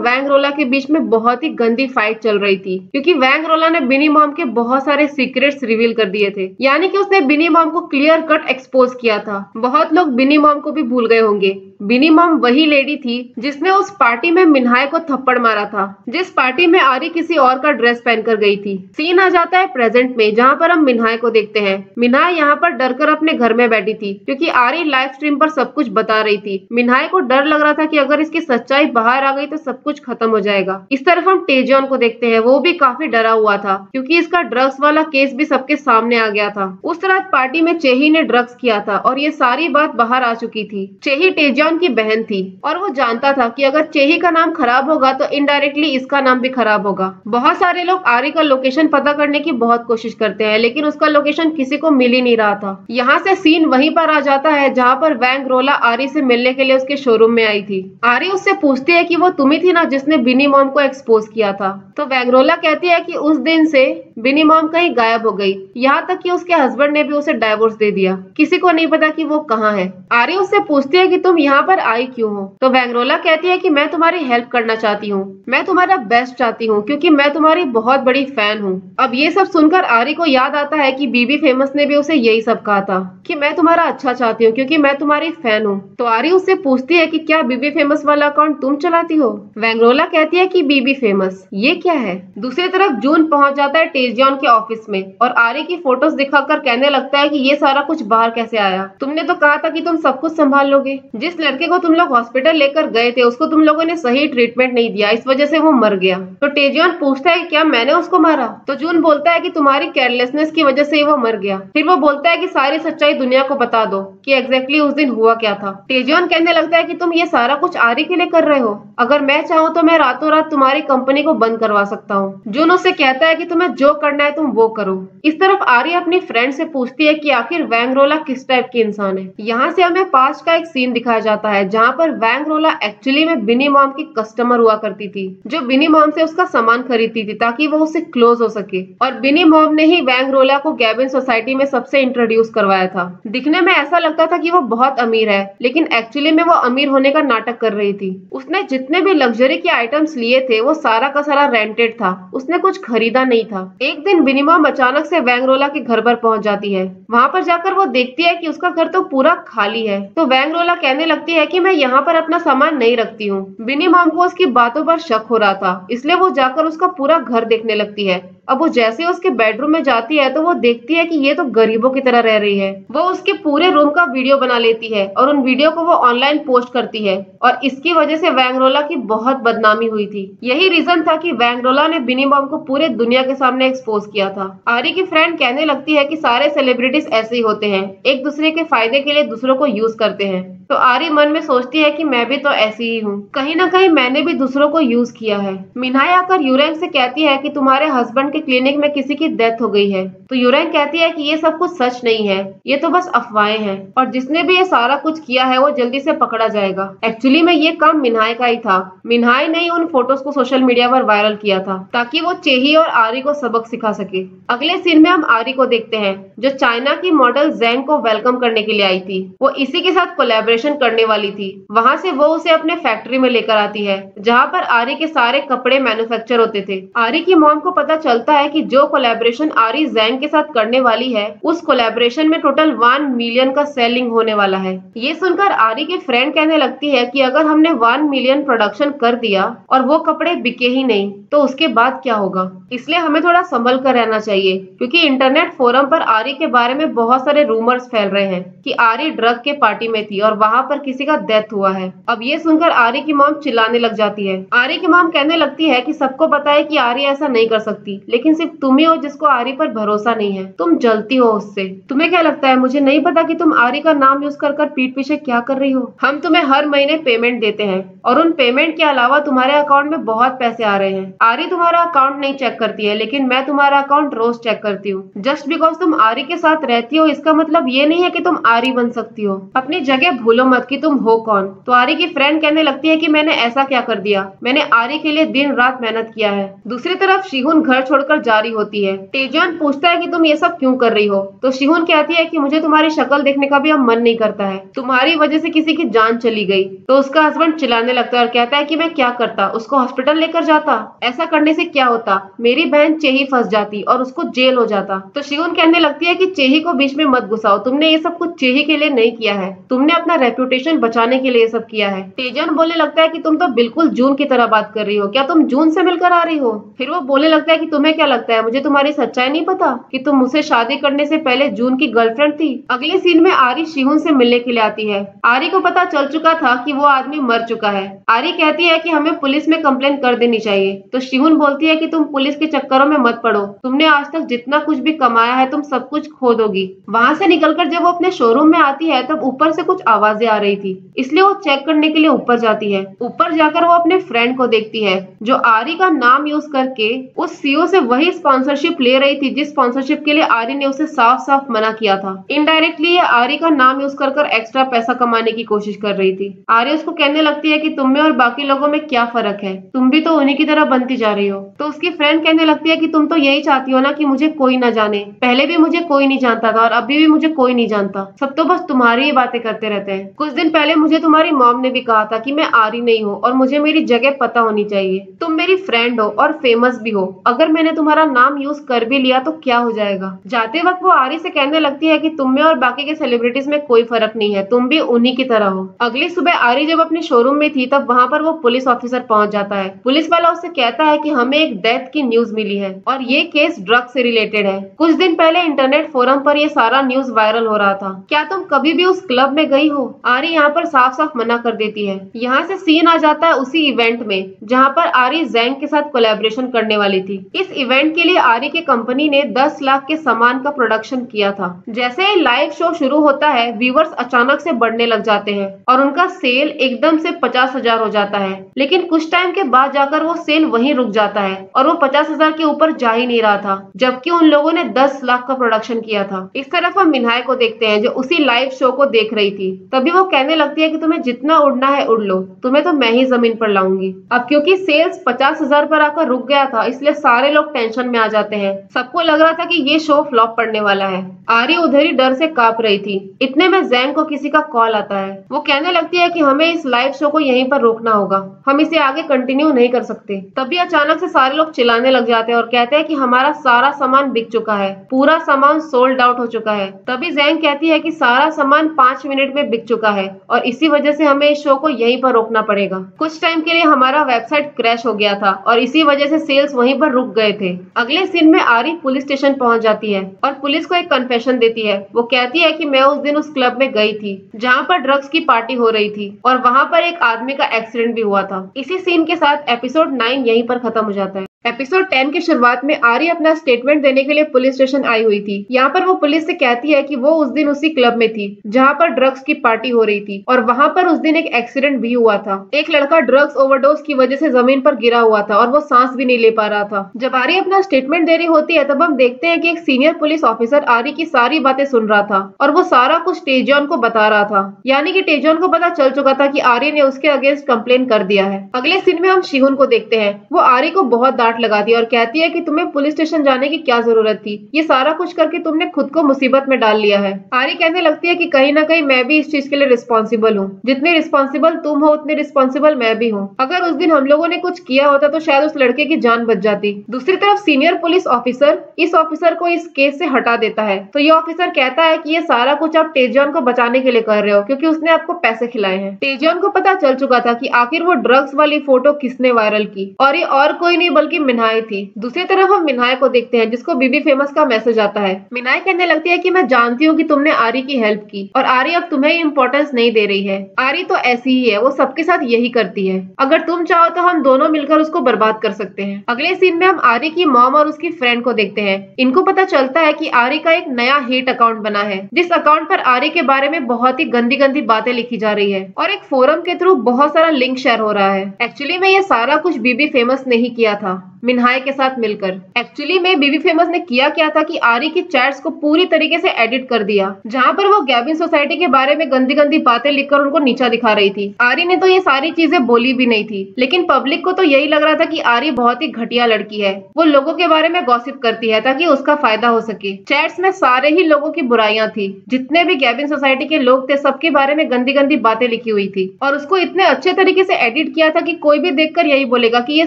वैंग रोला के बीच में बहुत ही गंदी फाइट चल रही थी, क्योंकि वैंग रोला ने बिनी मॉम के बहुत सारे सीक्रेट्स रिवील कर दिए थे। यानी कि उसने बिनी मॉम को क्लियर कट एक्सपोज किया था। बहुत लोग बिनी मॉम को भी भूल गए होंगे। बिनी मॉम वही लेडी थी जिसने उस पार्टी में मिन्हाई को थप्पड़ मारा था, जिस पार्टी में आरी किसी और का ड्रेस पहनकर गई थी। सीन आ जाता है प्रेजेंट में, जहाँ पर हम मिन्हाई को देखते हैं। मिन्हाई यहाँ पर डरकर अपने घर में बैठी थी क्योंकि आरी लाइव स्ट्रीम पर सब कुछ बता रही थी। मिन्हाई को डर लग रहा था कि अगर इसकी सच्चाई बाहर आ गई तो सब कुछ खत्म हो जाएगा। इस तरफ हम टेजियन को देखते हैं। वो भी काफी डरा हुआ था क्योंकि इसका ड्रग्स वाला केस भी सबके सामने आ गया था। उस रात पार्टी में चेही ने ड्रग्स किया था और ये सारी बात बाहर आ चुकी थी। चेही टेजियन की बहन थी और वो जानता था कि अगर चेही का नाम खराब होगा तो इनडायरेक्टली इसका नाम भी खराब होगा। बहुत सारे लोग आरी का लोकेशन पता करने की बहुत कोशिश करते हैं, लेकिन उसका लोकेशन किसी को मिल ही नहीं रहा था। यहाँ से सीन वहीं पर आ जाता है जहाँ पर वैंग रोला आरी से मिलने के लिए उसके शोरूम में आई थी। आरी उससे पूछती है कि वो तुम ही थी ना जिसने बिनी मॉम को एक्सपोज किया था। तो वैंग रोला कहती है कि उस दिन से बिनी मॉम कहीं गायब हो गई, यहाँ तक कि उसके हस्बैंड ने भी उसे डाइवोर्स दे दिया। किसी को नहीं पता कि वो कहाँ है। आरी उससे पूछती है कि तुम यहाँ पर आई क्यों हो। तो वैंग रोला कहती है कि मैं तुम्हारी हेल्प करना चाहती हूँ, मैं तुम्हारा बेस्ट चाहती हूँ क्योंकि मैं तुम्हारी बहुत बड़ी फैन हूँ। अब ये सब सुनकर आरी को याद आता है कि बीबी फेमस ने भी उसे यही सब कहा था कि मैं तुम्हारा अच्छा चाहती हूँ क्योंकि मैं तुम्हारी फैन हूँ। तो आरी उससे पूछती है कि क्या बीबी फेमस वाला अकाउंट तुम चलाती हो। वैंग रोला कहती है कि बीबी फेमस ये क्या है। दूसरी तरफ जून पहुंच जाता है टेजियन के ऑफिस में और आरी की फोटोज दिखाकर कहने लगता है कि ये सारा कुछ बाहर कैसे आया। तुमने तो कहा था कि तुम सब कुछ संभाल लोगे। जिस लड़के को तुम लोग हॉस्पिटल लेकर गए थे उसको तुम लोगों ने सही ट्रीटमेंट नहीं दिया, इस वजह से वो मर गया। तो टेजियन पूछता है क्या मैंने उसको मारा। तो जून बोलता है कि तुम्हारी केयरलेसनेस की वजह से वो मर गया। फिर वो बोलता है कि सारी सच्चाई दुनिया को बता दो कि एग्जैक्टली उस दिन हुआ क्या था। टेजियन कहने लगता है कि तुम ये सारा कुछ आरी के लिए कर रहे हो, अगर मैं चाहूँ तो मैं रातों रात तुम्हारी कंपनी को बंद करवा सकता हूँ। जून उससे कहता है कि तुम्हें जो करना है तुम वो करो। इस तरफ आरी अपनी फ्रेंड से पूछती है कि आखिर वैंग रोला किस टाइप की इंसान है। यहाँ से हमें पास्ट का एक सीन दिखाया जाता है जहाँ पर वैंग रोला एक्चुअली में बिनी मॉम की कस्टमर हुआ करती थी, जो बिनी मॉम से उसका सामान खरीदती थी ताकि वो उससे क्लोज हो सके। और बिनी मॉम ने ही वैंग रोला को गैबिन सोसाइटी में सबसे इंट्रोड्यूस करवाया था। दिखने में ऐसा लगता था कि वो बहुत अमीर है, लेकिन एक्चुअली में वो अमीर होने का नाटक कर रही थी। उसने जितने भी लग्जरी के आइटम्स लिए थे वो सारा का सारा रेंटेड था, उसने कुछ खरीदा नहीं था। एक दिन बिनी मॉम अचानक से वैंग रोला के घर पर पहुंच जाती है। वहाँ पर जाकर वो देखती है कि उसका घर तो पूरा खाली है। तो वैंग रोला कहने लगती है कि मैं यहाँ पर अपना सामान नहीं रखती हूँ। बिनी मॉम को उसकी बातों पर शक हो रहा था, इसलिए वो जाकर उसका पूरा घर देखने लगती है। अब वो जैसे उसके बेडरूम में जाती है तो वो देखती है कि ये तो गरीबों की तरह रह रही है। वो उसके पूरे रूम का वीडियो बना लेती है और उन वीडियो को वो ऑनलाइन पोस्ट करती है और इसकी वजह से वैंगरोला की बहुत बदनामी हुई थी। यही रीजन था कि वैंगरोला ने बिनी बॉम को पूरे दुनिया के सामने एक्सपोज किया था। आरी की फ्रेंड कहने लगती है कि सारे सेलिब्रिटीज ऐसे ही होते हैं, एक दूसरे के फायदे के लिए दूसरों को यूज करते हैं। तो आरी मन में सोचती है कि मैं भी तो ऐसी ही हूँ, कहीं ना कहीं मैंने भी दूसरों को यूज किया है। मिन्हाई आकर यूरेंग से कहती है कि तुम्हारे हस्बैंड के क्लिनिक में किसी की डेथ हो गई है। तो यूरेंग कहती है कि ये सब कुछ सच नहीं है, ये तो बस अफवाहें हैं और जिसने भी ये सारा कुछ किया है वो जल्दी से पकड़ा जाएगा। एक्चुअली में ये काम मिन्हाई का ही था। मिन्हाई ने उन फोटोज को सोशल मीडिया पर वायरल किया था ताकि वो चेही और आरी को सबक सिखा सके। अगले सीन में हम आरी को देखते हैं जो चाइना की मॉडल जैंग को वेलकम करने के लिए आई थी। वो इसी के साथ कोलैबोरेशन करने वाली थी। वहां से वो उसे अपने फैक्ट्री में लेकर आती है जहां पर आरी के सारे कपड़े मैन्युफैक्चर होते थे। आरी की मॉम को पता चलता है कि जो कोलैबोरेशन आरी जैंग के साथ करने वाली है उस कोलैबोरेशन में टोटल 1 मिलियन का सेलिंग होने वाला है। ये सुनकर आरी की फ्रेंड कहने लगती है कि अगर हमने 1 मिलियन प्रोडक्शन कर दिया और वो कपड़े बिके ही नहीं तो उसके बाद क्या होगा। इसलिए हमें थोड़ा संभल कर रहना चाहिए क्योंकि इंटरनेट फोरम पर आरी के बारे में बहुत सारे रूमर्स फैल रहे हैं कि आरी ड्रग के पार्टी में थी और वहां पर किसी का डेथ हुआ है। अब ये सुनकर आरी की मॉम चिल्लाने लग जाती है। आरी की मॉम कहने लगती है कि सबको पता है कि आरी ऐसा नहीं कर सकती, लेकिन सिर्फ तुम ही हो जिसको आरी पर भरोसा नहीं है। तुम जलती हो उससे। तुम्हें क्या लगता है मुझे नहीं पता कि तुम आरी का नाम यूज कर पीठ पीछे क्या कर रही हो। हम तुम्हें हर महीने पेमेंट देते हैं और उन पेमेंट के अलावा तुम्हारे अकाउंट में बहुत पैसे आ रहे हैं। आरी तुम्हारा अकाउंट नहीं चेक करती है, लेकिन मैं तुम्हारा अकाउंट रोज चेक करती हूँ। जस्ट बिकॉज तुम आरी के साथ रहती हो इसका मतलब ये नहीं है कि तुम आरी बन सकती हो। अपनी जगह भूलो मत कि तुम हो कौन। तो आरी की फ्रेंड कहने लगती है कि मैंने ऐसा क्या कर दिया, मैंने आरी के लिए दिन रात मेहनत किया है। दूसरी तरफ शिहुन घर छोड़कर जा रही होती है। तेजुआन पूछता है कि तुम ये सब क्यों कर रही हो। तो शिहुन कहती है कि मुझे तुम्हारी शक्ल देखने का भी अब मन नहीं करता है, तुम्हारी वजह से किसी की जान चली गई। तो उसका हस्बैंड चिल्लाने लगता है और कहता है कि मैं क्या करता, उसको हॉस्पिटल लेकर जाता, ऐसा करने से क्या होता, मेरी बहन चेही फंस जाती और उसको जेल हो जाता। तो शिहुन कहने लगती है कि चेही को बीच में मत घुसाओ, तुमने ये सब कुछ चेही के लिए नहीं किया है, तुमने अपना रेपुटेशन बचाने के लिए ये सब किया है। तेजन बोलने लगता है कि तुम तो बिल्कुल जून की तरह बात कर रही हो, क्या तुम जून से मिलकर आ रही हो। फिर वो बोलने लगता है कि तुम्हें क्या लगता है मुझे तुम्हारी सच्चाई नहीं पता कि तुम मुझसे शादी करने से पहले जून की गर्लफ्रेंड थी। अगले सीन में आरी शिहुन से मिलने के लिए आती है। आरी को पता चल चुका था कि वो आदमी मर चुका है। आरी कहती है कि हमें पुलिस में कंप्लेन कर देनी चाहिए। तो शिहुन बोलती है कि तुम पुलिस के चक्करों में मत पड़ो, तुमने आज तक जितना कुछ भी कमाया है तुम सब कुछ खो दोगी। वहां से निकलकर जब वो अपने शोरूम में आती है तब ऊपर से कुछ आवाजें आ रही थी, इसलिए वो चेक करने के लिए ऊपर जाती है। ऊपर जाकर वो अपने फ्रेंड को देखती है जो आरी का नाम यूज करके उस सीईओ से वही स्पॉन्सरशिप ले रही थी जिस स्पॉन्सरशिप के लिए आरी ने उसे साफ साफ मना किया था। इनडायरेक्टली ये आरी का नाम यूज कर एक्स्ट्रा पैसा कमाने की कोशिश कर रही थी। आरी उसको कहने लगती है कि तुम में और बाकी लोगों में क्या फर्क है, तुम भी तो उन्हीं की तरह बनती जा रही हो। तो उसकी फ्रेंड कहने लगती है कि तुम तो यही चाहती हो ना कि मुझे कोई ना जाने, पहले भी मुझे कोई नहीं जानता था और अभी भी मुझे कोई नहीं जानता, सब तो बस तुम्हारी ही बातें करते रहते हैं। कुछ दिन पहले मुझे तुम्हारी मॉम ने भी कहा था कि मैं आरी नहीं हूँ और मुझे मेरी जगह पता होनी चाहिए। तुम मेरी फ्रेंड हो और फेमस भी हो, अगर मैंने तुम्हारा नाम यूज कर भी लिया तो क्या हो जाएगा। जाते वक्त वो आरी से कहने लगती है कि तुम में और बाकी के सेलिब्रिटीज में कोई फर्क नहीं है, तुम भी उन्हीं की तरह हो। अगली सुबह आरी जब अपने शोरूम में थी तब वहां पर वो पुलिस ऑफिसर पहुंच जाता है। पुलिस वाला उससे कहता है कि हमें एक डेथ की न्यूज मिली है और ये केस ड्रग से रिलेटेड है। कुछ दिन पहले इंटरनेट फोरम पर ये सारा न्यूज वायरल हो रहा था, क्या तुम कभी भी उस क्लब में गई हो। आरी यहाँ पर साफ साफ मना कर देती है। यहाँ से सीन आ जाता है उसी इवेंट में जहाँ पर आरी जैंग के साथ कोलैबोरेशन करने वाली थी। इस इवेंट के लिए आरी के कंपनी ने 10 लाख के सामान का प्रोडक्शन किया था। जैसे लाइव शो शुरू होता है व्यूवर्स अचानक से बढ़ने लग जाते हैं और उनका सेल एकदम से 50,000 हो जाता है, लेकिन कुछ टाइम के बाद जाकर वो सेल वहीं रुक जाता है और वो 50,000 के ऊपर जा ही नहीं रहा था, जबकि उन लोगों ने 10 लाख का प्रोडक्शन किया था। इस तरफ हम मिन्हाई को देखते हैं जो उसी लाइव शो को देख रही थी। तभी वो कहने लगती है कि तुम्हें जितना उड़ना है उड़ लो, तुम्हें तो मैं ही जमीन पर लाऊंगी। अब क्योंकि सेल्स 50,000 पर आकर रुक गया था इसलिए सारे लोग टेंशन में आ जाते हैं। सबको लग रहा था कि ये शो फ्लॉप पड़ने वाला है। आरी उधर ही डर से कांप रही थी। इतने में जैंग को किसी का कॉल आता है। वो कहने लगती है कि हमें इस लाइव शो को यहीं पर रोकना होगा, हम इसे आगे कंटिन्यू नहीं कर सकते। तभी अचानक से सारे लोग चिल्लाने लग जाते हैं और कहते हैं कि हमारा सारा सामान बिक चुका है, पूरा सामान सोल्ड आउट हो चुका है। तभी जैंग कहती है कि सारा सामान 5 मिनट में बिक चुका है और इसी वजह से हमें इस शो को यहीं पर रोकना पड़ेगा। कुछ टाइम के लिए हमारा वेबसाइट क्रैश हो गया था और इसी वजह से सेल्स वहीं पर रुक गए थे। अगले सीन में आरी पुलिस स्टेशन पहुंच जाती है और पुलिस को एक कन्फेशन देती है। वो कहती है कि मैं उस दिन उस क्लब में गई थी जहां पर ड्रग्स की पार्टी हो रही थी और वहां पर एक आदमी का एक्सीडेंट भी हुआ था। इसी सीन के साथ एपिसोड 9 यहीं पर खत्म हो जाता है। एपिसोड 10 की शुरुआत में आरी अपना स्टेटमेंट देने के लिए पुलिस स्टेशन आई हुई थी। यहाँ पर वो पुलिस से कहती है कि वो उस दिन उसी क्लब में थी जहाँ पर ड्रग्स की पार्टी हो रही थी और वहाँ पर उस दिन एक एक्सीडेंट भी हुआ था। एक लड़का ड्रग्स ओवरडोज की वजह से जमीन पर गिरा हुआ था और वो सांस भी नहीं ले पा रहा था। जब आरी अपना स्टेटमेंट दे रही होती है तब हम देखते हैं कि एक सीनियर पुलिस ऑफिसर आरी की सारी बातें सुन रहा था और वो सारा कुछ टेजॉन को बता रहा था। यानी कि टेजॉन को पता चल चुका था कि आरी ने उसके अगेंस्ट कंप्लेन कर दिया है। अगले सीन में हम शिहुन को देखते हैं। वो आरी को बहुत डांट लगाती है और कहती है कि तुम्हें पुलिस स्टेशन जाने की क्या जरूरत थी, ये सारा कुछ करके तुमने खुद को मुसीबत में डाल लिया है। आरी कहने लगती है कि कहीं ना कहीं मैं भी इस चीज के लिए रिस्पॉन्सिबल हूँ। जितने रिस्पॉन्सिबल तुम हो उतने रिस्पॉन्सिबल मैं भी हूँ। अगर उस दिन हम लोगों ने कुछ किया होता तो शायद उस लड़के की जान बच जाती। दूसरी तरफ सीनियर पुलिस ऑफिसर इस ऑफिसर को इस केस से हटा देता है तो ये ऑफिसर कहता है कि ये सारा कुछ आप टेजॉन को बचाने के लिए कर रहे हो क्योंकि उसने आपको पैसे खिलाए हैं। टेजॉन को पता चल चुका था कि आखिर वो ड्रग्स वाली फोटो किसने वायरल की और ये और कोई नहीं बल्कि मिन्हाई थी। दूसरी तरफ हम मिन्हाई को देखते हैं जिसको बीबी फेमस का मैसेज आता है। मिन्हाई कहने लगती है कि मैं जानती हूँ कि तुमने आरी की हेल्प की और आरी अब तुम्हें इम्पोर्टेंस नहीं दे रही है। आरी तो ऐसी ही है, वो सबके साथ यही करती है। अगर तुम चाहो तो हम दोनों मिलकर उसको बर्बाद कर सकते हैं। अगले सीन में हम आरी की मॉम और उसकी फ्रेंड को देखते हैं। इनको पता चलता है कि आरी का एक नया हेट अकाउंट बना है जिस अकाउंट पर आरी के बारे में बहुत ही गंदी गंदी बातें लिखी जा रही है और एक फोरम के थ्रू बहुत सारा लिंक शेयर हो रहा है। एक्चुअली में ये सारा कुछ बीबी फेमस ने ही किया था मिन्हाई के साथ मिलकर। एक्चुअली में बीबी फेमस ने किया क्या था कि आरी की चैट्स को पूरी तरीके से एडिट कर दिया जहां पर वो गैबिन सोसाइटी के बारे में गंदी गंदी बातें लिखकर उनको नीचा दिखा रही थी। आरी ने तो ये सारी चीजें बोली भी नहीं थी लेकिन पब्लिक को तो यही लग रहा था कि आरी बहुत ही घटिया लड़की है। वो लोगों के बारे में गॉसिप करती है ताकि उसका फायदा हो सके। चैट्स में सारे ही लोगों की बुराइयां थी। जितने भी गैबिन सोसाइटी के लोग थे सबके बारे में गंदी गंदी बातें लिखी हुई थी और उसको इतने अच्छे तरीके से एडिट किया था कि कोई भी देखकर यही बोलेगा कि ये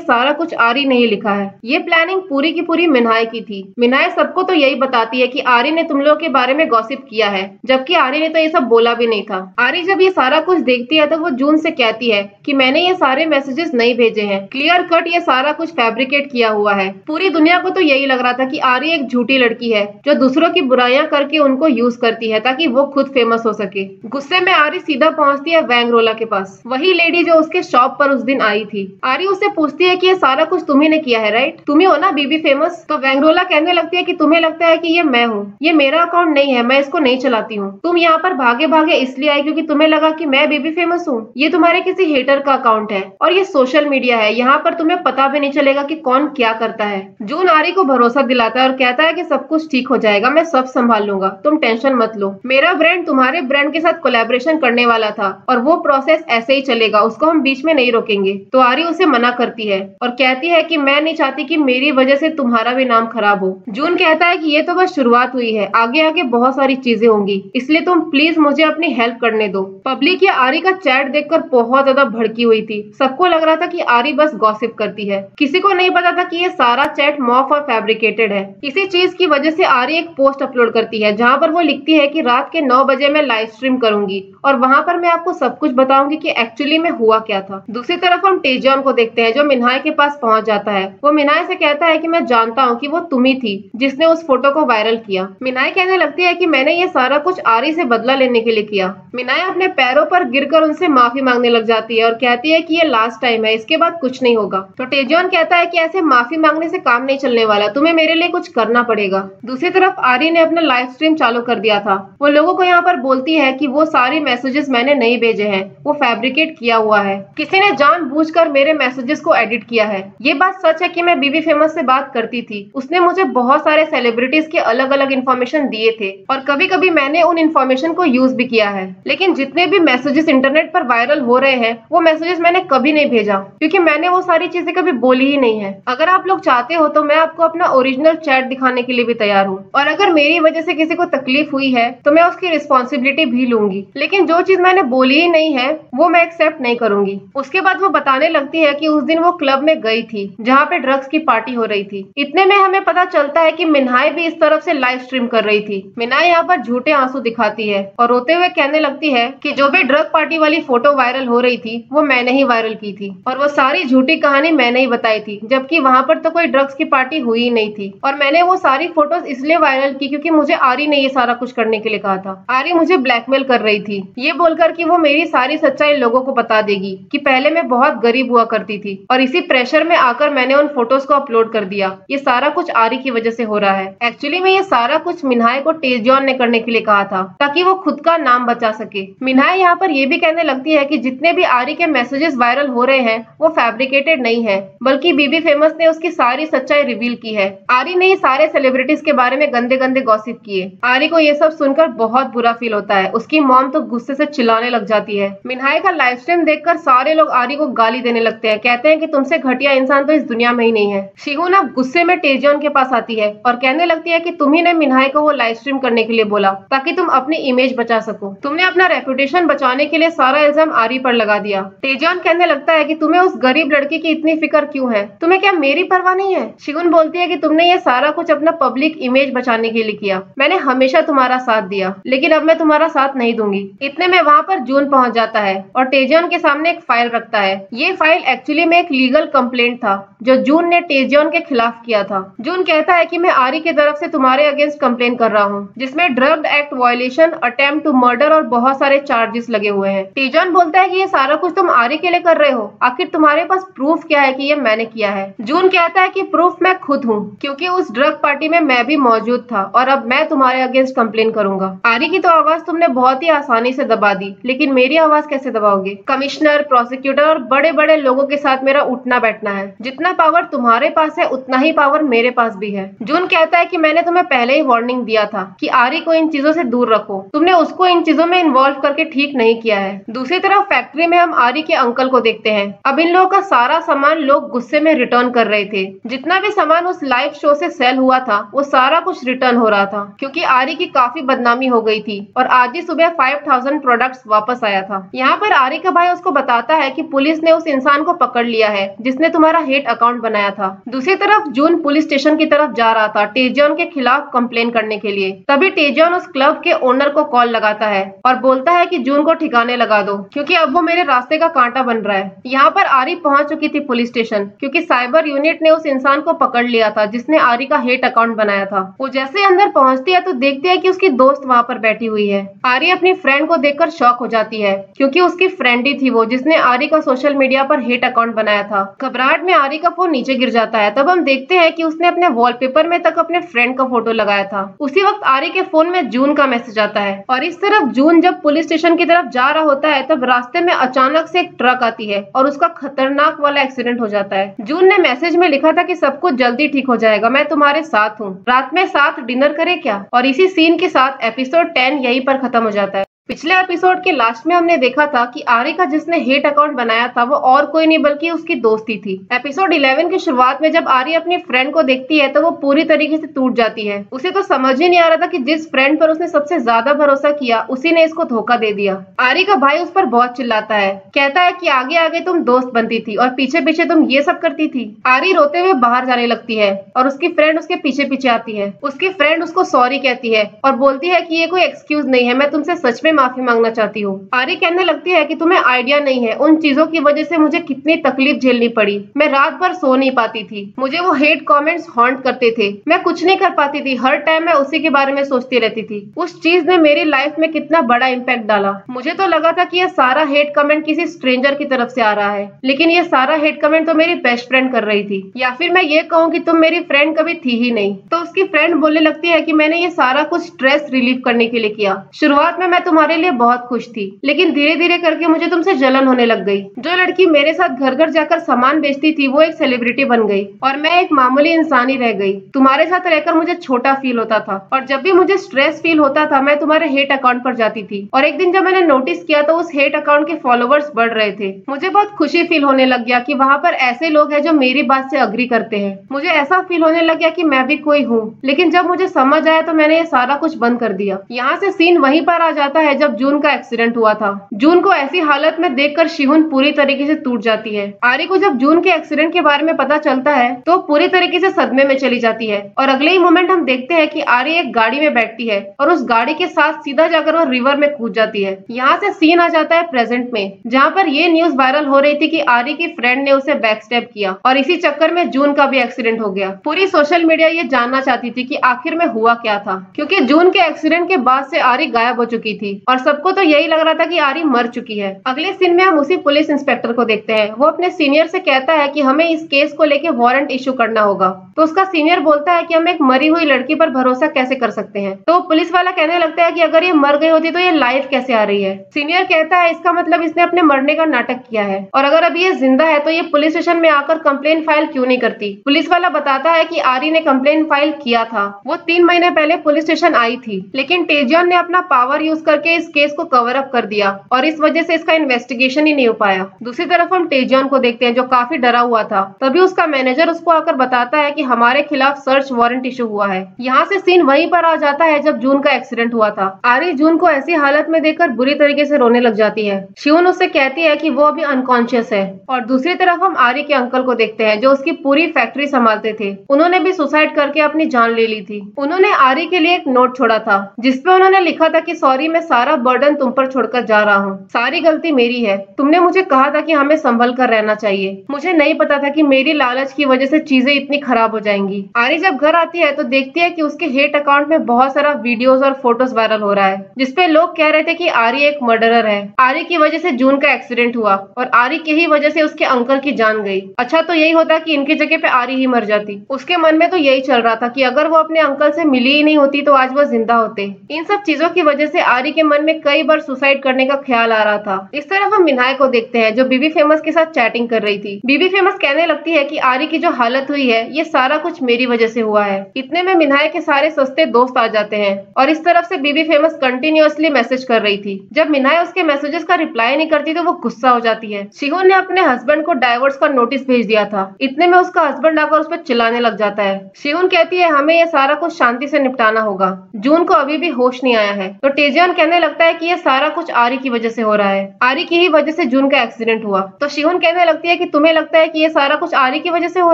सारा कुछ आरी ने ही लिखा है। ये प्लानिंग पूरी की पूरी मिन्हाई की थी। मिन्हाई सबको तो यही बताती है कि आरी ने तुम लोगों के बारे में गॉसिप किया है जबकि आरी ने तो ये सब बोला भी नहीं था। आरी जब ये सारा कुछ देखती है तो वो जून से कहती है कि मैंने ये सारे मैसेजेस नहीं भेजे हैं, क्लियर कट ये सारा कुछ फैब्रिकेट किया हुआ है। पूरी दुनिया को तो यही लग रहा था कि आरी एक झूठी लड़की है जो दूसरों की बुराइयां करके उनको यूज करती है ताकि वो खुद फेमस हो सके। गुस्से में आरी सीधा पहुंचती है वैंगरोला के पास, वही लेडी जो उसके शॉप पर उस दिन आई थी। आरी उससे पूछती है कि ये सारा कुछ तुम्ही ने किया है राइट, तुम्ही हो ना बीबी फेमस। तो वैंगरोला कहने लगती है कि तुम्हें लगता है कि ये मैं हूँ, ये मेरा अकाउंट नहीं है, मैं इसको नहीं चलाती हूँ। तुम यहाँ पर भागे भागे इसलिए आई क्योंकि तुम्हें लगा कि मैं बीबी फेमस हूँ। ये तुम्हारे किसी हेटर का अकाउंट है और ये सोशल मीडिया है, यहाँ पर तुम्हें पता भी नहीं चलेगा कि कौन क्या करता है। जून आरी को भरोसा दिलाता है और कहता है कि सब कुछ ठीक हो जाएगा, मैं सब संभाल लूंगा, तुम टेंशन मत लो। मेरा ब्रांड तुम्हारे ब्रांड के साथ कोलैबोरेशन करने वाला था और वो प्रोसेस ऐसे ही चलेगा, उसको हम बीच में नहीं रोकेंगे। तो आरी उसे मना करती है और कहती है कि मैं नहीं चाहती कि मेरी वजह से तुम्हारा भी नाम खराब हो। जून कहता है कि ये तो बस शुरुआत हुई है, आगे आगे बहुत सारी चीजें होंगी, इसलिए तुम प्लीज मुझे अपनी हेल्प करने दो। पब्लिक ये आरी का चैट देखकर बहुत ज्यादा भड़की हुई थी। सबको लग रहा था कि आरी बस गॉसिप करती है, किसी को नहीं पता था कि ये सारा चैट मॉफ और फैब्रिकेटेड है। इसी चीज की वजह से आरी एक पोस्ट अपलोड करती है जहाँ पर वो लिखती है कि रात के 9 बजे मैं लाइव स्ट्रीम करूंगी और वहां पर मैं आपको सब कुछ बताऊंगी कि एक्चुअली में हुआ क्या था। दूसरी तरफ हम टेजॉन को देखते हैं जो मिन्हाई के पास पहुंच जाता है। वो मिन्हाई से कहता है कि मैं जानता हूँ कि वो तुम ही थी जिसने उस फोटो को वायरल किया। मिन्हाई कहने लगती है कि मैंने ये सारा कुछ आरी से बदला लेने के लिए किया। मिन्हाई अपने पैरों पर गिरकर उनसे माफी मांगने लग जाती है और कहती है कि ये लास्ट टाइम है, इसके बाद कुछ नहीं होगा। तो टेजॉन कहता है कि ऐसे माफी मांगने से काम नहीं चलने वाला, तुम्हें मेरे लिए कुछ करना पड़ेगा। दूसरी तरफ आरी ने अपना लाइव स्ट्रीम चालू कर दिया था। वो लोगों को यहाँ पर बोलती है कि वो सारे मैसेजेस मैंने नहीं भेजे हैं, वो फैब्रिकेट किया हुआ है, किसी ने जानबूझकर मेरे मैसेजेस को एडिट किया है। ये बात सच है कि मैं बीबी फेमस से बात करती थी, उसने मुझे बहुत सारे सेलिब्रिटीज के अलग अलग इन्फॉर्मेशन दिए थे और कभी कभी मैंने उन इन्फॉर्मेशन को यूज भी किया है। लेकिन जितने भी मैसेजेस इंटरनेट पर वायरल हो रहे हैं वो मैसेजेस मैंने कभी नहीं भेजा क्योंकि मैंने वो सारी चीजें कभी बोली ही नहीं है। अगर आप लोग चाहते हो तो मैं आपको अपना ओरिजिनल चैट दिखाने के लिए भी तैयार हूँ और अगर मेरी वजह से किसी को तकलीफ हुई है तो मैं उसकी रिस्पॉन्सिबिलिटी भी लूंगी, लेकिन जो चीज मैंने बोली ही नहीं है वो मैं एक्सेप्ट नहीं करूंगी। उसके बाद वो बताने लगती है कि उस दिन वो क्लब में गई थी जहाँ पे ड्रग्स की पार्टी हो रही थी। इतने में हमें पता चलता है कि मिन्हाई भी इस तरफ से लाइव स्ट्रीम कर रही थी। मिन्हाई यहाँ पर झूठे आंसू दिखाती है और रोते हुए कहने लगती है कि जो भी ड्रग पार्टी वाली फोटो वायरल हो रही थी वो मैंने ही वायरल की थी और वो सारी झूठी कहानी मैंने ही बताई थी, जबकि वहाँ पर तो कोई ड्रग्स की पार्टी हुई ही नहीं थी और मैंने वो सारी फोटोज इसलिए वायरल की क्योंकि मुझे आरी ने ये सारा कुछ करने के लिए कहा था। आरी मुझे ब्लैकमेल कर रही थी ये बोलकर कि वो मेरी सारी सच्चाई लोगों को बता देगी कि पहले मैं बहुत गरीब हुआ करती थी और इसी प्रेशर में आकर मैंने उन फोटोज को अपलोड कर दिया। ये सारा कुछ आरी की वजह से हो रहा है। एक्चुअली में ये सारा कुछ मिन्हाई को टेजॉन ने करने के लिए कहा था ताकि वो खुद का नाम बचा सके। मिन्हाई यहाँ पर ये भी कहने लगती है कि जितने भी आरी के मैसेजेस वायरल हो रहे हैं वो फैब्रिकेटेड नहीं है, बल्कि बीबी फेमस ने उसकी सारी सच्चाई रिवील की है। आरी ने सारे सेलिब्रिटीज के बारे में गंदे गंदे गॉसिप किए। आरी को ये सब सुनकर बहुत बुरा फील होता है। उसकी मॉम तो गुस्से से चिल्लाने लग जाती है। मिन्हाई का लाइव स्ट्रीम देखकर सारे लोग आरी को गाली देने लगते हैं, कहते हैं कि तुमसे घटिया इंसान तो इस दुनिया में ही नहीं है। शिहून अब गुस्से में टेजॉन के पास आती है और कहने लगती है कि तुम ही ने मिन्हाई को वो लाइव स्ट्रीम करने के लिए बोला ताकि तुम अपनी इमेज बचा सको। तुमने अपना रेपुटेशन बचाने के लिए सारा इल्जाम आरी पर लगा दिया। टेजॉन कहने लगता है कि तुम्हें उस गरीब लड़की की इतनी फिक्र क्यों है, तुम्हें क्या मेरी परवाह नहीं है। शिहून बोलती है कि तुमने ये सारा कुछ अपना पब्लिक इमेज बचाने के लिए किया। मैंने हमेशा तुम्हारा साथ दिया लेकिन अब मैं तुम्हारा साथ नहीं दूंगी। इतने में वहाँ पर जून पहुंच जाता है और टेजॉन के सामने एक फाइल रखता है। ये फाइल एक्चुअली में एक लीगल कंप्लेंट था जो जून ने टेजॉन के खिलाफ किया था। जून कहता है कि मैं आरी की तरफ से तुम्हारे अगेंस्ट कंप्लेन कर रहा हूँ जिसमें drug act violation, attempt to murder और बहुत सारे चार्जेस लगे हुए हैं। टेजॉन बोलता है कि ये सारा कुछ तुम आरी के लिए कर रहे हो, आखिर तुम्हारे पास प्रूफ क्या है कि ये मैंने किया है। जून कहता है कि प्रूफ मैं खुद हूँ क्योंकि उस ड्रग पार्टी में मैं भी मौजूद था और अब मैं तुम्हारे अगेंस्ट कंप्लेन करूंगा। आरी की तो आवाज तुमने बहुत ही आसानी से दबा दी लेकिन मेरी आवाज कैसे दबाओगे। कमिश्नर, प्रोसिक्यूटर और बड़े बड़े लोगों के साथ मेरा उठना बैठना है। जितना पावर तुम्हारे पास है उतना ही पावर मेरे पास भी है। जून कहता है कि मैंने तुम्हें पहले ही वार्निंग दिया था कि आरी को इन चीजों से दूर रखो, तुमने उसको इन चीजों में इन्वॉल्व करके ठीक नहीं किया है। दूसरी तरफ फैक्ट्री में हम आरी के अंकल को देखते हैं। अब इन लोगों का सारा सामान लोग गुस्से में रिटर्न कर रहे थे। जितना भी सामान उस लाइव शो से सेल हुआ था वो सारा कुछ रिटर्न हो रहा था क्योंकि आरी की काफी बदनामी हो गई थी और आज ही सुबह 5000 प्रोडक्ट्स वापस आया था। यहाँ पर आरी का भाई उसको बताता है कि पुलिस ने उस इंसान को पकड़ लिया है जिसने तुम्हारा हेट अकाउंट बनाया था। दूसरी तरफ जून पुलिस स्टेशन की तरफ जा रहा था टेजॉन के खिलाफ कंप्लेन करने के लिए। तभी टेजॉन उस क्लब के ओनर को कॉल लगाता है और बोलता है कि जून को ठिकाने लगा दो क्योंकि अब वो मेरे रास्ते का कांटा बन रहा है। यहाँ पर आरी पहुंच चुकी थी पुलिस स्टेशन क्योंकि साइबर यूनिट ने उस इंसान को पकड़ लिया था जिसने आरी का हेट अकाउंट बनाया था। वो जैसे अंदर पहुंचती है तो देखती है कि उसकी दोस्त वहाँ पर बैठी हुई है। आरी अपनी फ्रेंड को देखकर शॉक हो जाती है क्योंकि उसकी फ्रेंड ही थी वो जिसने आरी का सोशल मीडिया पर हेट अकाउंट बनाया था। घबराहट में आरी का फोन नीचे गिर जाता है। तब हम देखते हैं कि उसने अपने वॉलपेपर में तक अपने फ्रेंड का फोटो लगाया था। उसी वक्त आरी के फोन में जून का मैसेज आता है और इस तरफ जून जब पुलिस स्टेशन की तरफ जा रहा होता है तब रास्ते में अचानक से एक ट्रक आती है और उसका खतरनाक वाला एक्सीडेंट हो जाता है। जून ने मैसेज में लिखा था कि सब कुछ जल्दी ठीक हो जाएगा, मैं तुम्हारे साथ हूँ, रात में साथ डिनर करें क्या। और इसी सीन के साथ एपिसोड 10 यहीं पर खत्म हो जाता है। पिछले एपिसोड के लास्ट में हमने देखा था कि आरी का जिसने हेट अकाउंट बनाया था वो और कोई नहीं बल्कि उसकी दोस्ती थी। एपिसोड 11 की शुरुआत में जब आरी अपनी फ्रेंड को देखती है तो वो पूरी तरीके से टूट जाती है। उसे तो समझ ही नहीं आ रहा था कि जिस फ्रेंड पर उसने सबसे ज्यादा भरोसा किया उसी ने इसको धोखा दे दिया। आरी का भाई उस पर बहुत चिल्लाता है, कहता है कि आगे आगे तुम दोस्त बनती थी और पीछे पीछे तुम ये सब करती थी। आरी रोते हुए बाहर जाने लगती है और उसकी फ्रेंड उसके पीछे पीछे आती है। उसकी फ्रेंड उसको सॉरी कहती है और बोलती है कि ये कोई एक्सक्यूज नहीं है, मैं तुमसे सच में माफी मांगना चाहती हूँ। आरी कहने लगती है कि तुम्हें आइडिया नहीं है उन चीजों की वजह से मुझे कितनी तकलीफ झेलनी पड़ी। मैं रात भर सो नहीं पाती थी, मुझे वो हेट कमेंट्स हॉन्ट करते थे, मैं कुछ नहीं कर पाती थी, हर टाइम मैं उसी के बारे में सोचती रहती थी। उस चीज ने मेरी लाइफ में कितना बड़ा इम्पैक्ट डाला। मुझे तो लगा था कि ये सारा हेट कमेंट किसी स्ट्रेंजर की तरफ से आ रहा है, लेकिन ये सारा हेट कमेंट तो मेरी बेस्ट फ्रेंड कर रही थी, या फिर मैं ये कहूँ कि तुम मेरी फ्रेंड कभी थी ही नहीं। तो उसकी फ्रेंड बोलने लगती है कि मैंने ये सारा कुछ स्ट्रेस रिलीव करने के लिए किया। शुरुआत में मैं तुम्हारे लिए बहुत खुश थी, लेकिन धीरे धीरे करके मुझे तुमसे जलन होने लग गई। जो लड़की मेरे साथ घर घर जाकर सामान बेचती थी वो एक सेलिब्रिटी बन गई और मैं एक मामूली इंसान ही रह गई। तुम्हारे साथ रहकर मुझे छोटा फील होता था और जब भी मुझे स्ट्रेस फील होता था मैं तुम्हारे हेट अकाउंट पर जाती थी। और एक दिन जब मैंने नोटिस किया तो उस हेट अकाउंट के फॉलोवर्स बढ़ रहे थे। मुझे बहुत खुशी फील होने लग गया कि वहाँ पर ऐसे लोग हैं जो मेरी बात से अग्री करते हैं। मुझे ऐसा फील होने लग गया कि मैं भी कोई हूँ, लेकिन जब मुझे समझ आया तो मैंने ये सारा कुछ बंद कर दिया। यहाँ से सीन वहीं पर आ जाता है जब जून का एक्सीडेंट हुआ था। जून को ऐसी हालत में देखकर शिहुन पूरी तरीके से टूट जाती है। आरी को जब जून के एक्सीडेंट के बारे में पता चलता है तो पूरी तरीके से सदमे में चली जाती है और अगले ही मोमेंट हम देखते हैं कि आरी एक गाड़ी में बैठती है और उस गाड़ी के साथ सीधा जाकर वो रिवर में कूद जाती है। यहाँ से सीन आ जाता है प्रेजेंट में, जहाँ पर ये न्यूज वायरल हो रही थी कि आरी की फ्रेंड ने उसे बैकस्टैब किया और इसी चक्कर में जून का भी एक्सीडेंट हो गया। पूरी सोशल मीडिया ये जानना चाहती थी कि आखिर में हुआ क्या था, क्योंकि जून के एक्सीडेंट के बाद से आरी गायब हो चुकी थी और सबको तो यही लग रहा था कि आरी मर चुकी है। अगले सीन में हम उसी पुलिस इंस्पेक्टर को देखते हैं। वो अपने सीनियर से कहता है कि हमें इस केस को लेके वारंट इशू करना होगा। तो उसका सीनियर बोलता है कि हम एक मरी हुई लड़की पर भरोसा कैसे कर सकते हैं। तो पुलिस वाला कहने लगता है कि अगर ये मर गई होती तो ये लाइव कैसे आ रही है। सीनियर कहता है इसका मतलब इसने अपने मरने का नाटक किया है और अगर अभी ये जिंदा है तो ये पुलिस स्टेशन में आकर कंप्लेन फाइल क्यों नहीं करती। पुलिस वाला बताता है कि आरी ने कंप्लेन फाइल किया था। वो 3 महीने पहले पुलिस स्टेशन आई थी, लेकिन टेजियन ने अपना पावर यूज करके इस केस को कवर अप कर दिया और इस वजह से इसका इन्वेस्टिगेशन ही नहीं हो पाया। दूसरी तरफ हम टेजियन को देखते हैं जो काफी डरा हुआ था। तभी उसका मैनेजर उसको आकर बताता है कि हमारे खिलाफ सर्च वारंट इशू हुआ है। यहाँ से सीन वहीं पर आ जाता है जब जून का एक्सीडेंट हुआ था। आरी जून को ऐसी हालत में देखकर बुरी तरीके से रोने लग जाती है। शिहुन उससे कहती है कि वो अभी अनकॉन्शियस है। और दूसरी तरफ हम आरी के अंकल को देखते हैं जो उसकी पूरी फैक्ट्री संभालते थे। उन्होंने भी सुसाइड करके अपनी जान ले ली थी। उन्होंने आरी के लिए एक नोट छोड़ा था जिसपे उन्होंने लिखा था कि सॉरी, मैं सारा बर्डन तुम पर छोड़कर जा रहा हूँ। सारी गलती मेरी है। तुमने मुझे कहा था कि हमें संभल कर रहना चाहिए। मुझे नहीं पता था कि मेरी लालच की वजह से चीजें इतनी खराब हो जाएंगी। आरी जब घर आती है तो देखती है कि उसके हेट अकाउंट में बहुत सारा वीडियोस और फोटोज वायरल हो रहा है जिसपे लोग कह रहे थे कि आरी एक मर्डरर है। आरी की वजह से जून का एक्सीडेंट हुआ और आरी की ही वजह से उसके अंकल की जान गई। अच्छा तो यही होता कि इनकी जगह पे आरी ही मर जाती। उसके मन में तो यही चल रहा था कि अगर वो अपने अंकल से मिली ही नहीं होती तो आज वो जिंदा होते। इन सब चीजों की वजह से आरी के मन में कई बार सुसाइड करने का ख्याल आ रहा था। इस तरफ हम मिन्हाय को देखते हैं जो बीबी फेमस के साथ चैटिंग कर रही थी। बीबी फेमस कहने लगती है कि आरी की जो हालत हुई है ये सारा कुछ मेरी वजह से हुआ है। इतने में मिन्हाय के सारे सस्ते दोस्त आ जाते हैं और इस तरफ से बीबी फेमस कंटिन्यूअसली मैसेज कर रही थी। जब मिन्हाय उसके मैसेजेस का रिप्लाई नहीं करती तो वो गुस्सा हो जाती है। शिहुन ने अपने हस्बैंड को डाइवोर्स का नोटिस भेज दिया था। इतने में उसका हस्बैंड आकर उस पर चिल्लाने लग जाता है। शिहुन कहती है हमें ये सारा कुछ शांति से निपटाना होगा। जून को अभी भी होश नहीं आया है। तो टेजियन कहने लगता है कि ये सारा कुछ आरी की वजह से हो रहा है। आरी की ही वजह से जून का एक्सीडेंट हुआ। तो शिहुन कहने लगती है कि तुम्हें लगता है कि ये सारा कुछ आरी की वजह से हो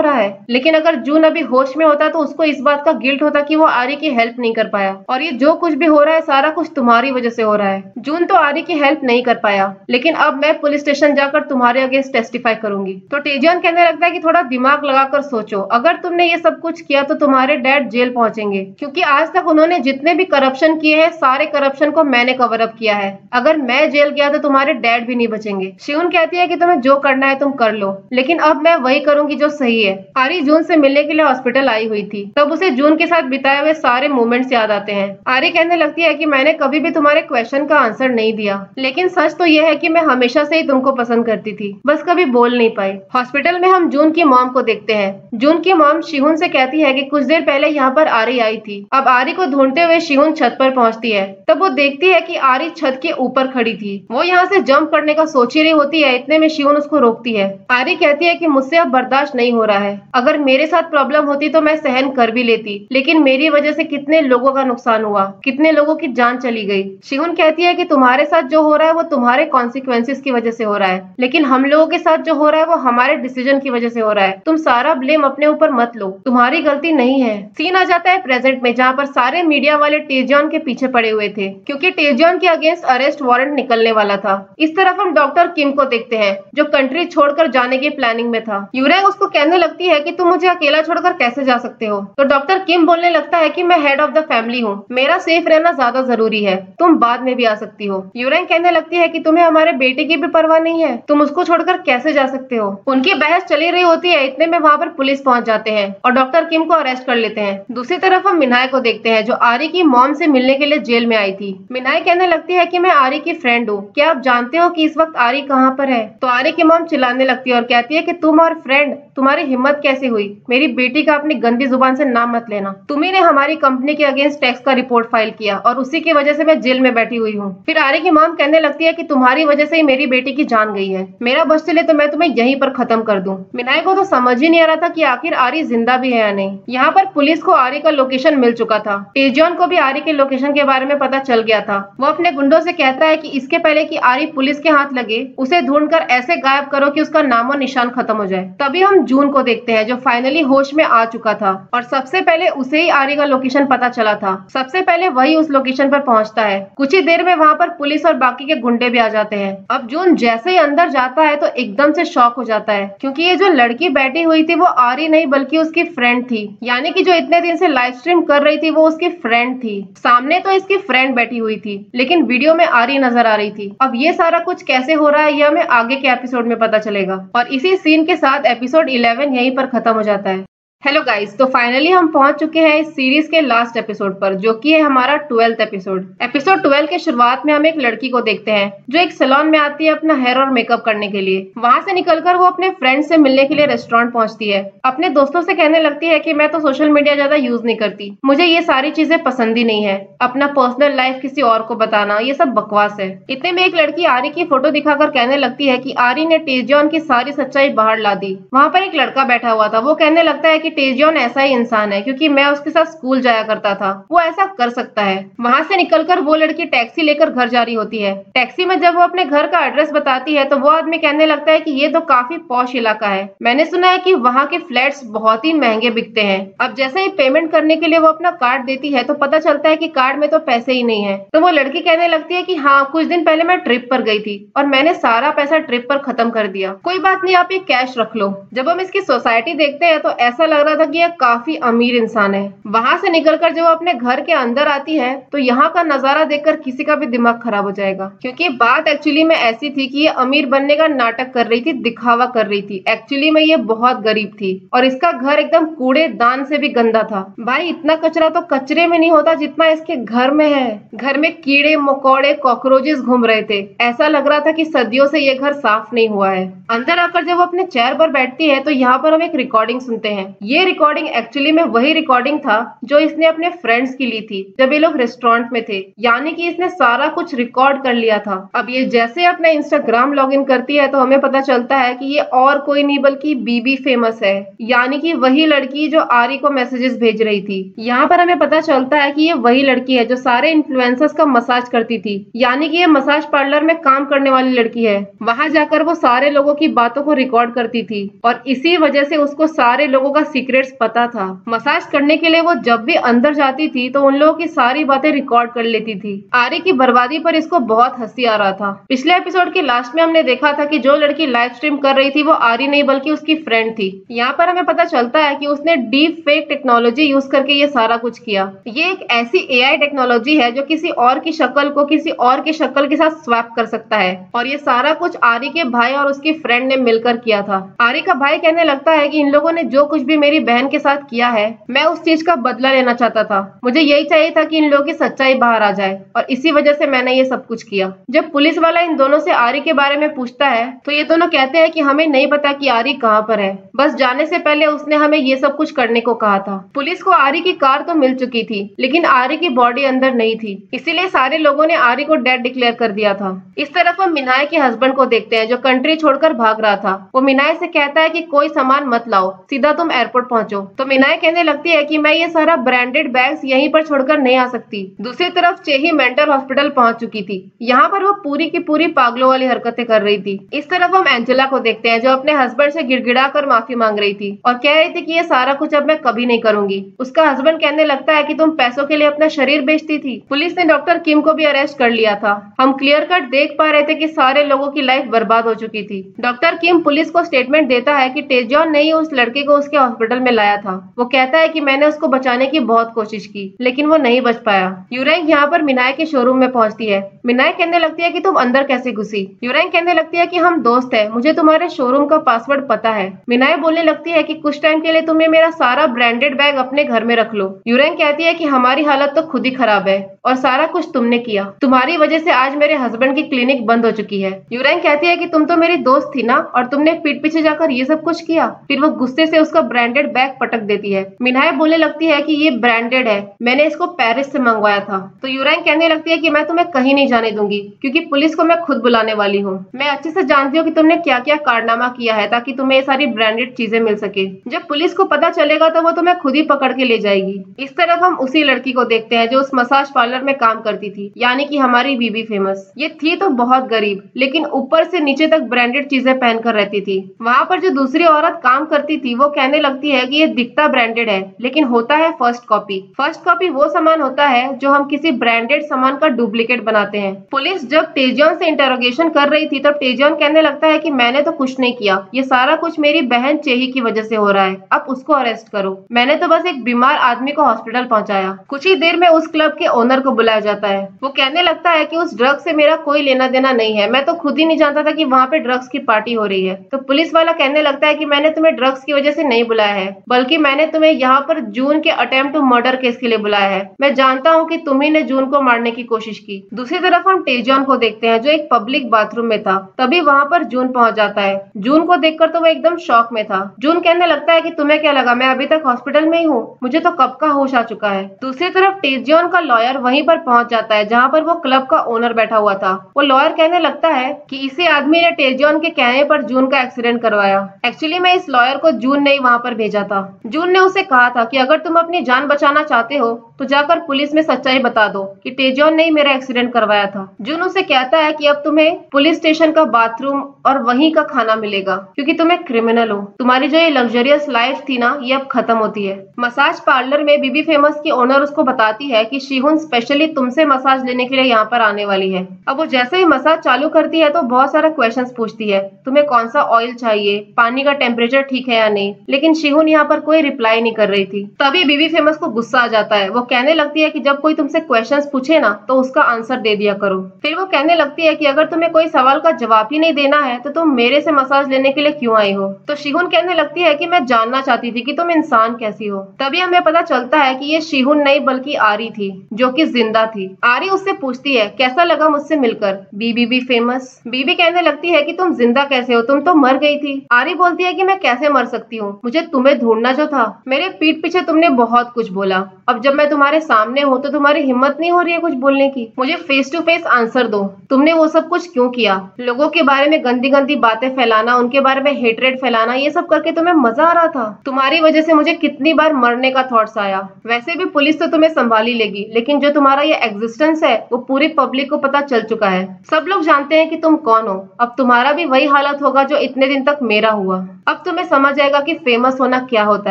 रहा है, लेकिन अगर जून अभी होश में होता तो उसको इस बात का गिल्ट होता कि वो आरी की हेल्प नहीं कर पाया और ये जो कुछ भी हो रहा है सारा कुछ तुम्हारी वजह से हो रहा है। जून तो आरी की हेल्प नहीं कर पाया, लेकिन अब मैं पुलिस स्टेशन जाकर तुम्हारे अगेंस्ट टेस्टिफाई करूंगी। तो टेजियन कहने लगता है कि थोड़ा दिमाग लगाकर सोचो, अगर तुमने ये सब कुछ किया तो तुम्हारे डैड जेल पहुंचेंगे, क्योंकि आज तक उन्होंने जितने भी करप्शन किए हैं सारे करप्शन को मैंने कवर अप किया है। अगर मैं जेल गया तो तुम्हारे डैड भी नहीं बचेंगे। शिहुन कहती है कि तुम्हें जो करना है तुम कर लो, लेकिन अब मैं वही करूंगी जो सही है। आरी जून से मिलने के लिए हॉस्पिटल आई हुई थी, तब उसे जून के साथ बिताए हुए सारे मोमेंट्स याद आते हैं। आरी कहने लगती है कि मैंने कभी भी तुम्हारे क्वेश्चन का आंसर नहीं दिया, लेकिन सच तो यह है कि मैं हमेशा से ही तुमको पसंद करती थी, बस कभी बोल नहीं पाई। हॉस्पिटल में हम जून की मॉम को देखते हैं। जून की मॉम शिहुन से कहती है कि कुछ देर पहले यहाँ पर आरी आई थी। अब आरी को ढूंढते हुए शिहुन छत पर पहुंचती है। तब वो देखती है कि आरी छत के ऊपर खड़ी थी। वो यहाँ से जंप करने का सोच ही रही होती है, इतने में शिहुन उसको रोकती है। आरी कहती है कि मुझसे अब बर्दाश्त नहीं हो रहा है। अगर मेरे साथ प्रॉब्लम होती तो मैं सहन कर भी लेती, लेकिन मेरी वजह से कितने लोगों का नुकसान हुआ, कितने लोगों की जान चली गई। शिहुन कहती है कि तुम्हारे साथ जो हो रहा है वो तुम्हारे कॉन्सिक्वेंसेस की वजह से हो रहा है, लेकिन हम लोगों के साथ जो हो रहा है वो हमारे डिसीजन की वजह से हो रहा है। तुम सारा ब्लेम अपने ऊपर मत लो, तुम्हारी गलती नहीं है। सीन आ जाता है प्रेजेंट में, जहाँ पर सारे मीडिया वाले टेजियन के पीछे पड़े हुए थे, क्योंकि टेजियन के अगेंस्ट अरेस्ट वारंट निकलने वाला था। इस तरफ हम डॉक्टर किम को देखते हैं जो कंट्री छोड़कर जाने की प्लानिंग में था। यूरेंग उसको कहने लगती है कि तुम मुझे अकेला छोड़कर कैसे जा सकते हो। तो डॉक्टर किम बोलने लगता है कि मैं हेड ऑफ द फैमिली हूँ, मेरा सेफ रहना ज्यादा जरूरी है, तुम बाद में भी आ सकती हो। यूरेंग कहने लगती है कि तुम्हें हमारे बेटे की भी परवाह नहीं है, तुम उसको छोड़कर कैसे जा सकते हो। उनकी बहस चली रही होती है, इतने में वहाँ पर पुलिस पहुंच जाते हैं और डॉक्टर किम को अरेस्ट कर लेते हैं। दूसरी तरफ हम मिन्हाय को देखते हैं जो आरी की मॉम से मिलने के लिए जेल में आई थी। मिन्हाय कहने लगती है कि मैं आरी की फ्रेंड हूँ, क्या आप जानते हो कि इस वक्त आरी कहाँ पर है। तो आरी की मॉम चिल्लाने लगती है और कहती है कि तुम और फ्रेंड तुम्हारी हिम्मत कैसे हुई? मेरी बेटी का अपनी गंदी जुबान से नाम मत लेना। तुम्ही ने हमारी कंपनी के अगेंस्ट टैक्स का रिपोर्ट फाइल किया और उसी की वजह से मैं जेल में बैठी हुई हूँ। फिर आरी की मॉम कहने लगती है कि तुम्हारी वजह से ही मेरी बेटी की जान गई है। मेरा बस चले तो मैं तुम्हें यहीं पर खत्म कर दूं। मिनाय को तो समझ ही नहीं आ रहा था कि आखिर आरी जिंदा भी है या नहीं। यहाँ पर पुलिस को आरी का लोकेशन मिल चुका था। टेजियन को भी आरी के लोकेशन के बारे में पता चल गया था। वो अपने गुंडों से कहता है कि इसके पहले कि आरी पुलिस के हाथ लगे, उसे ढूंढकर ऐसे गायब करो कि उसका नामो निशान खत्म हो जाए। तभी हम जून को देखते हैं जो फाइनली होश में आ चुका था और सबसे पहले उसे ही आरी का लोकेशन पता चला था। सबसे पहले वही उस लोकेशन पर पहुंचता है। कुछ ही देर में वहां पर पुलिस और बाकी के गुंडे भी आ जाते हैं। अब जून जैसे ही अंदर जाता है तो एकदम से शॉक हो जाता है क्योंकि ये जो लड़की बैठी हुई थी वो आरी नहीं बल्कि उसकी फ्रेंड थी। यानी कि जो इतने दिन से लाइव स्ट्रीम कर रही थी वो उसकी फ्रेंड थी। सामने तो इसकी फ्रेंड बैठी हुई थी लेकिन वीडियो में आरी नजर आ रही थी। अब ये सारा कुछ कैसे हो रहा है ये हमें आगे के एपिसोड में पता चलेगा और इसी सीन के साथ एपिसोड 11 यहीं पर खत्म हो जाता है। हेलो गाइस, तो फाइनली हम पहुंच चुके हैं इस सीरीज के लास्ट एपिसोड पर जो कि है हमारा 12th एपिसोड। एपिसोड 12 के शुरुआत में हम एक लड़की को देखते हैं जो एक सैलून में आती है अपना हेयर और मेकअप करने के लिए। वहां से निकलकर वो अपने फ्रेंड से मिलने के लिए रेस्टोरेंट पहुंचती है। अपने दोस्तों से कहने लगती है कि मैं तो सोशल मीडिया ज्यादा यूज नहीं करती, मुझे ये सारी चीजें पसंद ही नहीं है, अपना पर्सनल लाइफ किसी और को बताना ये सब बकवास है। इतने में एक लड़की आरी की फोटो दिखाकर कहने लगती है कि आरी ने टेजियन की सारी सच्चाई बाहर ला दी। वहां पर एक लड़का बैठा हुआ था। वो कहने लगता है कि टेजियन ऐसा ही इंसान है क्योंकि मैं उसके साथ स्कूल जाया करता था, वो ऐसा कर सकता है। वहां से निकलकर वो लड़की टैक्सी लेकर घर जा रही होती है। टैक्सी में जब वो अपने घर का एड्रेस बताती है तो वो आदमी कहने लगता है कि ये तो काफी पॉश इलाका है, मैंने सुना है कि वहाँ के फ्लैट्स बहुत ही महंगे बिकते हैं। अब जैसे ही पेमेंट करने के लिए वो अपना कार्ड देती है तो पता चलता है कि कार्ड में तो पैसे ही नहीं है। तो वो लड़की कहने लगती है कि हाँ, कुछ दिन पहले मैं ट्रिप पर गई थी और मैंने सारा पैसा ट्रिप पर खत्म कर दिया, कोई बात नहीं, आप ये कैश रख लो। जब हम इसकी सोसाइटी देखते हैं तो ऐसा लग रहा था कि यह काफी अमीर इंसान है। वहां से निकलकर जब अपने घर के अंदर आती है तो यहाँ का नजारा देखकर किसी का भी दिमाग खराब हो जाएगा क्योंकि बात एक्चुअली में ऐसी थी कि ये अमीर बनने का नाटक कर रही थी, दिखावा कर रही थी। एक्चुअली में ये बहुत गरीब थी और इसका घर एकदम कूड़ेदान से भी गंदा था। भाई इतना कचरा तो कचरे में नहीं होता जितना इसके घर में है। घर में कीड़े मकोड़े कॉकरोचेस घूम रहे थे। ऐसा लग रहा था कि सदियों से ये घर साफ नहीं हुआ है। अंदर आकर जब वो अपने चेयर पर बैठती है तो यहाँ पर हम एक रिकॉर्डिंग सुनते हैं। ये रिकॉर्डिंग एक्चुअली में वही रिकॉर्डिंग था जो इसने अपने फ्रेंड्स की ली थी जब ये लोग रेस्टोरेंट में थे। यानी कि इसने सारा कुछ रिकॉर्ड कर लिया था। अब ये जैसे अपना इंस्टाग्राम लॉगिन करती है तो हमें पता चलता है कि ये और कोई नहीं बल्कि बीबी फेमस है, यानी कि वही लड़की जो आरी को मैसेजेस भेज रही थी। यहाँ पर हमें पता चलता है कि ये वही लड़की है जो सारे इन्फ्लुएंसर्स का मसाज करती थी, यानी कि ये मसाज पार्लर में काम करने वाली लड़की है। वहां जाकर वो सारे लोगों की बातों को रिकॉर्ड करती थी और इसी वजह से उसको सारे लोगों का सीक्रेट्स पता था। मसाज करने के लिए वो जब भी अंदर जाती थी तो उन लोगों की सारी बातें रिकॉर्ड कर लेती थी। आरी की बर्बादी पर इसको बहुत हंसी आ रहा था। पिछले एपिसोड के लास्ट में हमने देखा था कि जो लड़की लाइव स्ट्रीम कर रही थी वो आरी नहीं बल्कि उसकी फ्रेंड थी। यहाँ पर हमें पता चलता है कि उसने डीप फेक टेक्नोलॉजी यूज करके ये सारा कुछ किया। ये एक ऐसी एआई टेक्नोलॉजी है जो किसी और की शक्ल को किसी और की शक्ल के साथ स्वैप कर सकता है और ये सारा कुछ आरी के भाई और उसकी फ्रेंड ने मिलकर किया था। आरी का भाई कहने लगता है कि इन लोगों ने जो कुछ भी मेरी बहन के साथ किया है मैं उस चीज का बदला लेना चाहता था। मुझे यही चाहिए था कि इन लोगों की सच्चाई बाहर आ जाए और इसी वजह से मैंने ये सब कुछ किया। जब पुलिस वाला इन दोनों से आरी के बारे में पूछता है तो ये दोनों कहते हैं कि हमें नहीं पता कि आरी कहाँ पर है, बस जाने से पहले उसने हमें ये सब कुछ करने को कहा था। पुलिस को आरी की कार तो मिल चुकी थी लेकिन आरी की बॉडी अंदर नहीं थी, इसीलिए सारे लोगों ने आरी को डेड डिक्लेयर कर दिया था। इस तरफ हम मिनाय के हस्बैंड को देखते हैं जो कंट्री छोड़कर भाग रहा था। वो मिनाय से कहता है कि कोई सामान मत लाओ, सीधा तुम एयरपोर्ट पहुंचो। तो मिनाय कहने लगती है कि मैं ये सारा ब्रांडेड बैग्स यहीं पर छोड़कर नहीं आ सकती। दूसरी तरफ चेही मेंटल हॉस्पिटल पहुंच चुकी थी। यहाँ पर वो पूरी की पूरी पागलों वाली हरकतें कर रही थी। इस तरफ हम एंजेला को देखते हैं जो अपने हस्बैंड से गिड़गिड़ा कर माफी मांग रही थी और कह रही थी कि ये सारा कुछ अब मैं कभी नहीं करूंगी। उसका हस्बैंड कहने लगता है कि तुम पैसों के लिए अपना शरीर बेचती थी। पुलिस ने डॉक्टर किम को भी अरेस्ट कर लिया था। हम क्लियर कट देख पा रहे थे कि सारे लोगों की लाइफ बर्बाद हो चुकी थी। डॉक्टर किम पुलिस को स्टेटमेंट देता है कि टेजियन ने ही उस लड़के को उसके हॉस्पिटल में लाया था। वो कहता है कि मैंने उसको बचाने की बहुत कोशिश की लेकिन वो नहीं बच पाया। यूरैंग यहाँ पर मिनाय के शोरूम में पहुंचती है। मिनाय कहने लगती है कि तुम अंदर कैसे घुसी। यूरैंग कहने लगती है कि हम दोस्त हैं, मुझे तुम्हारे शोरूम का पासवर्ड पता है। मिनाय बोलने लगती है कि कुछ टाइम के लिए तुम्हें मेरा सारा ब्रांडेड बैग अपने घर में रख लो। यूरैंग कहती है कि हमारी हालत तो खुद ही खराब है, और सारा कुछ तुमने किया। तुम्हारी वजह से आज मेरे हस्बैंड की क्लिनिक बंद हो चुकी है। यूरेंग कहती है कि तुम तो मेरी दोस्त थी ना, और तुमने पीठ पीछे जाकर ये सब कुछ किया। फिर वो गुस्से से उसका ब्रांडेड बैग पटक देती है। मिन्हाय बोलने लगती है कि ये ब्रांडेड है, मैंने इसको पेरिस से मंगवाया था। तो यूरेंग कहने लगती है कि मैं तुम्हें कहीं नहीं जाने दूंगी, क्योंकि पुलिस को मैं खुद बुलाने वाली हूँ। मैं अच्छे से जानती हूँ कि तुमने क्या क्या कारनामा किया है ताकि तुम्हें ये सारी ब्रांडेड चीजें मिल सके। जब पुलिस को पता चलेगा तो वो तुम्हें खुद ही पकड़ के ले जाएगी। इस तरफ हम उसी लड़की को देखते हैं जो उस मसाज पार्लर में काम करती थी, यानी कि हमारी बीबी फेमस। ये थी तो बहुत गरीब, लेकिन ऊपर से नीचे तक ब्रांडेड चीजें पहनकर रहती थी। वहाँ पर जो दूसरी औरत काम करती थी वो कहने लगती है कि ये दिखता ब्रांडेड है, लेकिन होता है फर्स्ट कॉपी। फर्स्ट कॉपी वो सामान होता है जो हम किसी ब्रांडेड सामान का डुप्लीकेट बनाते हैं। पुलिस जब टेजियन से इंटरोगेशन कर रही थी तब टेजियन कहने लगता है कि मैंने तो कुछ नहीं किया, ये सारा कुछ मेरी बहन चेही की वजह से हो रहा है, अब उसको अरेस्ट करो। मैंने तो बस एक बीमार आदमी को हॉस्पिटल पहुंचाया। कुछ ही देर में उस क्लब के ओनर को बुलाया जाता है। वो कहने लगता है कि उस ड्रग से मेरा कोई लेना देना नहीं है, मैं तो खुद ही नहीं जानता था कि वहाँ पे ड्रग्स की पार्टी हो रही है। तो पुलिस वाला कहने लगता है कि मैंने तुम्हें ड्रग्स की वजह से नहीं बुलाया है, बल्कि मैंने तुम्हें यहाँ पर जून के अटेम्प्ट टू मर्डर केस के लिए बुलाया है। मैं जानता हूँ कि तुम्ही ने जून को मारने की कोशिश की। दूसरी तरफ हम टेजॉन को देखते हैं जो एक पब्लिक बाथरूम में था। तभी वहाँ पर जून पहुंच जाता है। जून को देखकर तो वो एकदम शॉक में था। जून कहने लगता है कि तुम्हें क्या लगा मैं अभी तक हॉस्पिटल में ही हूँ, मुझे तो कब का होश आ चुका है। दूसरी तरफ टेजॉन का लॉयर वहीं पर पहुंच जाता है जहाँ पर वो क्लब का ओनर बैठा हुआ था। वो लॉयर कहने लगता है कि इसी आदमी ने टेजॉन के कहने पर जून का एक्सीडेंट करवाया। एक्चुअली मैं इस लॉयर को जून ने वहाँ पर भेजा था। जून ने उसे कहा था कि अगर तुम अपनी जान बचाना चाहते हो तो जाकर पुलिस में सच्चाई बता दो कि टेजॉन ने ही मेरा एक्सीडेंट करवाया था। जून उसे कहता है कि अब तुम्हें पुलिस स्टेशन का बाथरूम और वहीं का खाना मिलेगा, क्योंकि तुम एक क्रिमिनल हो। तुम्हारी जो ये लग्जरियस लाइफ थी ना, ये अब खत्म होती है। मसाज पार्लर में बीबी फेमस की ओनर उसको बताती है कि शिहुन स्पेशली तुमसे मसाज लेने के लिए यहाँ पर आने वाली है। अब वो जैसे ही मसाज चालू करती है तो बहुत सारा क्वेश्चंस पूछती है, तुम्हें कौन सा ऑयल चाहिए, पानी का टेम्परेचर ठीक है या नहीं, लेकिन शिहुन यहाँ पर कोई रिप्लाई नहीं कर रही थी। तभी बीबी फेमस को गुस्सा आ जाता है। वो कहने लगती है कि जब कोई तुमसे क्वेश्चंस पूछे ना तो उसका आंसर दे दिया करो। फिर वो कहने लगती है कि अगर तुम्हें कोई सवाल का जवाब ही नहीं देना है तो तुम मेरे से मसाज लेने के लिए क्यों आई हो। तो शिहुन कहने लगती है कि मैं जानना चाहती थी कि तुम इंसान कैसी हो। तभी हमें पता चलता है कि ये शिहुन नहीं बल्कि आरी थी, जो कि जिंदा थी। आरी उससे पूछती है कैसा लगा मुझसे मिलकर बीबी फेमस। बीबी कहने लगती है कि तुम जिंदा कैसे हो, तुम तो मर गई थी। आरी बोलती है कि मैं कैसे मर सकती हूँ, मुझे तुम्हें ढूंढना जो था। मेरे पीठ पीछे तुमने बहुत कुछ बोला, अब जब मैं तुम्हारे सामने हूँ तो तुम्हारी हिम्मत नहीं हो रही है कुछ बोलने की। मुझे फेस टू फेस आंसर दो, तुमने वो सब कुछ क्यों किया। लोगों के बारे में गंदी गंदी बातें फैलाना, उनके बारे में हेट्रेड फैलाना, ये सब करके तुम्हें मजा आ रहा था। तुम्हारी वजह से मुझे कितनी बार मरने का थॉट्स आया। वैसे भी पुलिस तो तुम्हें संभाली लेगी, लेकिन जो तुम्हारा ये एग्जिस्टेंस है वो पूरी पब्लिक को पता चल चुका है। सब लोग जानते हैं कि तुम कौन हो। अब तुम्हारा भी वही हालत होगा जो इतने दिन तक मेरा हुआ। अब तुम्हें समझ आएगा कि फेमस होना क्या होता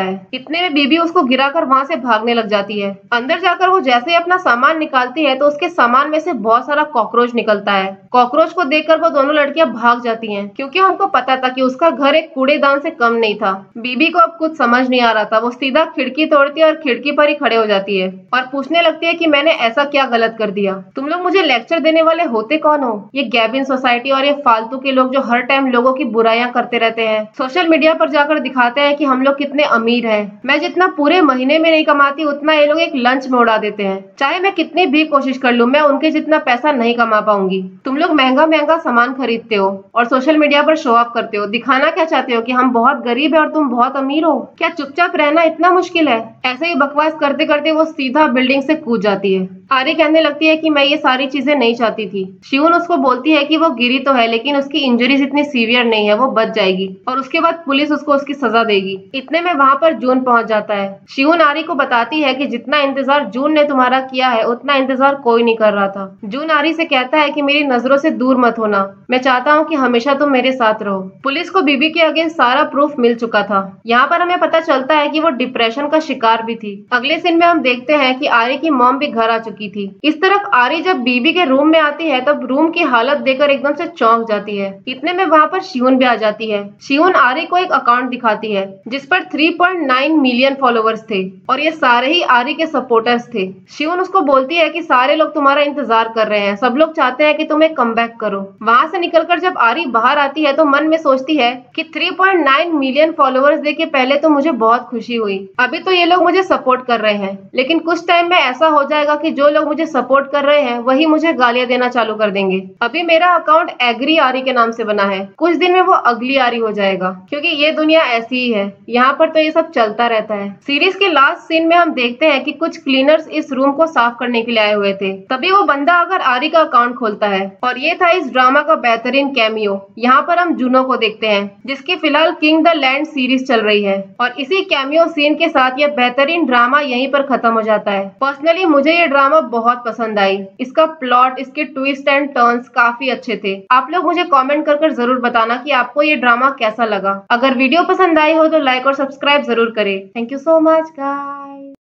है। इतने में बीबी उसको गिराकर वहां से भागने लग जाती है। अंदर जाकर वो जैसे ही अपना सामान निकालती है तो उसके सामान में से बहुत सारा कॉकरोच निकलता है। कॉकरोच को देखकर वो दोनों लड़कियां भाग जाती हैं, क्योंकि उनको पता था कि उसका घर एक कूड़ेदान से कम नहीं था। बीबी को अब कुछ समझ नहीं आ रहा था। वो सीधा खिड़की तोड़ती है और खिड़की पर ही खड़े हो जाती है और पूछने लगती है कि मैंने ऐसा क्या गलत कर दिया। तुम लोग मुझे लेक्चर देने वाले होते कौन हो? ये गैबिन सोसाइटी और ये फालतू के लोग जो हर टाइम लोगों की बुराइयां करते रहते हैं, सोशल मीडिया पर जाकर दिखाते हैं कि हम लोग कितने अमीर हैं। मैं जितना पूरे महीने में नहीं कमाती उतना ये लोग एक लंच में उड़ा देते हैं। चाहे मैं कितनी भी कोशिश कर लूं, मैं उनके जितना पैसा नहीं कमा पाऊंगी। तुम लोग महंगा महंगा सामान खरीदते हो और सोशल मीडिया पर शो ऑफ करते हो। दिखाना क्या चाहते हो कि हम बहुत गरीब है और तुम बहुत अमीर हो? क्या चुपचाप रहना इतना मुश्किल है? ऐसे ही बकवास करते करते वो सीधा बिल्डिंग से कूद जाती है। आरी कहने लगती है कि मैं ये सारी चीजें नहीं चाहती थी। शिहुन उसको बोलती है कि वो गिरी तो है, लेकिन उसकी इंजरीज इतनी सीवियर नहीं है, वो बच जाएगी और उसके बाद पुलिस उसको उसकी सजा देगी। इतने में वहां पर जून पहुंच जाता है। शिहुन आरी को बताती है कि जितना इंतजार जून ने तुम्हारा किया है उतना इंतजार कोई नहीं कर रहा था। जून आरी से कहता है कि मेरी नजरों से दूर मत होना, मैं चाहता हूँ कि हमेशा तुम मेरे साथ रहो। पुलिस को बीबी के अगेंस्ट सारा प्रूफ मिल चुका था। यहाँ पर हमें पता चलता है कि वो डिप्रेशन का शिकार भी थी। अगले सीन में हम देखते हैं कि आरी की मॉम भी घर आ चुकी थी। इस तरफ आरी जब बीबी के रूम में आती है तब रूम की हालत देखकर एकदम से चौंक जाती है। इतने में वहाँ पर शिहुन भी आ जाती है। शिहुन आरी को एक अकाउंट दिखाती है जिस पर 3.9 मिलियन फॉलोवर्स थे और ये सारे ही आरी के सपोर्टर्स थे। शिहुन उसको बोलती है कि सारे लोग तुम्हारा इंतजार कर रहे हैं, सब लोग चाहते हैं कि तुम एक कमबैक करो। वहां से निकलकर जब आरी बाहर आती है तो मन में सोचती है कि 3.9 मिलियन फॉलोवर्स देके पहले तो मुझे बहुत खुशी हुई, अभी तो ये लोग मुझे सपोर्ट कर रहे हैं, लेकिन कुछ टाइम में ऐसा हो जाएगा कि जो जो लोग मुझे सपोर्ट कर रहे हैं वही मुझे गालियां देना चालू कर देंगे। अभी मेरा अकाउंट एग्री आरी के नाम से बना है, कुछ दिन में वो अगली आरी हो जाएगा, क्योंकि ये दुनिया ऐसी ही है, यहाँ पर तो ये सब चलता रहता है। सीरीज के लास्ट सीन में हम देखते हैं कि कुछ क्लीनर्स इस रूम को साफ करने के लिए आए हुए थे। तभी वो बंदा आकर आरी का अकाउंट खोलता है और ये था इस ड्रामा का बेहतरीन कैमियो। यहाँ पर हम जूनो को देखते हैं, जिसकी फिलहाल किंग द लैंड सीरीज चल रही है, और इसी कैमियो सीन के साथ यह बेहतरीन ड्रामा यहीं पर खत्म हो जाता है। पर्सनली मुझे ये ड्रामा बहुत पसंद आई। इसका प्लॉट, इसके ट्विस्ट एंड टर्न्स काफी अच्छे थे। आप लोग मुझे कमेंट कर जरूर बताना कि आपको ये ड्रामा कैसा लगा। अगर वीडियो पसंद आई हो तो लाइक और सब्सक्राइब जरूर करें। Thank you so much guys.